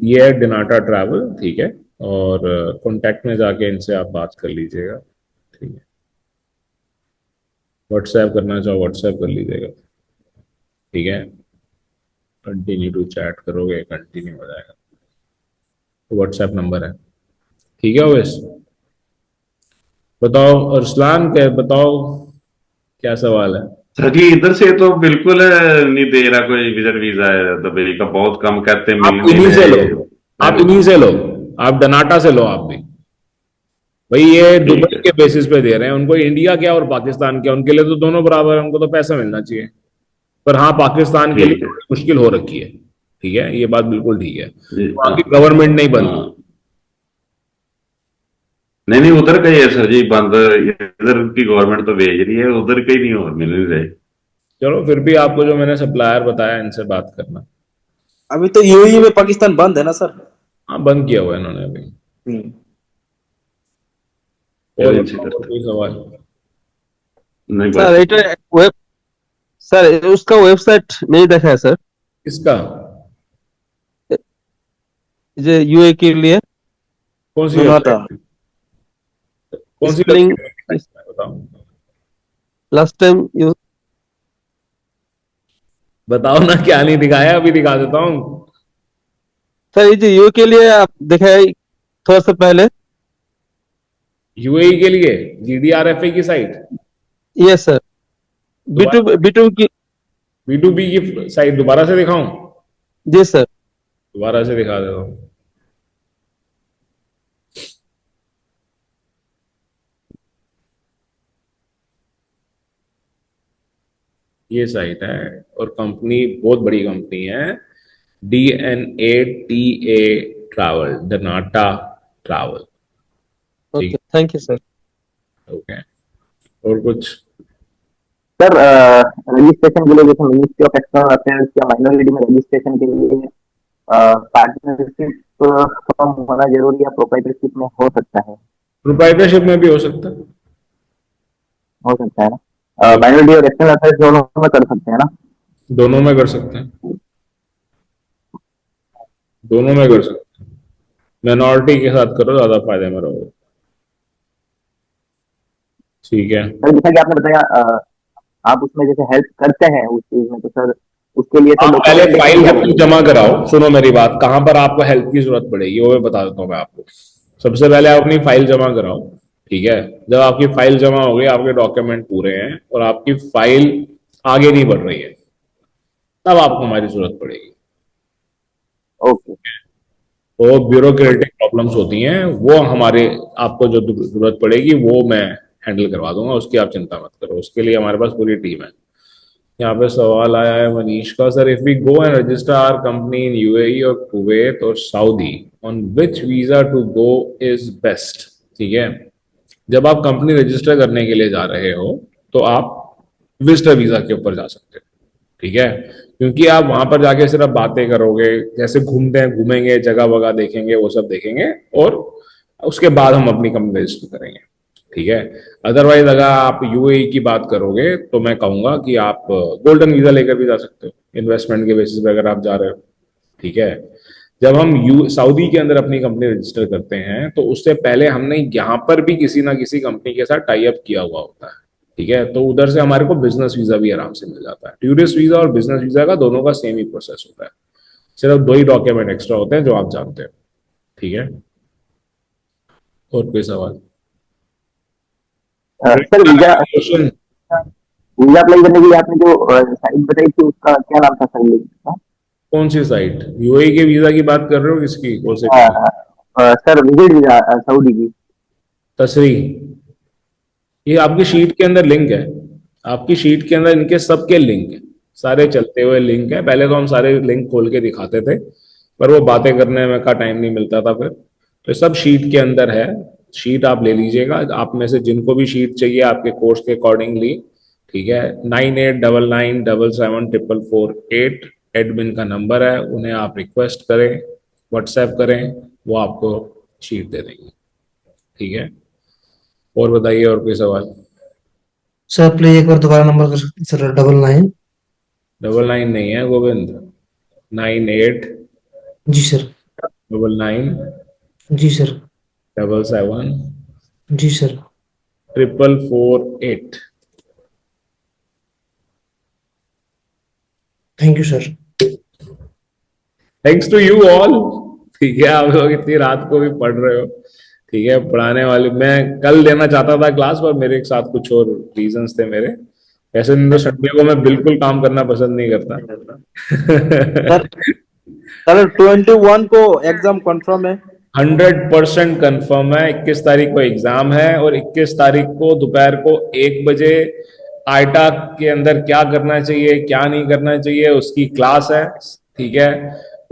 [SPEAKER 1] ये है डिनाटा ट्रैवल, ठीक है। और कांटेक्ट में जाके इनसे आप बात कर लीजिएगा, ठीक है। व्हाट्सएप करना चाहो व्हाट्सएप कर लीजिएगा, ठीक है। कंटिन्यू टू चैट करोगे, कंटिन्यू हो जाएगा। तो व्हाट्सएप नंबर है, ठीक है। ओवेस बताओ, अरसलान क्या बताओ, क्या सवाल है?
[SPEAKER 5] सर जी, इधर से तो बिल्कुल नहीं दे रहा कोई विजिट वीजा है दुबई का, बहुत कम कहते हैं।
[SPEAKER 1] आप इन्हीं से लो, आप इन्हीं से लो, आप डनाटा से लो आप भी। भाई ये दुबई के बेसिस पे दे रहे हैं, उनको इंडिया क्या और पाकिस्तान क्या, उनके लिए तो दोनों बराबर है, उनको तो पैसा मिलना चाहिए। पर हाँ पाकिस्तान के लिए
[SPEAKER 5] ठीक है
[SPEAKER 1] थोड़ी मुश्किल हो रखी है। ठीक है, ये बात बिल्कुल ठीक है।
[SPEAKER 5] जी।
[SPEAKER 1] वहाँ की गवर्नमेंट नहीं बंद।
[SPEAKER 5] हाँ नहीं नहीं, उधर का ही है सर जी बंद, इधर की गवर्नमेंट तो भेज रही है, उधर के ही नहीं और मिल नहीं रहे।
[SPEAKER 1] चलो फिर भी आपको जो मैंने सप्लायर बताया इनसे बात करना।
[SPEAKER 11] अभी तो यूएई में पाकिस्तान बंद है ना सर?
[SPEAKER 1] हाँ बंद किया हुआ है इन्होंने अभी।
[SPEAKER 5] फिर
[SPEAKER 1] और
[SPEAKER 5] इनसे
[SPEAKER 1] बताओ, और
[SPEAKER 5] करते
[SPEAKER 1] कोई सवाल?
[SPEAKER 5] नहीं
[SPEAKER 14] सर
[SPEAKER 5] बस।
[SPEAKER 14] এটা वेब सर उसका वेबसाइट नहीं देखा है सर,
[SPEAKER 1] किसका?
[SPEAKER 14] जो यूए के लिए
[SPEAKER 1] कौन सी
[SPEAKER 11] जोनाटा
[SPEAKER 1] वेबसाइट? कौन सी
[SPEAKER 14] स्पेलिंग
[SPEAKER 1] वेबसाइट बताओ?
[SPEAKER 14] लास्ट टाइम यू
[SPEAKER 1] बताओ ना, क्या नहीं दिखाया, अभी दिखा देता हूँ।
[SPEAKER 14] सर ये जो यूए के लिए आप देखा है थोड़ा सा पहले?
[SPEAKER 1] यूएई के लिए जीडीआरएफए की साइट,
[SPEAKER 14] यस सर,
[SPEAKER 1] दोबारा
[SPEAKER 14] B2 की।
[SPEAKER 1] B2B की साइट दोबारा से दिखाऊं?
[SPEAKER 14] जी सर।
[SPEAKER 1] दोबारा से दिखा देता हूँ। ये साइट है और कंपनी बहुत बड़ी कंपनी है, DNATA travel, dnata travel.
[SPEAKER 14] Okay, thank you sir.
[SPEAKER 1] Okay, और कुछ?
[SPEAKER 3] सर रजिस्ट्रेशन के लिए जैसे मिनिस्ट्री ऑफ एक्सटर्नल अफेयर्स या माइनॉरिटी में रजिस्ट्रेशन के लिए पार्टनरशिप फॉर्म होना जरूरी या प्रोप्राइटरशिप में हो सकता है?
[SPEAKER 1] प्रोप्राइटरशिप में भी हो सकता है।
[SPEAKER 3] हो सकता है ना, माइनॉरिटी और एक्सटर्नल अफेयर्स दोनों में कर सकते हैं ना?
[SPEAKER 1] दोनों में कर सकते हैं, दोनों में कर सकते हैं। माइनॉरिटी के साथ करो, ज्यादा फायदे में रहोगे। ठीक है
[SPEAKER 3] सर जैसा कि आपने बताया आप उसमें जैसे हेल्प करते हैं उस चीज में, तो सर उसके लिए
[SPEAKER 1] आप
[SPEAKER 3] सर
[SPEAKER 1] पहले फाइल
[SPEAKER 3] डॉक्यूमेंटेशन क्या
[SPEAKER 1] अपनी
[SPEAKER 3] लगेगी?
[SPEAKER 1] जमा कराओ। सुनो मेरी बात, कहां पर आपको हेल्प की जरूरत पड़ेगी वो मैं बता देता हूँ मैं आपको। सबसे पहले आप अपनी फाइल जमा कराओ। ठीक है, जब आपकी फाइल जमा हो गई, आपके डॉक्यूमेंट पूरे हैं और आपकी फाइल आगे नहीं बढ़ रही है, तब आपको हमारी जरूरत पड़ेगी।
[SPEAKER 3] ओके।
[SPEAKER 1] तो ब्यूरोक्रेटिक प्रॉब्लम्स होती हैं, वो हमारे आपको जो जरूरत पड़ेगी वो मैं हैंडल करवा दूंगा, उसकी आप चिंता मत करो। उसके लिए हमारे पास पूरी टीम है। यहाँ पे सवाल आया है मनीष का, sir if we go and register our company in UAE और कुवैत और Saudi, on which visa to go is best? ठीक है, जब आप कंपनी रजिस्टर करने के लिए जा रहे हो तो आप विजिटर वीजा के ऊपर जा सकते हो। ठीक है, क्योंकि आप वहां पर जाके सिर्फ बातें करोगे, जैसे घूमते हैं घूमेंगे, जगह वगह देखेंगे, वो सब देखेंगे और उसके बाद हम अपनी कंपनी रजिस्टर करेंगे। ठीक है, अदरवाइज अगर आप यूएई की बात करोगे तो मैं कहूंगा कि आप गोल्डन वीजा लेकर भी जा सकते हो, इन्वेस्टमेंट के बेसिस पे अगर आप जा रहे हो। ठीक है, जब हम सऊदी के अंदर अपनी कंपनी रजिस्टर करते हैं तो उससे पहले हमने यहाँ पर भी किसी ना किसी कंपनी के साथ टाई अप किया हुआ होता है। ठीक है, तो उधर से हमारे को बिजनेस वीजा भी आराम से मिल जाता है। टूरिस्ट वीजा और बिजनेस वीजा का दोनों का सेम ही प्रोसेस होता है, सिर्फ 2 ही डॉक्यूमेंट एक्स्ट्रा होते हैं जो आप जानते हो। ठीक है, और कोई सवाल?
[SPEAKER 3] Sir visa
[SPEAKER 1] question?
[SPEAKER 3] Visa apply करने के लिए आपने जो साइट बताई थी उसका क्या नाम था सर?
[SPEAKER 1] कौन सी साइट? यूएई के वीजा की बात कर रहे हो? किसकी? कौन से?
[SPEAKER 3] सर विजिट वीजा सऊदी की।
[SPEAKER 1] तसरी, ये आपकी शीट के अंदर लिंक है। आपकी शीट के अंदर इनके सबके लिंक है, सारे चलते हुए लिंक है। पहले तो हम सारे लिंक खोल के दिखाते थे, पर वो बातें करने में का टाइम नहीं मिलता था फिर, तो सब शीट के अंदर है। शीट आप ले लीजिएगा, आप में से जिनको भी शीट चाहिए आपके कोर्स के अकॉर्डिंगली। ठीक है, 9899774448 एडमिन का नंबर है, उन्हें आप रिक्वेस्ट करें, व्हाट्सएप करें, वो आपको शीट दे देंगे। ठीक है, और बताइए, और कोई सवाल?
[SPEAKER 13] सर प्लीज एक बार दोबारा नंबर कर सकते हैं सर? 99
[SPEAKER 1] 99 नहीं है गोविंद, 98
[SPEAKER 13] जी सर।
[SPEAKER 1] 99
[SPEAKER 13] जी सर।
[SPEAKER 1] 77
[SPEAKER 13] जी sir.
[SPEAKER 1] 4448।
[SPEAKER 13] Thank you sir.
[SPEAKER 1] Thanks to you all. ठीक है, आप लोग इतनी रात को भी पढ़ रहे हो। ठीक है, पढ़ाने वाले मैं कल लेना चाहता था क्लास, पर मेरे साथ कुछ और रीजंस थे मेरे। ऐसे दिन तो संडे को मैं बिल्कुल काम करना पसंद नहीं करता।
[SPEAKER 11] सर 21 को एग्जाम कंफर्म है?
[SPEAKER 1] 100% कंफर्म है। 21 तारीख को एग्जाम है और 21 तारीख को दोपहर को 1 बजे आइटा के अंदर क्या करना चाहिए क्या नहीं करना चाहिए, उसकी क्लास है, ठीक है।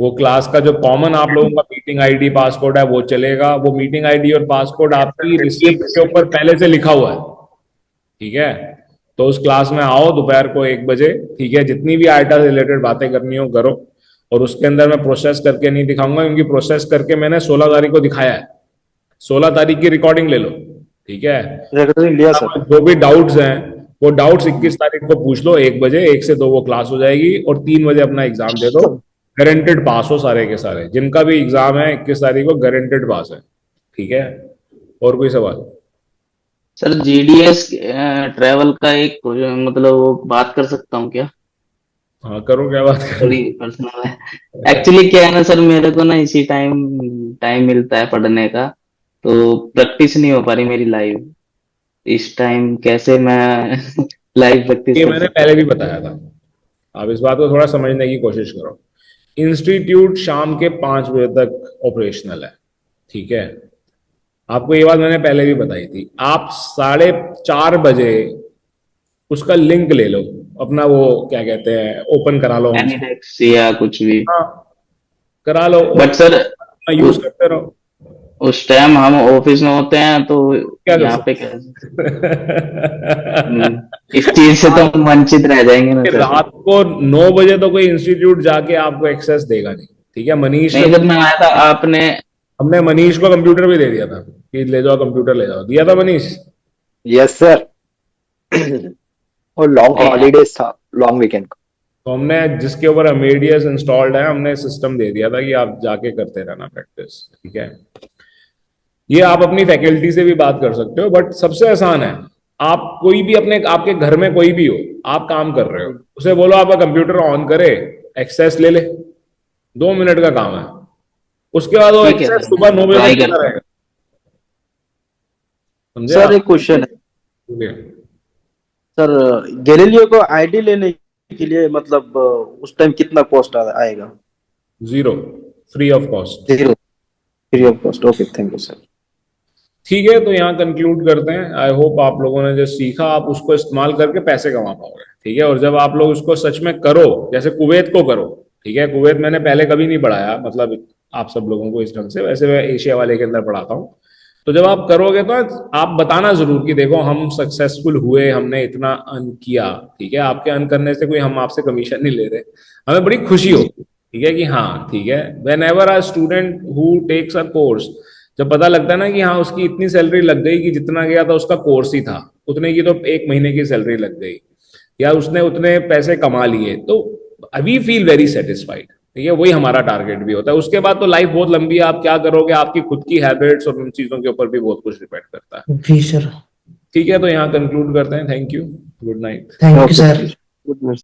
[SPEAKER 1] वो क्लास का जो कॉमन आप लोगों का मीटिंग आईडी पासकोड है वो चलेगा। वो मीटिंग आईडी और पासकोड आपकी रिसिप्ट के ऊपर पहले से लिखा हुआ है, ठीक है। तो उस क्लास में आओ दोपहर को 1 बजे, ठीक है। जितनी भी आइटा से रिलेटेड बातें करनी हो करो, और उसके अंदर मैं प्रोसेस करके नहीं दिखाऊंगा, क्योंकि प्रोसेस करके मैंने 16 तारीख को दिखाया है। 16 तारीख की रिकॉर्डिंग ले लो, ठीक है।
[SPEAKER 11] रिकॉर्डिंग लिया सर।
[SPEAKER 1] जो भी डाउट्स हैं वो डाउट्स 21 तारीख को पूछ लो 1 बजे, 1 से 2 वो क्लास हो जाएगी, और 3 बजे अपना एग्जाम दे दो। गारंटेड पास हो सारे के सारे, जिनका भी एग्जाम है 21 तारीख को गारंटेड पास है, ठीक है। और कोई सवाल?
[SPEAKER 12] सर जीडीएस ट्रैवल का एक मतलब वो बात कर सकता हूँ क्या?
[SPEAKER 1] हाँ करो, क्या बात कर?
[SPEAKER 12] थोड़ी पर्सनल है। एक्चुअली क्या है ना सर, मेरे को ना इसी टाइम मिलता है पढ़ने का, तो प्रैक्टिस नहीं हो पा रही मेरी लाइव। इस टाइम कैसे मैं लाइव प्रैक्टिस
[SPEAKER 1] ये
[SPEAKER 12] कर
[SPEAKER 1] मैंने
[SPEAKER 12] सकता
[SPEAKER 1] पहले भी बताया था, आप इस बात को थोड़ा समझने की कोशिश करो। इंस्टीट्यूट शाम के 5 बजे तक ऑपरेशनल है, ठीक है। आपको ये बात मैंने पहले भी बताई थी। आप 4:30 बजे उसका लिंक ले लो, अपना वो क्या कहते हैं ओपन करा लो, हमसे।
[SPEAKER 12] एनीडेक्स या कुछ भी?
[SPEAKER 1] हाँ करा लो,
[SPEAKER 12] बट सर
[SPEAKER 1] यूज करते रहो।
[SPEAKER 12] उस टाइम हम ऑफिस में होते हैं, तो
[SPEAKER 1] क्या कर
[SPEAKER 12] यहाँ पे
[SPEAKER 1] सकते
[SPEAKER 12] इस चीज से तो हम वंचित रह जाएंगे ना
[SPEAKER 1] हैं?
[SPEAKER 12] सर।
[SPEAKER 1] रात को 9 बजे तो कोई इंस्टीट्यूट जाके आपको एक्सेस देगा नहीं, ठीक है। मनीष
[SPEAKER 12] नहीं, जब मैं आया था आपने
[SPEAKER 1] हमने मनीष को कंप्यूटर भी दे दिया था कि ले जाओ कंप्यूटर ले जाओ, दिया था मनीष?
[SPEAKER 10] Yes sir. और लॉन्ग हॉलीडेज था, लॉन्ग वीकेंड।
[SPEAKER 1] तो हमने जिसके ऊपर अमेडियस इंस्टॉल्ड है, हमने सिस्टम दे दिया था कि आप जाके करते रहना प्रैक्टिस, ठीक है। ये आप अपनी फैकल्टी से भी बात कर सकते हो, बट सबसे आसान है, आप कोई भी अपने आपके घर में कोई भी हो, आप काम कर रहे हो, उसे बोलो आपका कंप्यूटर ऑन करे, एक्सेस ले ले, 2 मिनट का काम है। उसके बाद वो
[SPEAKER 12] ठीक है
[SPEAKER 1] एक्सेस
[SPEAKER 12] सर,
[SPEAKER 1] सुबह 9 बजे
[SPEAKER 12] ट्राई
[SPEAKER 1] तक
[SPEAKER 12] करता
[SPEAKER 1] चलता
[SPEAKER 12] हूँ।
[SPEAKER 1] रहेगा, समझे
[SPEAKER 11] सर
[SPEAKER 1] आप?
[SPEAKER 11] एक क्वेश्चन है
[SPEAKER 1] बोलिए।
[SPEAKER 11] सर, गैलीलियो को आईडी लेने के लिए मतलब उस टाइम कितना कॉस्ट आएगा?
[SPEAKER 1] 0, free of cost.
[SPEAKER 11] 0, free of cost. Okay, thank you sir.
[SPEAKER 1] ठीक है, तो यहाँ कंक्लूड करते हैं। आई होप आप लोगों ने जो सीखा आप उसको इस्तेमाल करके पैसे कमा पाओगे, ठीक है। और जब आप लोग उसको सच में करो, जैसे कुवैत को करो, ठीक है। कुवैत मैंने पहले कभी नहीं पढ़ाया, मतलब आप सब लोगों को इस ढंग से, वैसे मैं एशिया वाले के अंदर पढ़ाता हूँ। तो जब आप करोगे तो आप बताना जरूर कि देखो हम सक्सेसफुल हुए, हमने इतना अर्न किया, ठीक है। आपके अर्न करने से कोई हम आपसे कमीशन नहीं ले रहे, हमें बड़ी खुशी होती, ठीक है, कि हाँ ठीक है। Whenever a student who takes a course, जब पता लगता है ना कि हाँ उसकी इतनी सैलरी लग गई कि जितना गया था उसका कोर्स ही था, उतने की तो 1 महीने की सैलरी लग गई, या उसने उतने पैसे कमा लिए, तो वी फील वेरी सेटिस्फाइड, ठीक है। वही हमारा टारगेट भी होता है। उसके बाद तो लाइफ बहुत लंबी है, आप क्या करोगे, आपकी खुद की हैबिट्स और उन चीजों के ऊपर भी बहुत कुछ डिपेंड करता है,
[SPEAKER 13] जी सर।
[SPEAKER 1] ठीक है। तो यहाँ कंक्लूड करते हैं। Thank you, good night.
[SPEAKER 13] Thank you sir.
[SPEAKER 14] Good